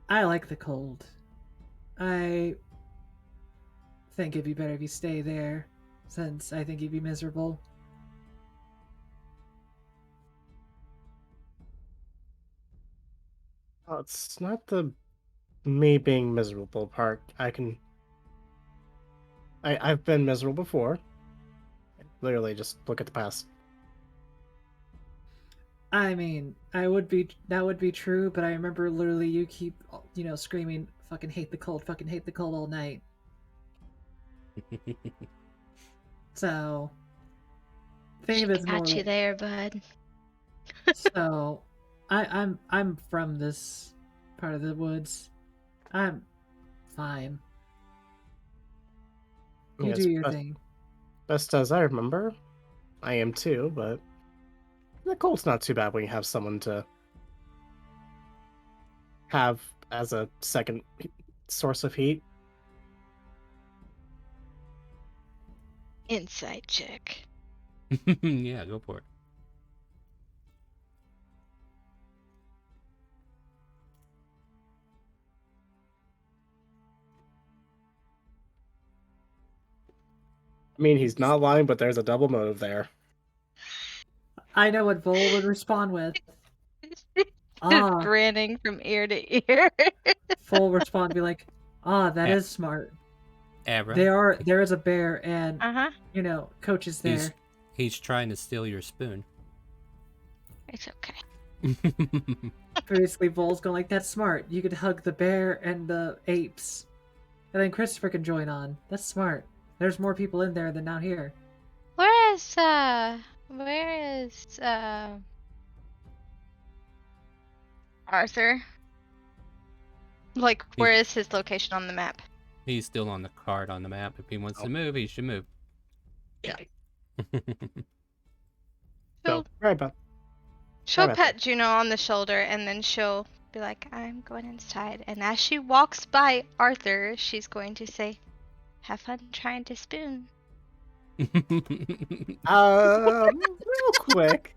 I like the cold. I think it'd be better if you stay there, since I think you'd be miserable. Well, it's not the me being miserable part. I've been miserable before. Literally, just look at the past. I mean, that would be true, but I remember literally you keep, screaming, fucking hate the cold all night. So, think of it as more Got you like, there, bud. so, I'm from this part of the woods. I'm fine. You Yes, do your thing. best as I remember, I am too, but the cold's not too bad when you have someone to have as a second source of heat. Insight check. Yeah, go for it. I mean, he's not lying, but there's a double motive there. I know what Vol would respond with. Ah, Grinning from ear to ear. Vol respond be like, that Yeah. is smart. Abra. There is a bear, and Uh-huh. Coach is there. He's trying to steal your spoon. It's okay. Basically, Vol's going like, that's smart. You could hug the bear and the apes, and then Christopher can join on. That's smart. There's more people in there than out here. Where is Arthur? Like, where is his location on the map? He's still on the card on the map. If he wants to move, he should move. Yeah. She'll, So, right about she'll about pat Juno on the shoulder, and then she'll be like, I'm going inside. And as she walks by Arthur, she's going to say, have fun trying to spoon. real quick.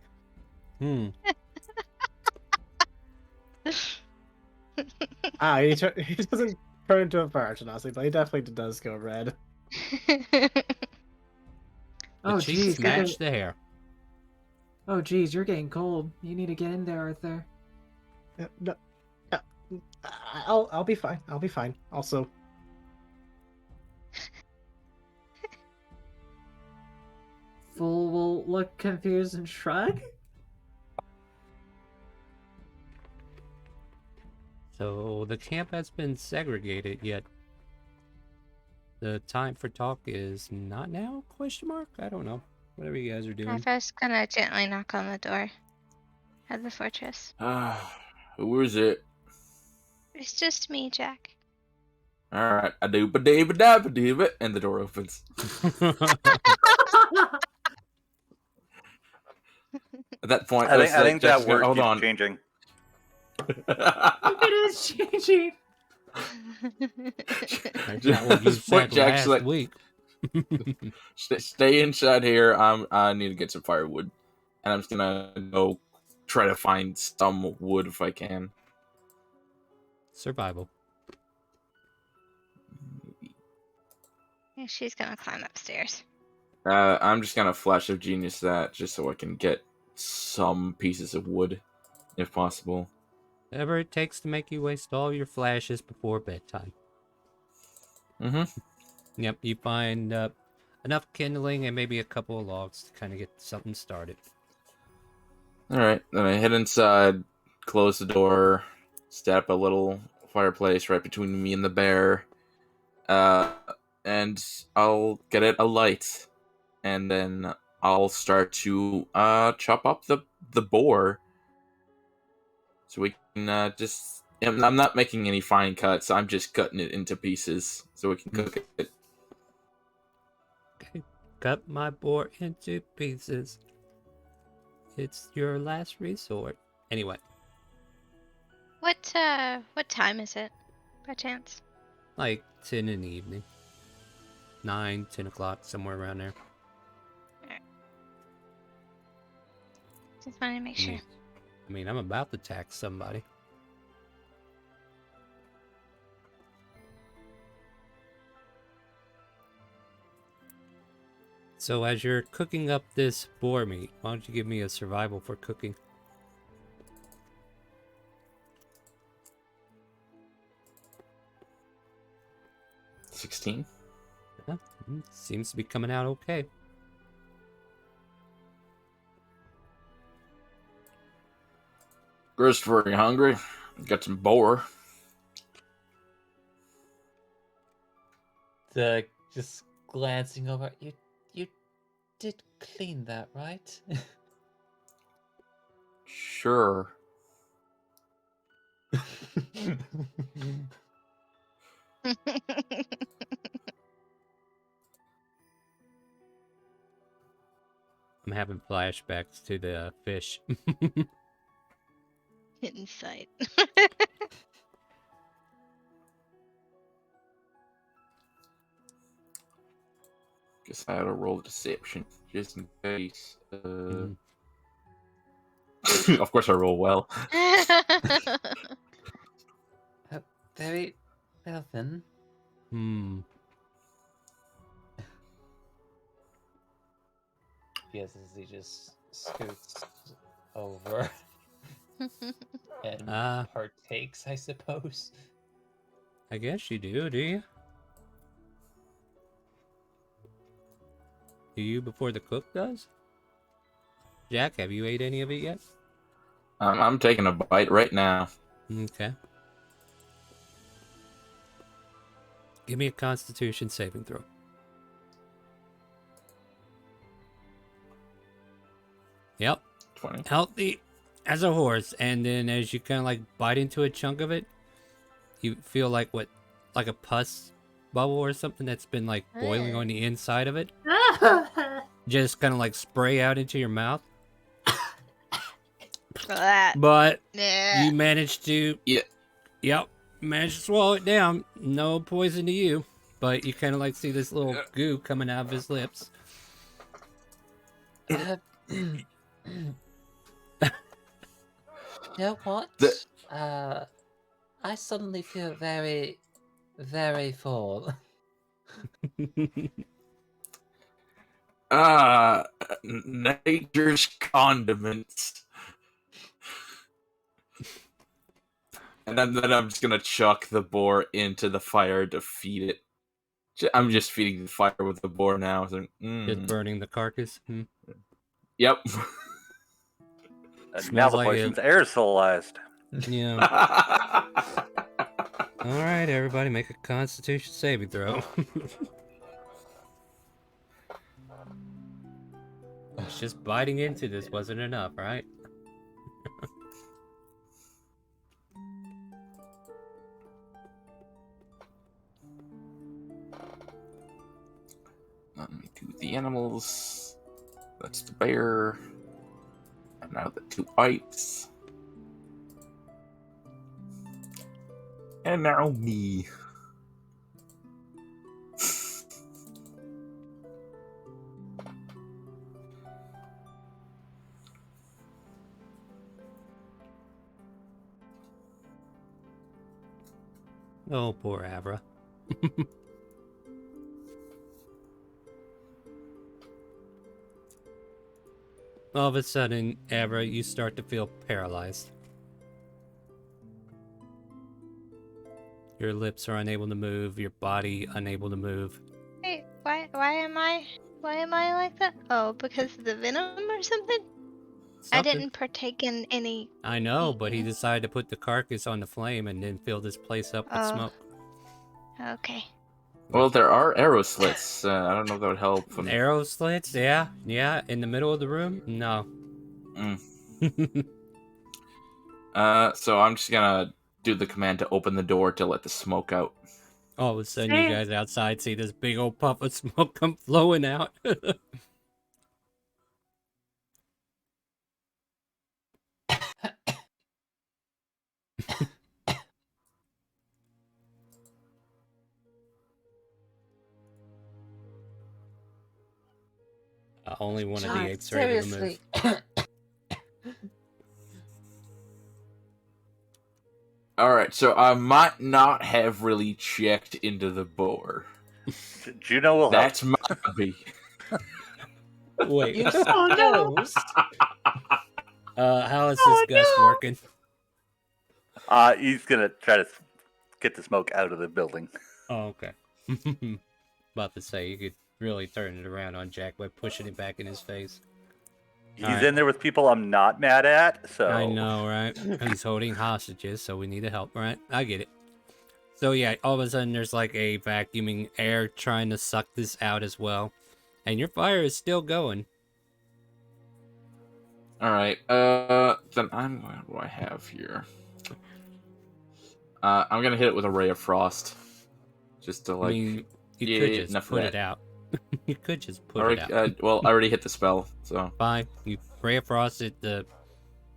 He doesn't turn into a fire genasi, but he definitely does go red. The Oh cheeks geez, match the hair. oh geez, you're getting cold. You need to get in there, Arthur. No, no, I'll be fine. I'll be fine. Also, Fool will look confused and shrug. So the camp has been segregated, yet the time for talk is not now? Question mark? I don't know. Whatever you guys are doing. I'm first gonna gently knock on the door at the fortress. Who is it? It's just me, Jack. Alright, I do ba-dee-ba-da-ba-dee-ba, and the door opens. At that point, I think Jack's that word hold keeps on. changing. It is changing. That what you This point, said Jack's last like, week. stay inside here. I need to get some firewood, and I'm just gonna go try to find some wood if I can. Survival. Yeah, she's gonna climb upstairs. I'm just gonna flash of genius that just so I can get some pieces of wood, if possible. Whatever it takes to make you waste all your flashes before bedtime. Mm-hmm. Yep, you find enough kindling and maybe a couple of logs to kind of get something started. Alright, then I head inside, close the door, set up a little fireplace right between me and the bear, and I'll get it alight, and then I'll start to chop up the boar, so we can just. I'm not making any fine cuts. I'm just cutting it into pieces so we can cook it. Okay, cut my boar into pieces. It's your last resort. Anyway, What time is it, by chance? like 10 in the evening. 9, 10 o'clock, somewhere around there. Just wanted to make sure. I mean, I'm about to tax somebody. So as you're cooking up this boar meat, why don't you give me a survival for cooking? $16. Yeah, seems to be coming out okay. Christopher, you hungry? Got some boar. Just glancing over, you did clean that, right? Sure. I'm having flashbacks to the fish. Insight. Guess I had to roll deception just in case. Mm. Of course, I roll well. Very well then. Yes, as he just scoots over and partakes, I suppose. I guess you do you? Do you before the cook does? Jack, have you ate any of it yet? I'm taking a bite right now. Okay. Give me a Constitution saving throw. Yep. 20. Healthy as a horse, and then as you kind of like bite into a chunk of it, you feel like a pus bubble or something that's been like boiling on the inside of it. Just kind of like spray out into your mouth. But you managed to. Yeah. Yep. Managed to swallow it down. No poison to you. But you kind of like see this little goo coming out of his lips. You know what? I suddenly feel very, very full. Nature's condiments. And then I'm just gonna chuck the boar into the fire to feed it. I'm just feeding the fire with the boar now. So, Just burning the carcass. Yep. And now Smells the like poison's aerosolized. Yeah. All right, everybody, make a Constitution saving throw. It's just biting into this wasn't enough, right? Let me do the animals. That's the bear. And now the 2 bites. And now me. Oh, poor Abra. All of a sudden, Abra, you start to feel paralyzed. Your lips are unable to move, your body unable to move. Wait, why am I like that? Oh, because of the venom or something? I Something. didn't partake in any. I know, but he eating. decided to put the carcass on the flame and then fill this place up with Oh. smoke. Okay. Well, there are arrow slits. I don't know if that would help. Arrow slits? Yeah. In the middle of the room? No. So I'm just gonna do the command to open the door to let the smoke out. All of a sudden, you guys outside see this big old puff of smoke come flowing out. Only one of the apes are able to move. Alright, so I might not have really checked into the boar. Juno will help. That's my hobby. Wait. Oh no! How is this Gus working? He's gonna try to get the smoke out of the building. Oh, okay. About to say, you could really turn it around on Jack by pushing it back in his face. He's in there with people I'm not mad at, so... I know, right? He's holding hostages, so we need to help, right? I get it. So yeah, all of a sudden there's like a vacuuming air trying to suck this out as well. And your fire is still going. Alright, then what do I have here? I'm gonna hit it with a ray of frost. Just to, like... I mean, you could just put it out. You could just put it out. Well, I already hit the spell, so... Fine. You ray of frost it, the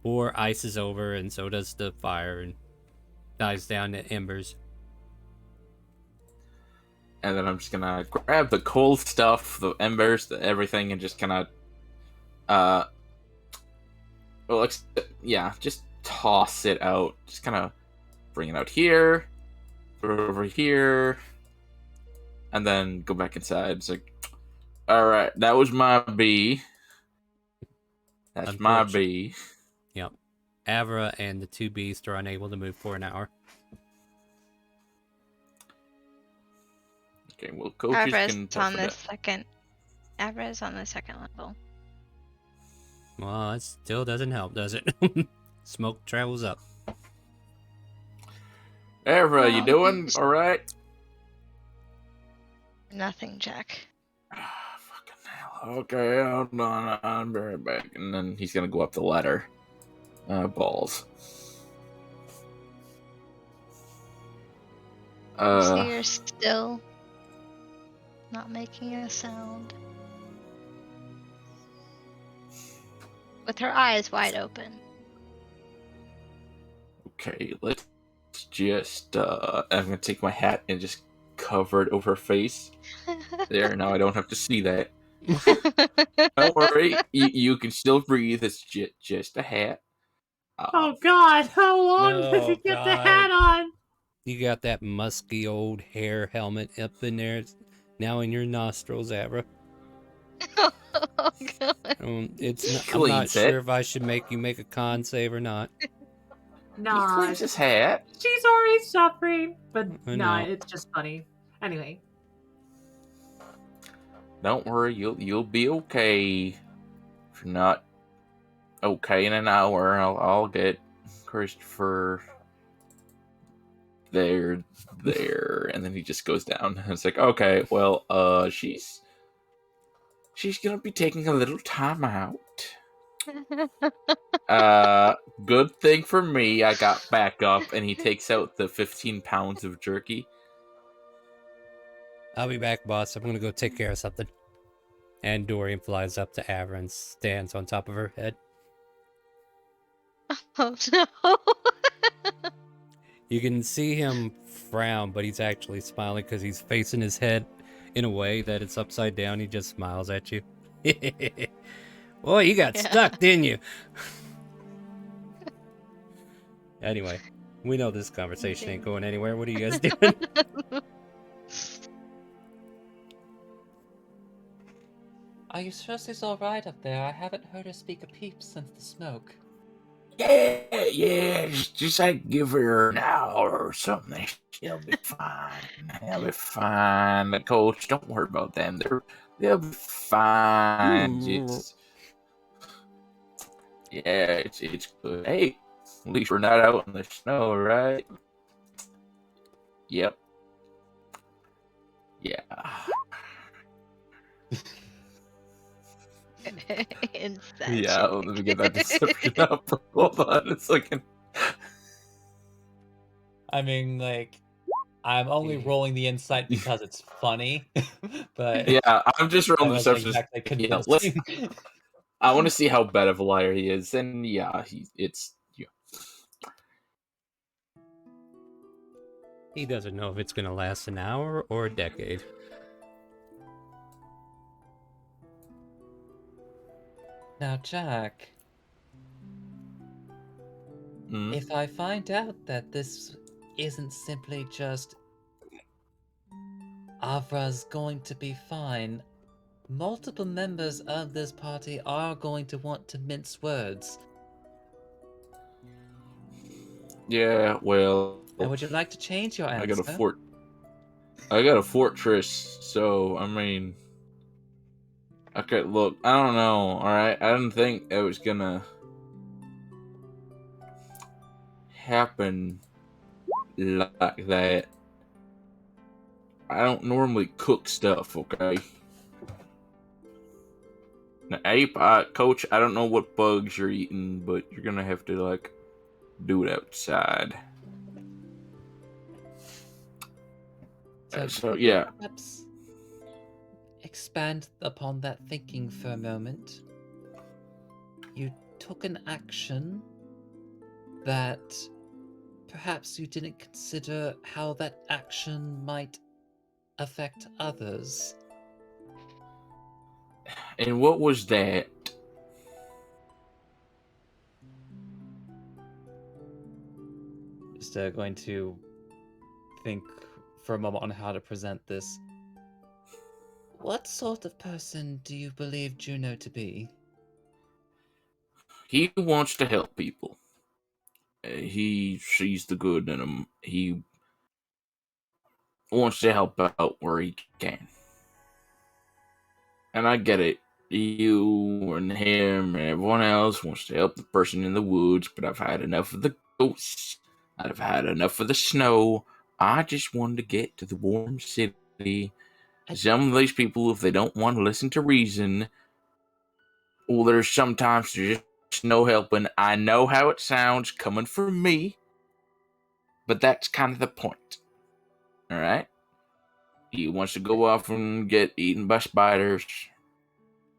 boar ices over, and so does the fire, and dies down to embers. And then I'm just gonna grab the cold stuff, the embers, everything, and just kind of... just toss it out. Just kind of bring it out here, throw it over here, and then go back inside. It's like, alright, that was my bee. That's my bee. Yep. Avra and the 2 beasts are unable to move for an hour. Okay, well, coaches can... Avra is on the second level. Well, it still doesn't help, does it? Smoke travels up. Avra, you doing alright? Nothing, Jack. Fucking hell. Okay, hold on. I'm right back. And then he's gonna go up the ladder. Balls. So you're still not making a sound. With her eyes wide open. Okay, let's just, I'm gonna take my hat and just cover it over her face. There, now I don't have to see that. Don't worry, you can still breathe. It's just a hat. Oh God! How long did you get the hat on? You got that musky old hair helmet up in there, now in your nostrils, Avra. Oh, God. It's He not, I'm not cleans sure it. if I should make you make a con save or not. He Nah, cleans his hat. she's already suffering. But I nah, know. it's just funny. Anyway, Don't worry, you'll be okay. If you're not okay in an hour, I'll get Christopher there, and then he just goes down. And it's like, okay, well, she's gonna be taking a little time out. Good thing for me, I got back up, and he takes out the 15 pounds of jerky. I'll be back, boss. I'm gonna go take care of something. And Dorian flies up to Avra and stands on top of her head. Oh no. You can see him frown, but he's actually smiling because he's facing his head in a way that it's upside down. He just smiles at you. Boy, you got Yeah. stuck, didn't you? Anyway, we know this conversation ain't going anywhere. What are you guys doing? Are you sure she's alright up there? I haven't heard her speak a peep since the smoke. Yeah, just like give her an hour or something. She'll be fine. They'll be fine. Coach, don't worry about them. They'll be fine. It's good. Hey, at least we're not out in the snow, right? Yep. Yeah. Yeah, let me get that deception up. Hold on a second. I mean, like, I'm only rolling the insight because it's funny, but Yeah, I'm just that rolling wasn't deception. exactly Yeah, let's. convincing. I want to see how bad of a liar he is, and it's. Yeah. He doesn't know if it's gonna last an hour or a decade. Now, Jack, Mm. if I find out that this isn't simply just Avra's going to be fine, multiple members of this party are going to want to mince words. Yeah, well, And would you like to change your answer? I got a fortress, so I mean, okay. Look, I don't know. All right, I didn't think it was gonna happen like that. I don't normally cook stuff, okay? Now, Ape, Coach, I don't know what bugs you're eating, but you're gonna have to like do it outside. So yeah. Perhaps expand upon that thinking for a moment. You took an action that perhaps you didn't consider how that action might affect others. And what was that? Just going to think for a moment on how to present this. What sort of person do you believe Juno to be? He wants to help people. He sees the good in them. He wants to help out where he can. And I get it. You and him and everyone else wants to help the person in the woods, but I've had enough of the ghosts. I've had enough of the snow. I just wanted to get to the warm city. Some of these people, if they don't want to listen to reason, well, there's sometimes just no helping. I know how it sounds coming from me, but that's kind of the point. Alright? He wants to go off and get eaten by spiders.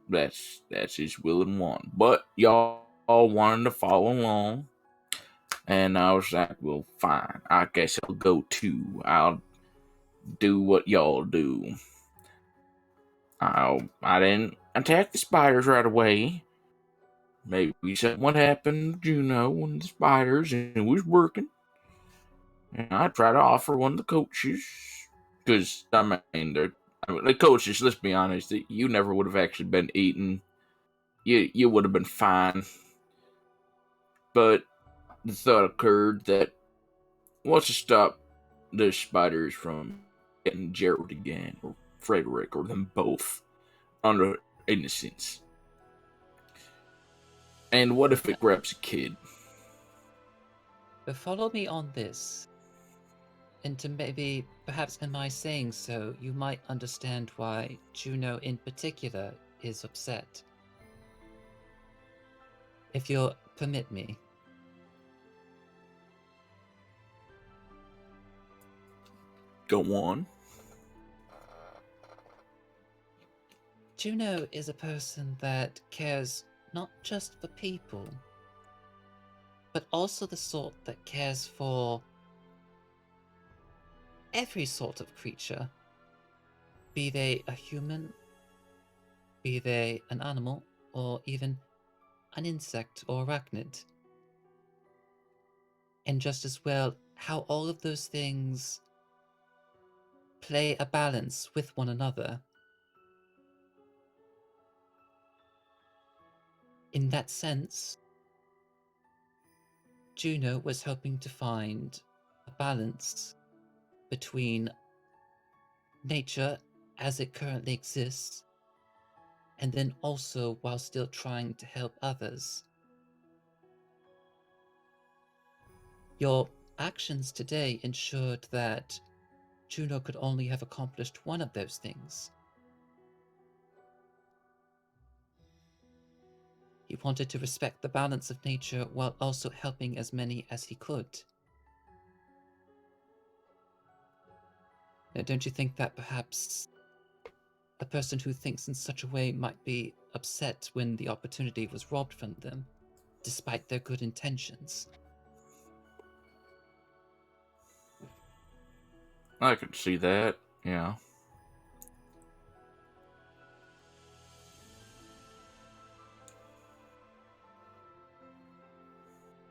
That's his will and want. But y'all all wanted to follow along. And I was like, well, fine. I guess I'll go too. I'll do what y'all do. I didn't attack the spiders right away. Maybe something happened, you know, when the spiders and it was working. And I try to offer one of the coaches, because the coaches. Let's be honest, you never would have actually been eaten. You would have been fine. But the thought occurred that what's to stop the spiders from getting Gerald again, or Frederick, or them both under innocence? And what if it grabs a kid? But follow me on this. And to maybe, perhaps in my saying so, you might understand why Juno in particular is upset. If you'll permit me. Go on. Juno is a person that cares not just for people, but also the sort that cares for every sort of creature, be they a human, be they an animal, or even an insect or arachnid. And just as well, how all of those things play a balance with one another. In that sense, Juno was hoping to find a balance between nature as it currently exists, and then also while still trying to help others. Your actions today ensured that Juno could only have accomplished one of those things. He wanted to respect the balance of nature while also helping as many as he could. Now, don't you think that perhaps a person who thinks in such a way might be upset when the opportunity was robbed from them, despite their good intentions? I could see that, yeah.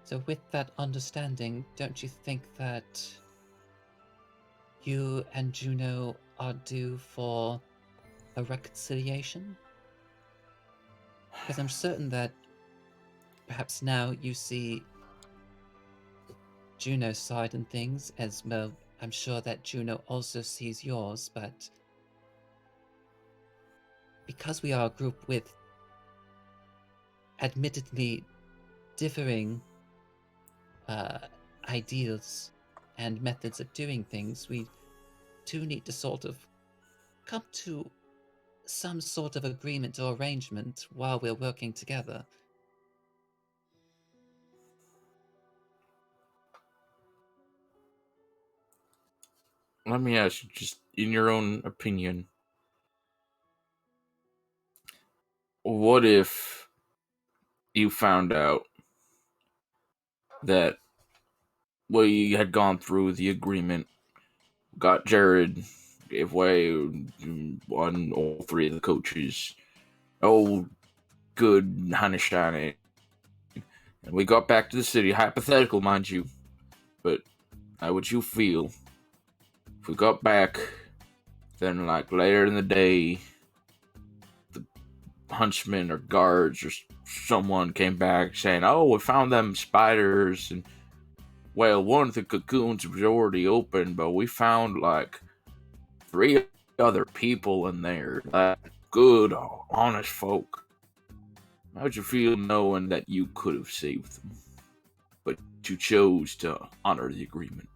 So with that understanding, don't you think that you and Juno are due for a reconciliation? Because I'm certain that perhaps now you see Juno's side and things, as well, I'm sure that Juno also sees yours, but because we are a group with admittedly differing ideals and methods of doing things, we do need to sort of come to some sort of agreement or arrangement while we're working together. Let me ask you, just in your own opinion, what if you found out that we had gone through the agreement, got Jared, gave way on all three of the coaches, oh, good Hanishane, and we got back to the city, hypothetical, mind you, but how would you feel if we got back, then, like, later in the day, the huntsman or guards or someone came back saying, oh, we found them spiders, and, well, one of the cocoons was already open, but we found, like, 3 other people in there, like, good, honest folk. How'd you feel knowing that you could have saved them, but you chose to honor the agreement?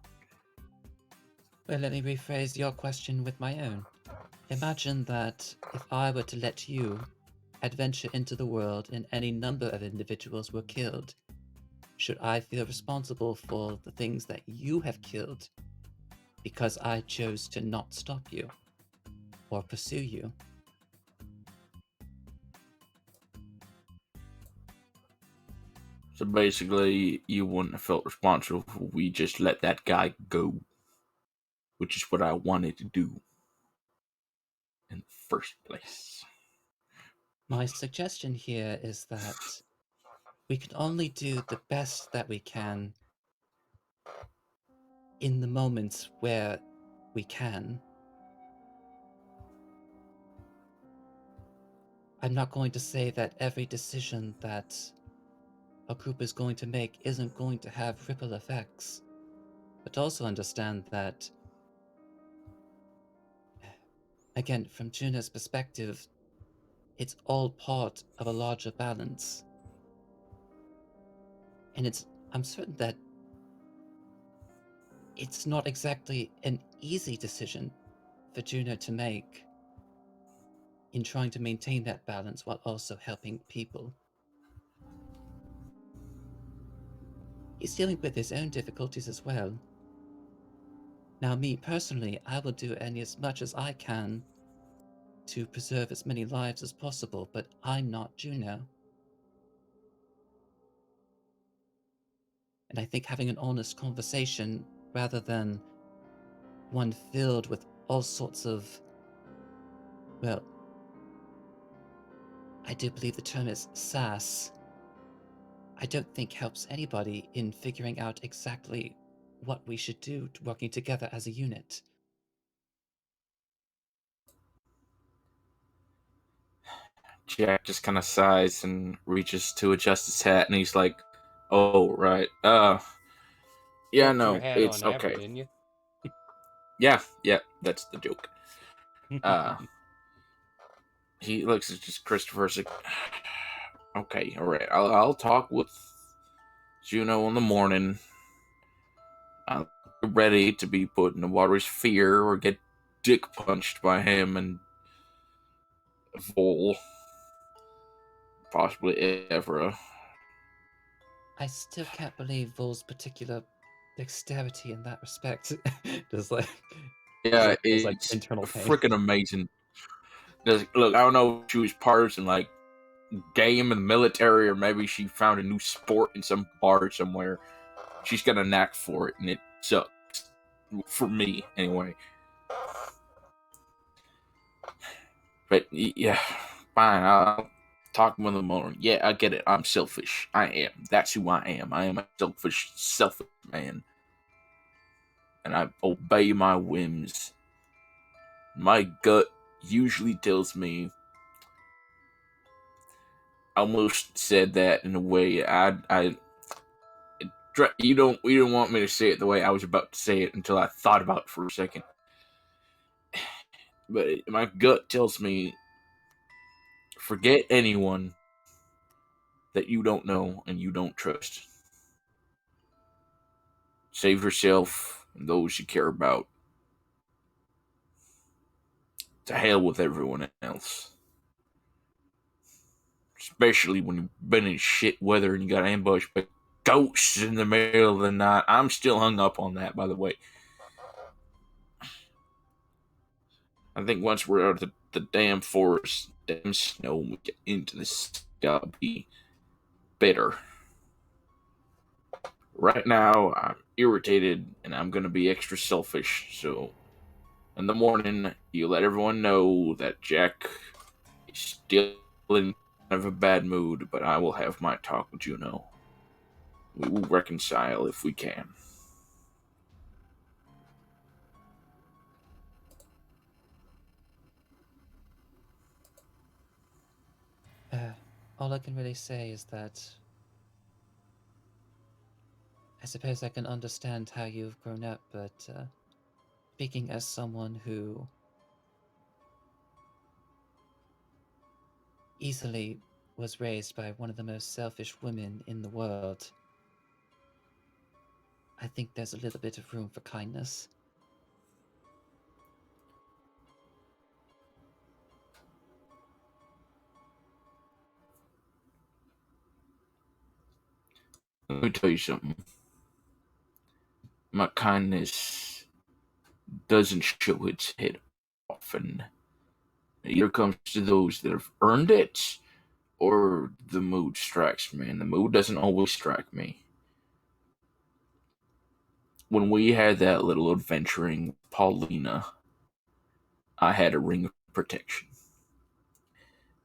Well, let me rephrase your question with my own. Imagine that if I were to let you adventure into the world and any number of individuals were killed, should I feel responsible for the things that you have killed because I chose to not stop you or pursue you? So basically, you wouldn't have felt responsible if we just let that guy go, which is what I wanted to do in the first place. My suggestion here is that we can only do the best that we can in the moments where we can. I'm not going to say that every decision that a group is going to make isn't going to have ripple effects, but also understand that, again, from Juno's perspective, it's all part of a larger balance. And I'm certain that it's not exactly an easy decision for Juno to make in trying to maintain that balance while also helping people. He's dealing with his own difficulties as well. Now, me personally, I will do as much as I can to preserve as many lives as possible, but I'm not Juno. And I think having an honest conversation rather than one filled with all sorts of, well, I do believe the term is sass, I don't think helps anybody in figuring out exactly what we should do working together as a unit. Jack just kind of sighs and reaches to adjust his hat, and he's like, "Oh, right. Yeah, Put your no, hat it's on ever, okay. didn't you? Yeah, that's the joke." Uh, he looks at just Christopher's like, "Okay, all right. I'll talk with Juno in the morning. I'll be ready to be put in the water's fear or get dick punched by him and Vol, possibly Evra." I still can't believe Vol's particular dexterity in that respect. Just like Yeah, feels like it's internal pain. freaking amazing. Look, I don't know if she was part of like game in the military, or maybe she found a new sport in some bar somewhere. She's got a knack for it, and it sucks for me anyway. But yeah, fine. I'll talk with them more. Yeah, I get it. I'm selfish. I am. That's who I am. I am a selfish man, and I obey my whims. My gut usually tells me. I almost said that in a way you don't want me to say it the way I was about to say it until I thought about it for a second. But my gut tells me forget anyone that you don't know and you don't trust. Save yourself and those you care about. To hell with everyone else. Especially when you've been in shit weather and you got ambushed by ghosts in the middle of the night. I'm still hung up on that, by the way. I think once we're out of the damn forest, damn snow, we get into this, gotta be better. Right now, I'm irritated and I'm gonna be extra selfish, so in the morning, you let everyone know that Jack is still in kind of a bad mood, but I will have my talk with Juno. We will reconcile if we can. All I can really say is that I suppose I can understand how you've grown up, but speaking as someone who easily was raised by one of the most selfish women in the world, I think there's a little bit of room for kindness. Let me tell you something. My kindness doesn't show its head often. It either comes to those that have earned it, or the mood strikes me, and the mood doesn't always strike me. When we had that little adventuring with Paulina, I had a ring of protection.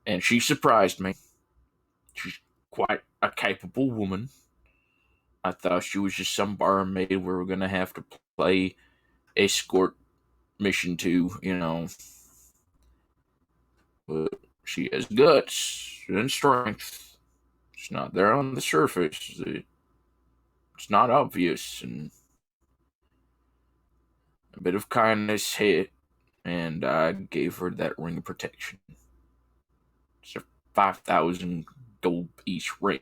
And she surprised me. She's quite a capable woman. I thought she was just some barmaid we were going to have to play escort mission too, you know. But she has guts and strength. It's not there on the surface. It's not obvious, and a bit of kindness hit, and I gave her that ring of protection. It's a 5,000 gold each ring.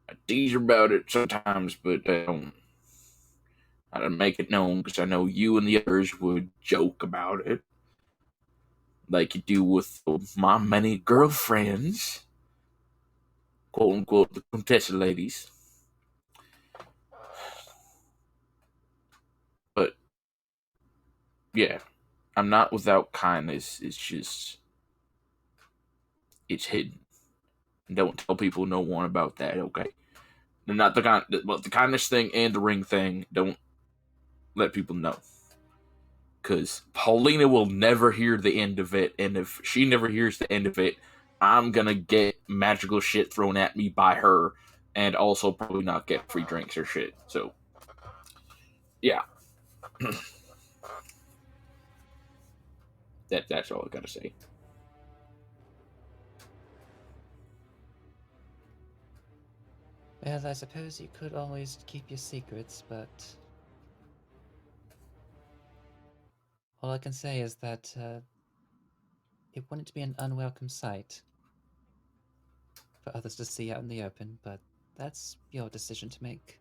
I tease her about it sometimes, but I don't make it known because I know you and the others would joke about it, like you do with my many girlfriends, quote unquote, the Contessa ladies. But yeah, I'm not without kindness. It's just it's hidden. Don't tell people no one about that, okay? Not the kind, well, the kindness thing and the ring thing. Don't let people know, because Paulina will never hear the end of it, and if she never hears the end of it, I'm gonna get magical shit thrown at me by her, and also probably not get free drinks or shit. So, yeah, that's all I gotta say. Well, I suppose you could always keep your secrets, but all I can say is that it wouldn't be an unwelcome sight for others to see out in the open, but that's your decision to make.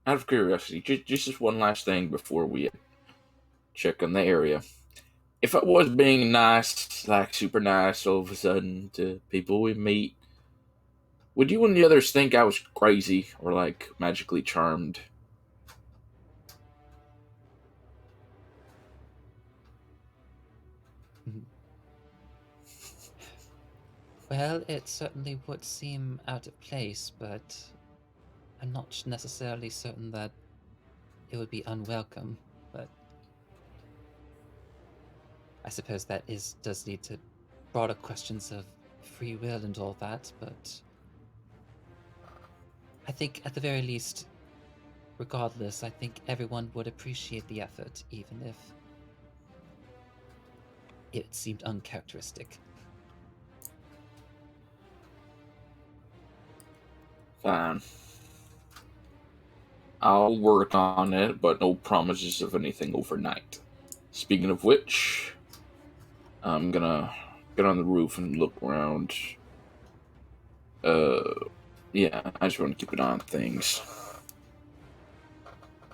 Out of curiosity, just this one last thing before we check on the area. If I was being nice, like super nice, all of a sudden to people we meet, would you and the others think I was crazy or like magically charmed? Well, it certainly would seem out of place, but I'm not necessarily certain that it would be unwelcome. But I suppose that does lead to broader questions of free will and all that, but I think at the very least, regardless, I think everyone would appreciate the effort, even if it seemed uncharacteristic. Fine. I'll work on it, but no promises of anything overnight. Speaking of which, I'm gonna get on the roof and look around. Yeah, I just want to keep an eye on things.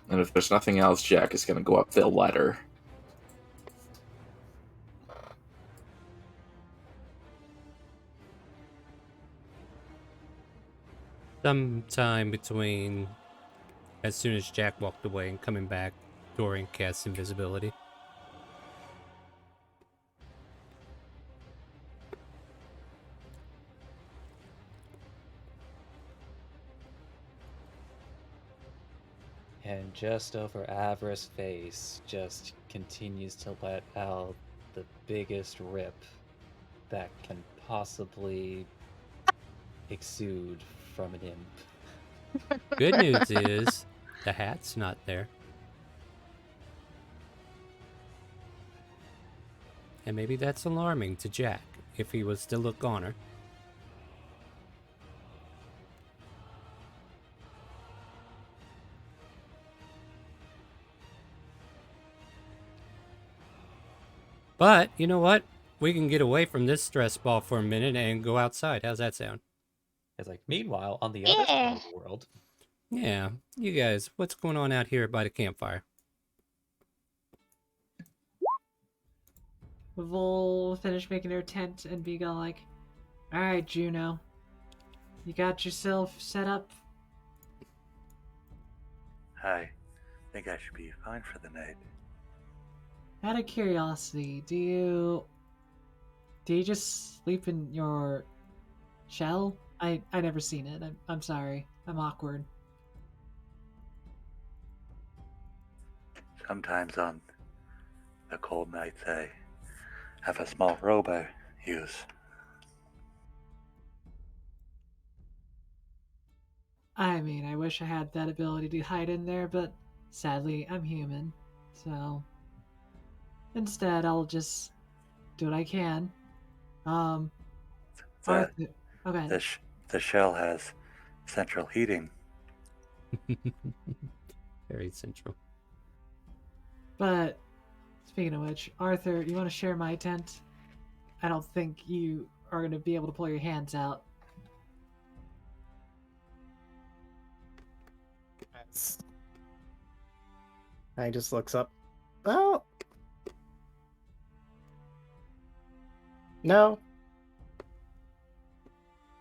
And if there's nothing else, Jack is gonna go up the ladder. Sometime between as soon as Jack walked away and coming back, Dorian casts invisibility. And just over Avra's face, just continues to let out the biggest rip that can possibly exude from an imp. Good news is the hat's not there. And maybe that's alarming to Jack if he was to look on her. But, you know what? We can get away from this stress ball for a minute and go outside. How's that sound? It's like, meanwhile, on the other side of the world, Yeah, you guys, what's going on out here by the campfire? Vol will finish making her tent and be like, "Alright, Juno. You got yourself set up?" I think I should be fine for the night. Out of curiosity, do you just sleep in your shell? I never seen it. I'm sorry. I'm awkward. Sometimes on the cold nights, I have a small robe I use. I mean, I wish I had that ability to hide in there, but sadly, I'm human. So instead, I'll just do what I can. Um, The Arthur. Okay. the shell has central heating. Very central. But speaking of which, Arthur, you want to share my tent? I don't think you are going to be able to pull your hands out. Yes. I just looks up. Oh, no.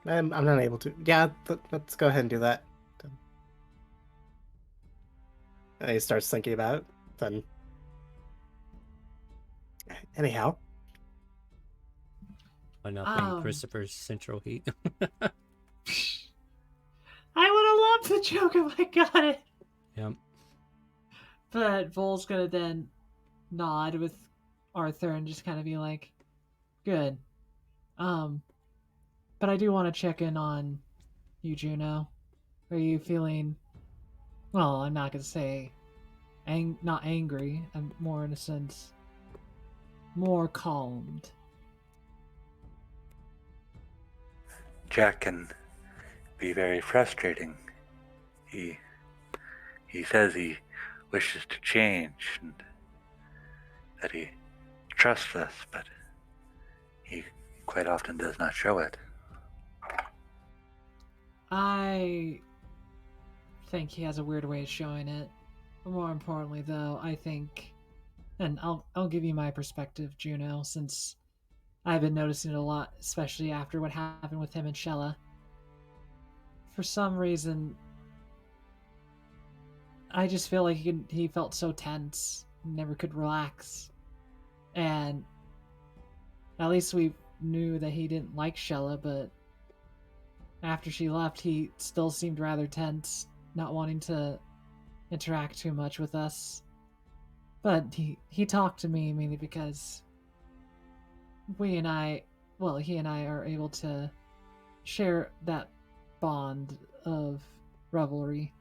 I'm not able to. Yeah, let's go ahead and do that. And he starts thinking about it. Then, anyhow, Why not bring Um, Christopher's central heat? I would have loved the joke if I got it. Yep. But Vol's gonna then nod with Arthur and just kind of be like, "Good." Um, but I do want to check in on you, Juno. Are you feeling? Well, I'm not gonna say not angry. I'm more in a sense more calmed. Jack can be very frustrating. He he says he wishes to change and that he trusts us, but he quite often does not show it. I think he has a weird way of showing it. More importantly, though, I think, and I'll give you my perspective, Juno, since I've been noticing it a lot, especially after what happened with him and Shella. For some reason, I just feel like he felt so tense, never could relax, and at least we knew that he didn't like Shella, but after she left, he still seemed rather tense, not wanting to interact too much with us. But he talked to me mainly because he and I are able to share that bond of revelry.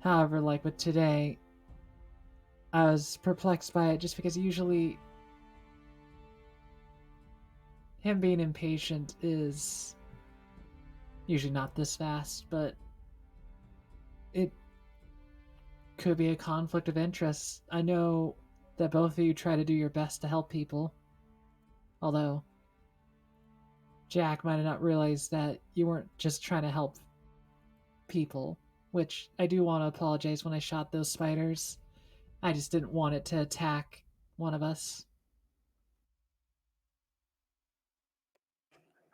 However, like with today, I was perplexed by it just because usually him being impatient is usually not this fast, but it could be a conflict of interest. I know that both of you try to do your best to help people, although Jack might have not realized that you weren't just trying to help people, which I do want to apologize when I shot those spiders. I just didn't want it to attack one of us.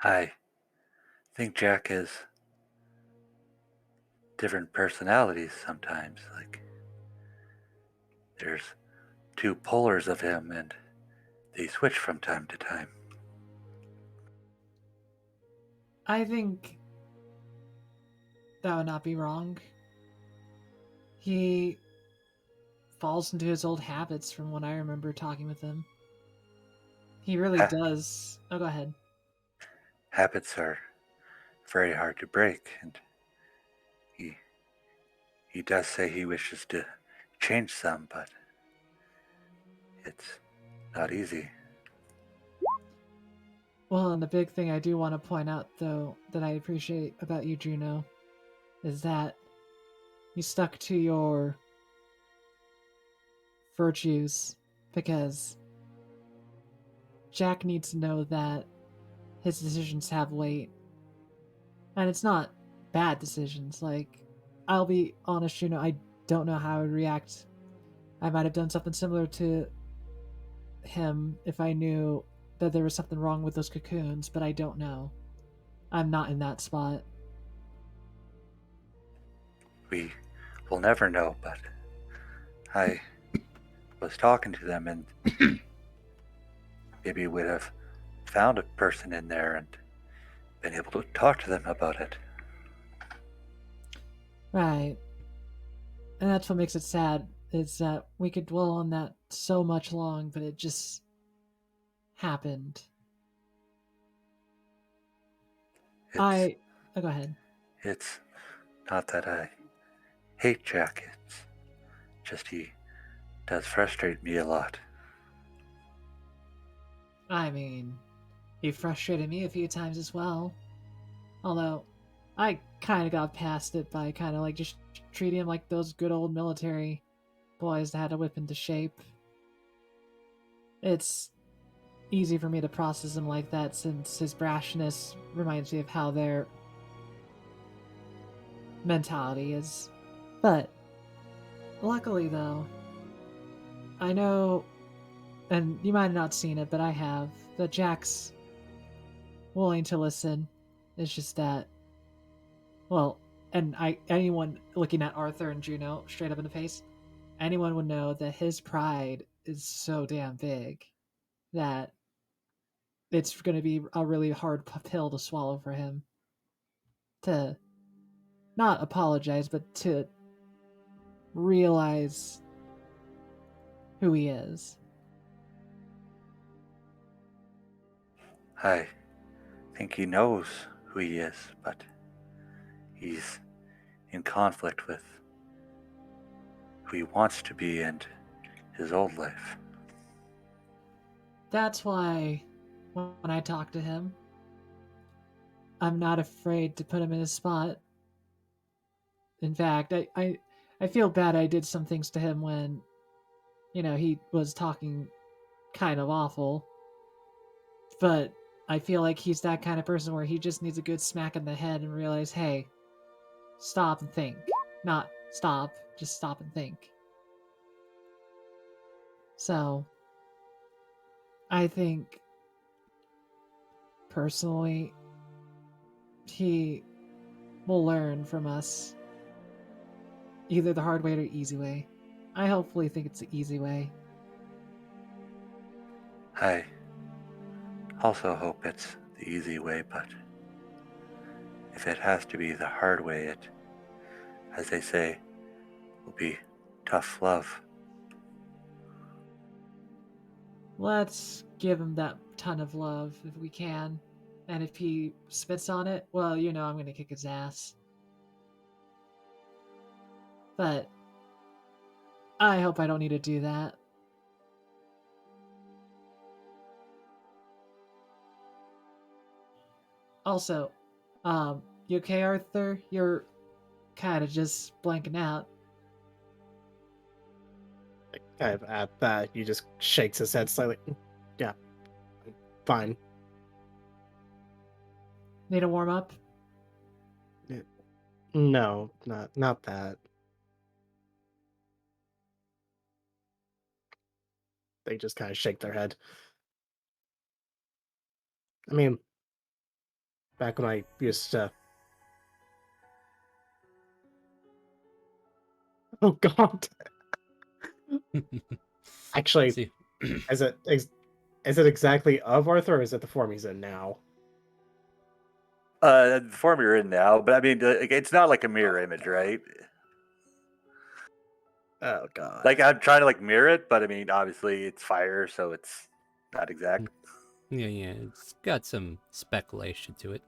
I think Jack has different personalities sometimes. Like there's two polars of him and they switch from time to time. I think that would not be wrong. He falls into his old habits from when I remember talking with him. He really Ha- does. Oh, go ahead. Habits are very hard to break, and he he does say he wishes to change some, but it's not easy. Well, and the big thing I do want to point out, though, that I appreciate about you, Juno, is that you stuck to your virtues because Jack needs to know that his decisions have weight. And it's not bad decisions. Like, I'll be honest, Juno, I don't know how I would react. I might have done something similar to him if I knew that there was something wrong with those cocoons, but I don't know. I'm not in that spot. We will never know, but I was talking to them and maybe would have found a person in there and been able to talk to them about it. Right. And that's what makes it sad, is that we could dwell on that so much long, but it just happened. It's Oh, go ahead. it's Not that I hate Jack, it's just he does frustrate me a lot. I mean, he frustrated me a few times as well. Although, I kind of got past it by kind of like just treating him like those good old military boys that had to whip into shape. It's easy for me to process him like that since his brashness reminds me of how their mentality is. But, luckily though, I know, and you might have not seen it, but I have, that Jack's willing to listen. It's just that, well, and anyone looking at Arthur and Juno straight up in the face, anyone would know that his pride is so damn big that it's going to be a really hard pill to swallow for him to not apologize, but to realize who he is. I think he knows who he is, but he's in conflict with who he wants to be and his old life. That's why when I talk to him, I'm not afraid to put him in his spot. In fact, I feel bad I did some things to him when, he was talking kind of awful. But I feel like he's that kind of person where he just needs a good smack in the head and realize, hey, stop and think. Not stop, just stop and think. So, I think, personally, he will learn from us either the hard way or easy way. I hopefully think it's the easy way. I also hope it's the easy way, but if it has to be the hard way, it, as they say, will be tough love. Let's give him that ton of love if we can. And if he spits on it, well, I'm going to kick his ass. But I hope I don't need to do that. Also, you okay, Arthur? You're kind of just blanking out. Kind of at that, he just shakes his head slightly. Yeah, fine. Need to warm up? No, not that. They just kind of shake their head. I mean, back when I used to. Oh God. Actually, See, is it exactly of Arthur, or is it the form he's in now? The form you're in now, but I mean, it's not like a mirror image, right? Oh God. Like I'm trying to like mirror it, but I mean, obviously it's fire, so it's not exact. yeah, it's got some speculation to it.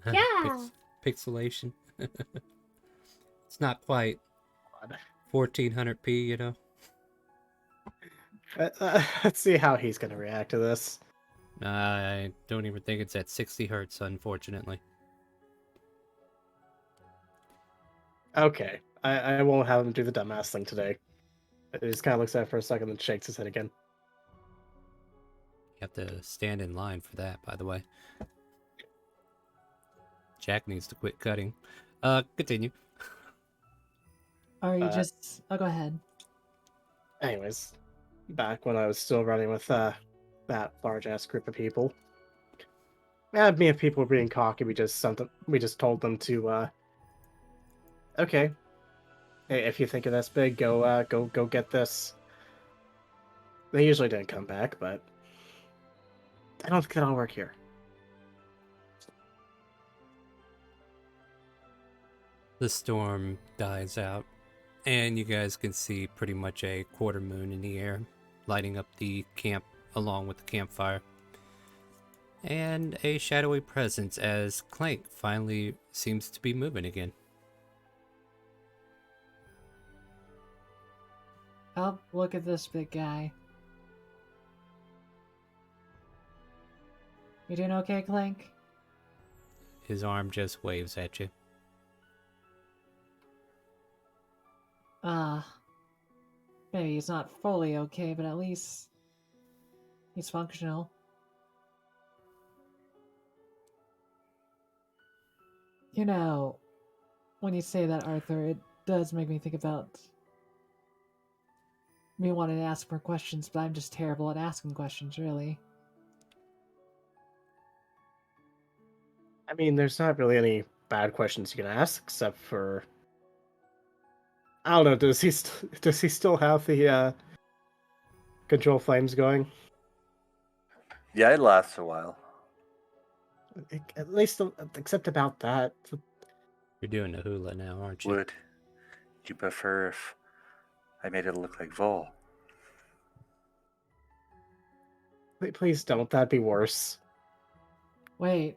Yeah. Pixelation. It's not quite 1400p, Let's see how he's gonna react to this. I don't even think it's at 60 hertz, unfortunately. Okay, I won't have him do the dumbass thing today. He just kind of looks at it for a second, then shakes his head again. You have to stand in line for that, by the way. Jack needs to quit cutting. Continue. Or you just... Oh, go ahead. Anyways, back when I was still running with that large-ass group of people, me and people were being cocky. We just told them to, okay, hey, if you think of this big, go get this. They usually didn't come back, but I don't think that'll work here. The storm dies out, and you guys can see pretty much a quarter moon in the air, lighting up the camp along with the campfire. And a shadowy presence as Clank finally seems to be moving again. Oh, look at this big guy. You doing okay, Clink? His arm just waves at you. Maybe he's not fully okay, but at least he's functional. You know, when you say that, Arthur, it does make me think about me wanting to ask more questions, but I'm just terrible at asking questions, really. I mean, there's not really any bad questions you can ask, except for I don't know. Does he still have the control flames going? Yeah, it lasts a while. At least, except about that. You're doing the hula now, aren't you? Would you prefer if I made it look like Vol? Please don't. That'd be worse. Wait,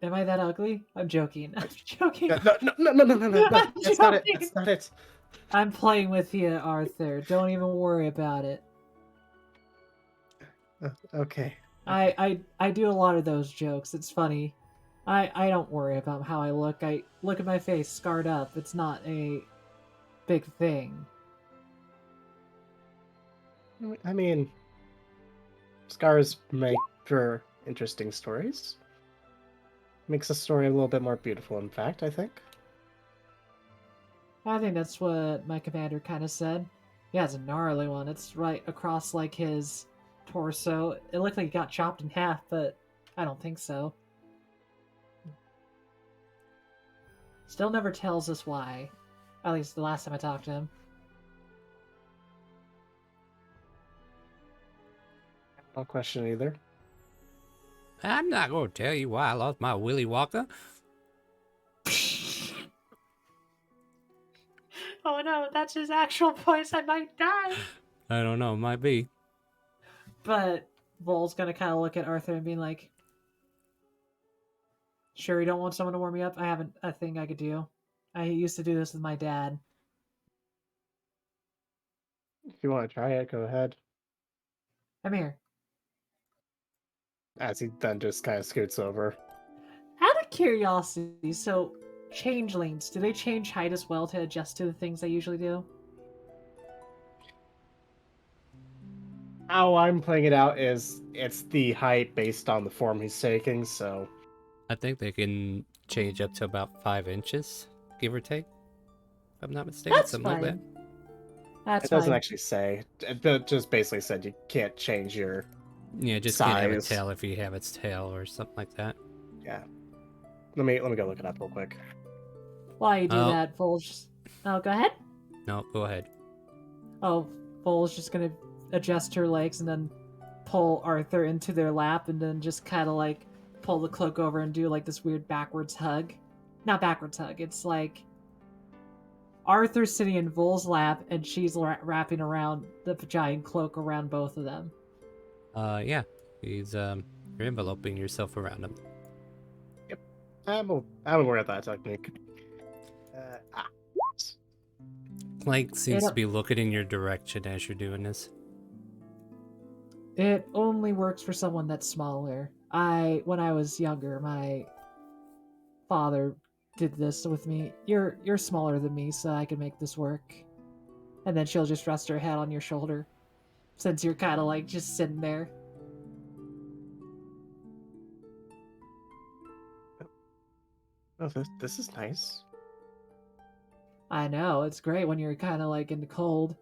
am I that ugly? I'm joking. I'm joking. No. I'm That's not it. joking. That's not it. I'm playing with you, Arthur. Don't even worry about it. Okay. I do a lot of those jokes. It's funny. I don't worry about how I look. I look at my face scarred up. It's not a big thing. I mean, scars make for interesting stories. Makes a story a little bit more beautiful, in fact, I think. I think that's what my commander kind of said. Yeah, it's a gnarly one. It's right across like his torso. It looked like he got chopped in half, but I don't think so. Still never tells us why. At least the last time I talked to him. No question either. I'm not going to tell you why I lost my Willy Wonka. Oh no, that's his actual voice. I might die. I don't know, might be. But Vol's gonna kind of look at Arthur and be like, "Sure, you don't want someone to warm me up? I have a thing I could do. I used to do this with my dad." If you want to try it, go ahead. Come here. As he then just kind of scoots over. Out of curiosity, so changelings, do they change height as well to adjust to the things they usually do? How I'm playing it out is it's the height based on the form he's taking, so I think they can change up to about 5 inches, give or take. If I'm not mistaken, That's something like that. fine. That's it doesn't fine. actually say. It just basically said you can't change your Yeah, just can't have a size. tail if you have its tail or something like that. Yeah. Let me go look it up real quick. While you do Oh. that, Vol's just... Oh, go ahead. No, go ahead. Oh, Vol's just gonna adjust her legs and then pull Arthur into their lap and then just kind of like pull the cloak over and do like this weird backwards hug. Not backwards hug, it's like Arthur's sitting in Vol's lap and she's wrapping around the giant cloak around both of them. Yeah. He's, you're enveloping yourself around him. I'm aware of that technique. Clank seems It- to be looking in your direction as you're doing this. It only works for someone that's smaller. When I was younger, my father did this with me. You're smaller than me, so I can make this work. And then she'll just rest her head on your shoulder, since you're kind of like just sitting there. Oh, this is nice. I know, it's great when you're kind of like in the cold.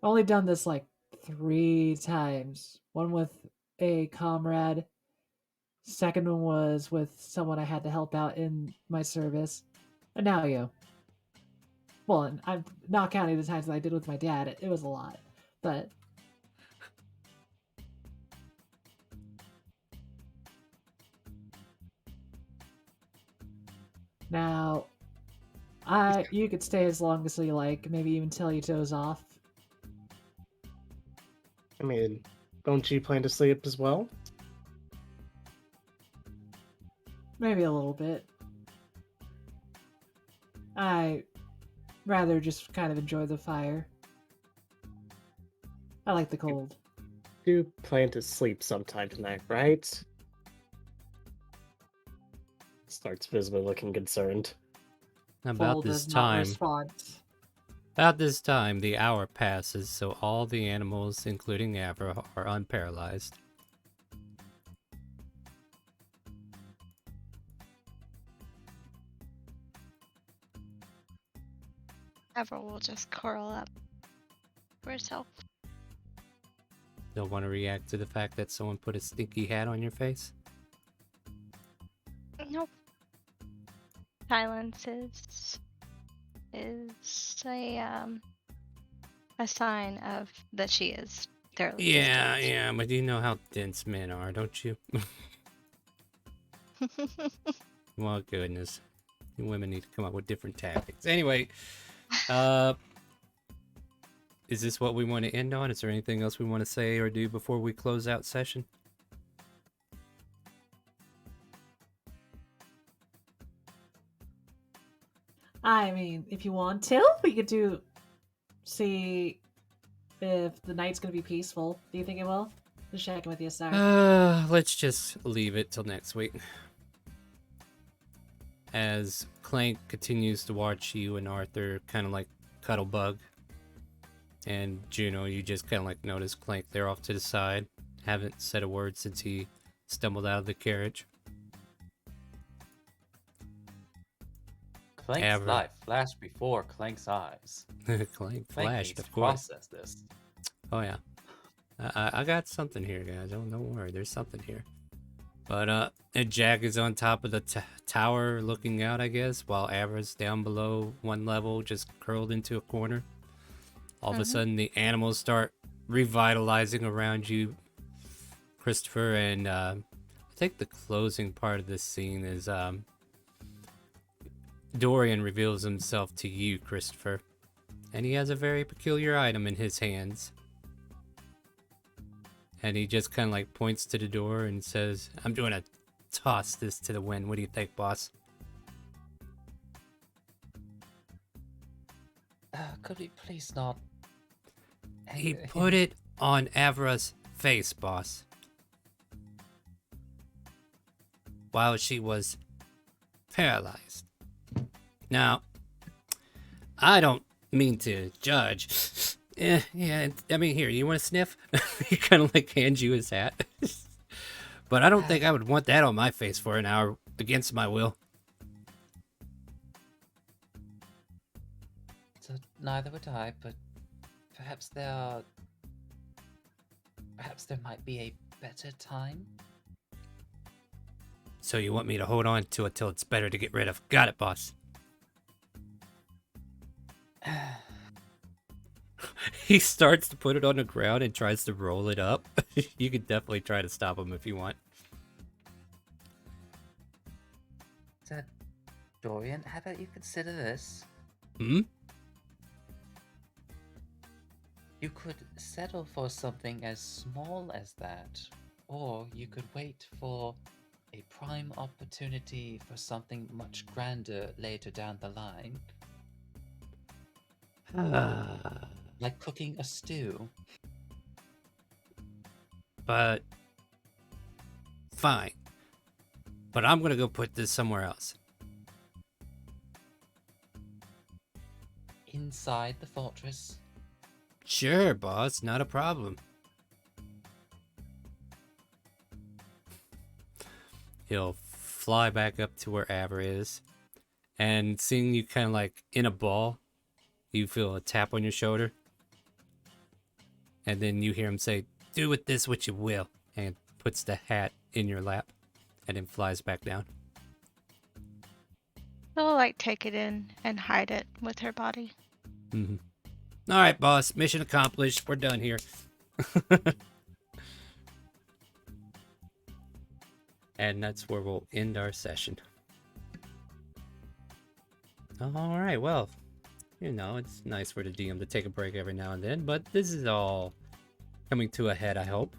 I've only done this like 3 times. One with a comrade. Second one was with someone I had to help out in my service. And now you. Well, and I'm not counting the times that I did with my dad. It was a lot. But now, you could stay as long as you like, maybe even till you doze off. I mean, don't you plan to sleep as well? Maybe Maybe a little bit. rather just kind of enjoy the fire. I like the cold. Do plan to sleep sometime tonight, right? Starts visibly looking concerned. About Foal this does not time, respond. the hour passes, so all the animals, including Avra, are unparalyzed. Ever will just curl up for herself. Don't want to react to the fact that someone put a stinky hat on your face? Nope. Silence is a sign of that she is fairly Yeah, distant. yeah, but you know how dense men are, don't you? Well, goodness. You women need to come up with different tactics. Anyway, is this what we want to end on? Is there anything else we want to say or do before we close out session? I mean, if you want to, we could see if the night's gonna be peaceful. Do you think it will? Just checking with you, Star. Let's just leave it till next week. As Clank continues to watch you and Arthur kind of like cuddle bug. And Juno, you just kind of like notice Clank there off to the side. Haven't said a word since he stumbled out of the carriage. Clank's Ever. life flashed before Clank's eyes. Clank Clank flashed, needs of to course. process this. Oh yeah, I got something here, guys. Don't worry, there's something here. But and Jack is on top of the tower, looking out, I guess, while Avra's down below one level, just curled into a corner. All of a sudden, the animals start revitalizing around you, Christopher, and I think the closing part of this scene is Dorian reveals himself to you, Christopher, and he has a very peculiar item in his hands. And he just kind of like points to the door and says, I'm going to toss this to the wind. What do you think, boss? Could we please not? He put it on Avra's face, boss. While she was paralyzed. Now, I don't mean to judge. Yeah, I mean, here, you want to sniff? He kind of like hands you his hat. But I don't think I would want that on my face for an hour against my will. So neither would I, but perhaps there might be a better time. So you want me to hold on to it till it's better to get rid of. Got it, boss. He starts to put it on the ground and tries to roll it up. You could definitely try to stop him if you want. So, Dorian, how about you consider this? Hmm? You could settle for something as small as that, or you could wait for a prime opportunity for something much grander later down the line. Like cooking a stew. But fine. But I'm gonna go put this somewhere else. Inside the fortress. Sure, boss, not a problem. He'll fly back up to where Avra is, and seeing you kind of like in a ball, you feel a tap on your shoulder. And then you hear him say, "Do with this what you will," and puts the hat in your lap, and then flies back down. She'll like take it in and hide it with her body. Mm-hmm. All right, boss. Mission accomplished. We're done here. And that's where we'll end our session. All right, well, you know, it's nice for the DM to take a break every now and then, but this is all coming to a head, I hope.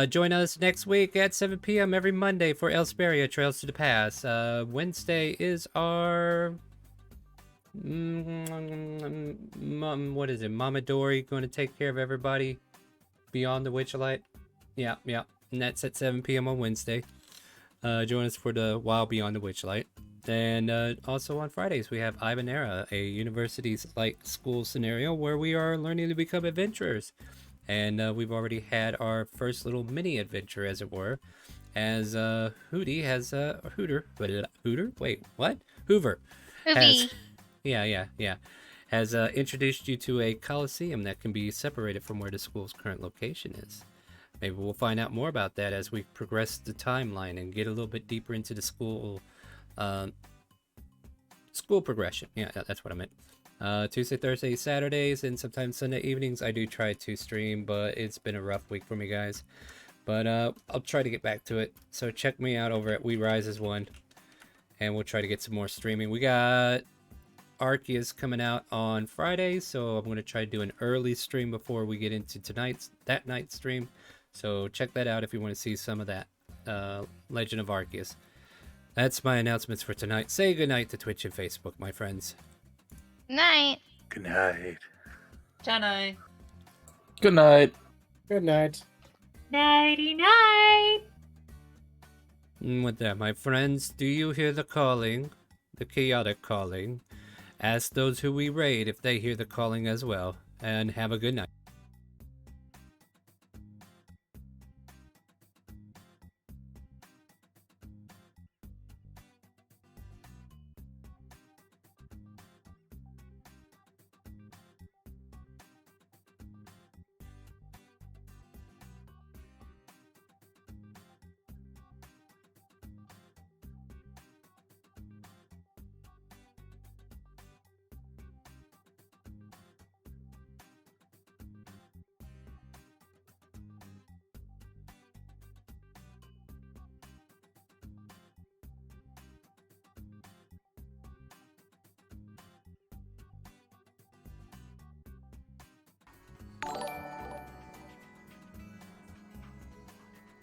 Join us next week at 7 p.m. every Monday for Elsparia Trails to the Pass. Wednesday is our What is it? Mama Dory going to take care of everybody beyond the Witchlight? Yeah, yeah. And that's at 7 p.m. on Wednesday. Join us for the Wild Beyond the Witchlight. And also on Fridays, we have Ivanera, a university-like school scenario where we are learning to become adventurers. And we've already had our first little mini adventure, as it were, as Hootie has Hooter. Wait, what? Hoover has Oopie. yeah has introduced you to a coliseum that can be separated from where the school's current location is. Maybe we'll find out more about that as we progress the timeline and get a little bit deeper into the uh, school progression. Yeah, that's what I meant. Tuesday, Thursday, Saturdays, and sometimes Sunday evenings I do try to stream, but it's been a rough week for me, guys. But I'll try to get back to it. So check me out over at We Rise as One, and we'll try to get some more streaming. We got Arceus coming out on Friday, so I'm going to try to do an early stream before we get into that night's stream. So check that out if you want to see some of that Legend of Arceus. That's my announcements for tonight. Say goodnight to Twitch and Facebook, my friends. Night. Good night. Janai. Good night. Good night. Nighty night. And with that, my friends, do you hear the calling? The chaotic calling? Ask those who we raid if they hear the calling as well. And have a good night.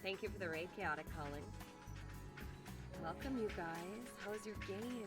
Thank you for the raid, ChaoticCalling. Welcome, you guys. How was your game?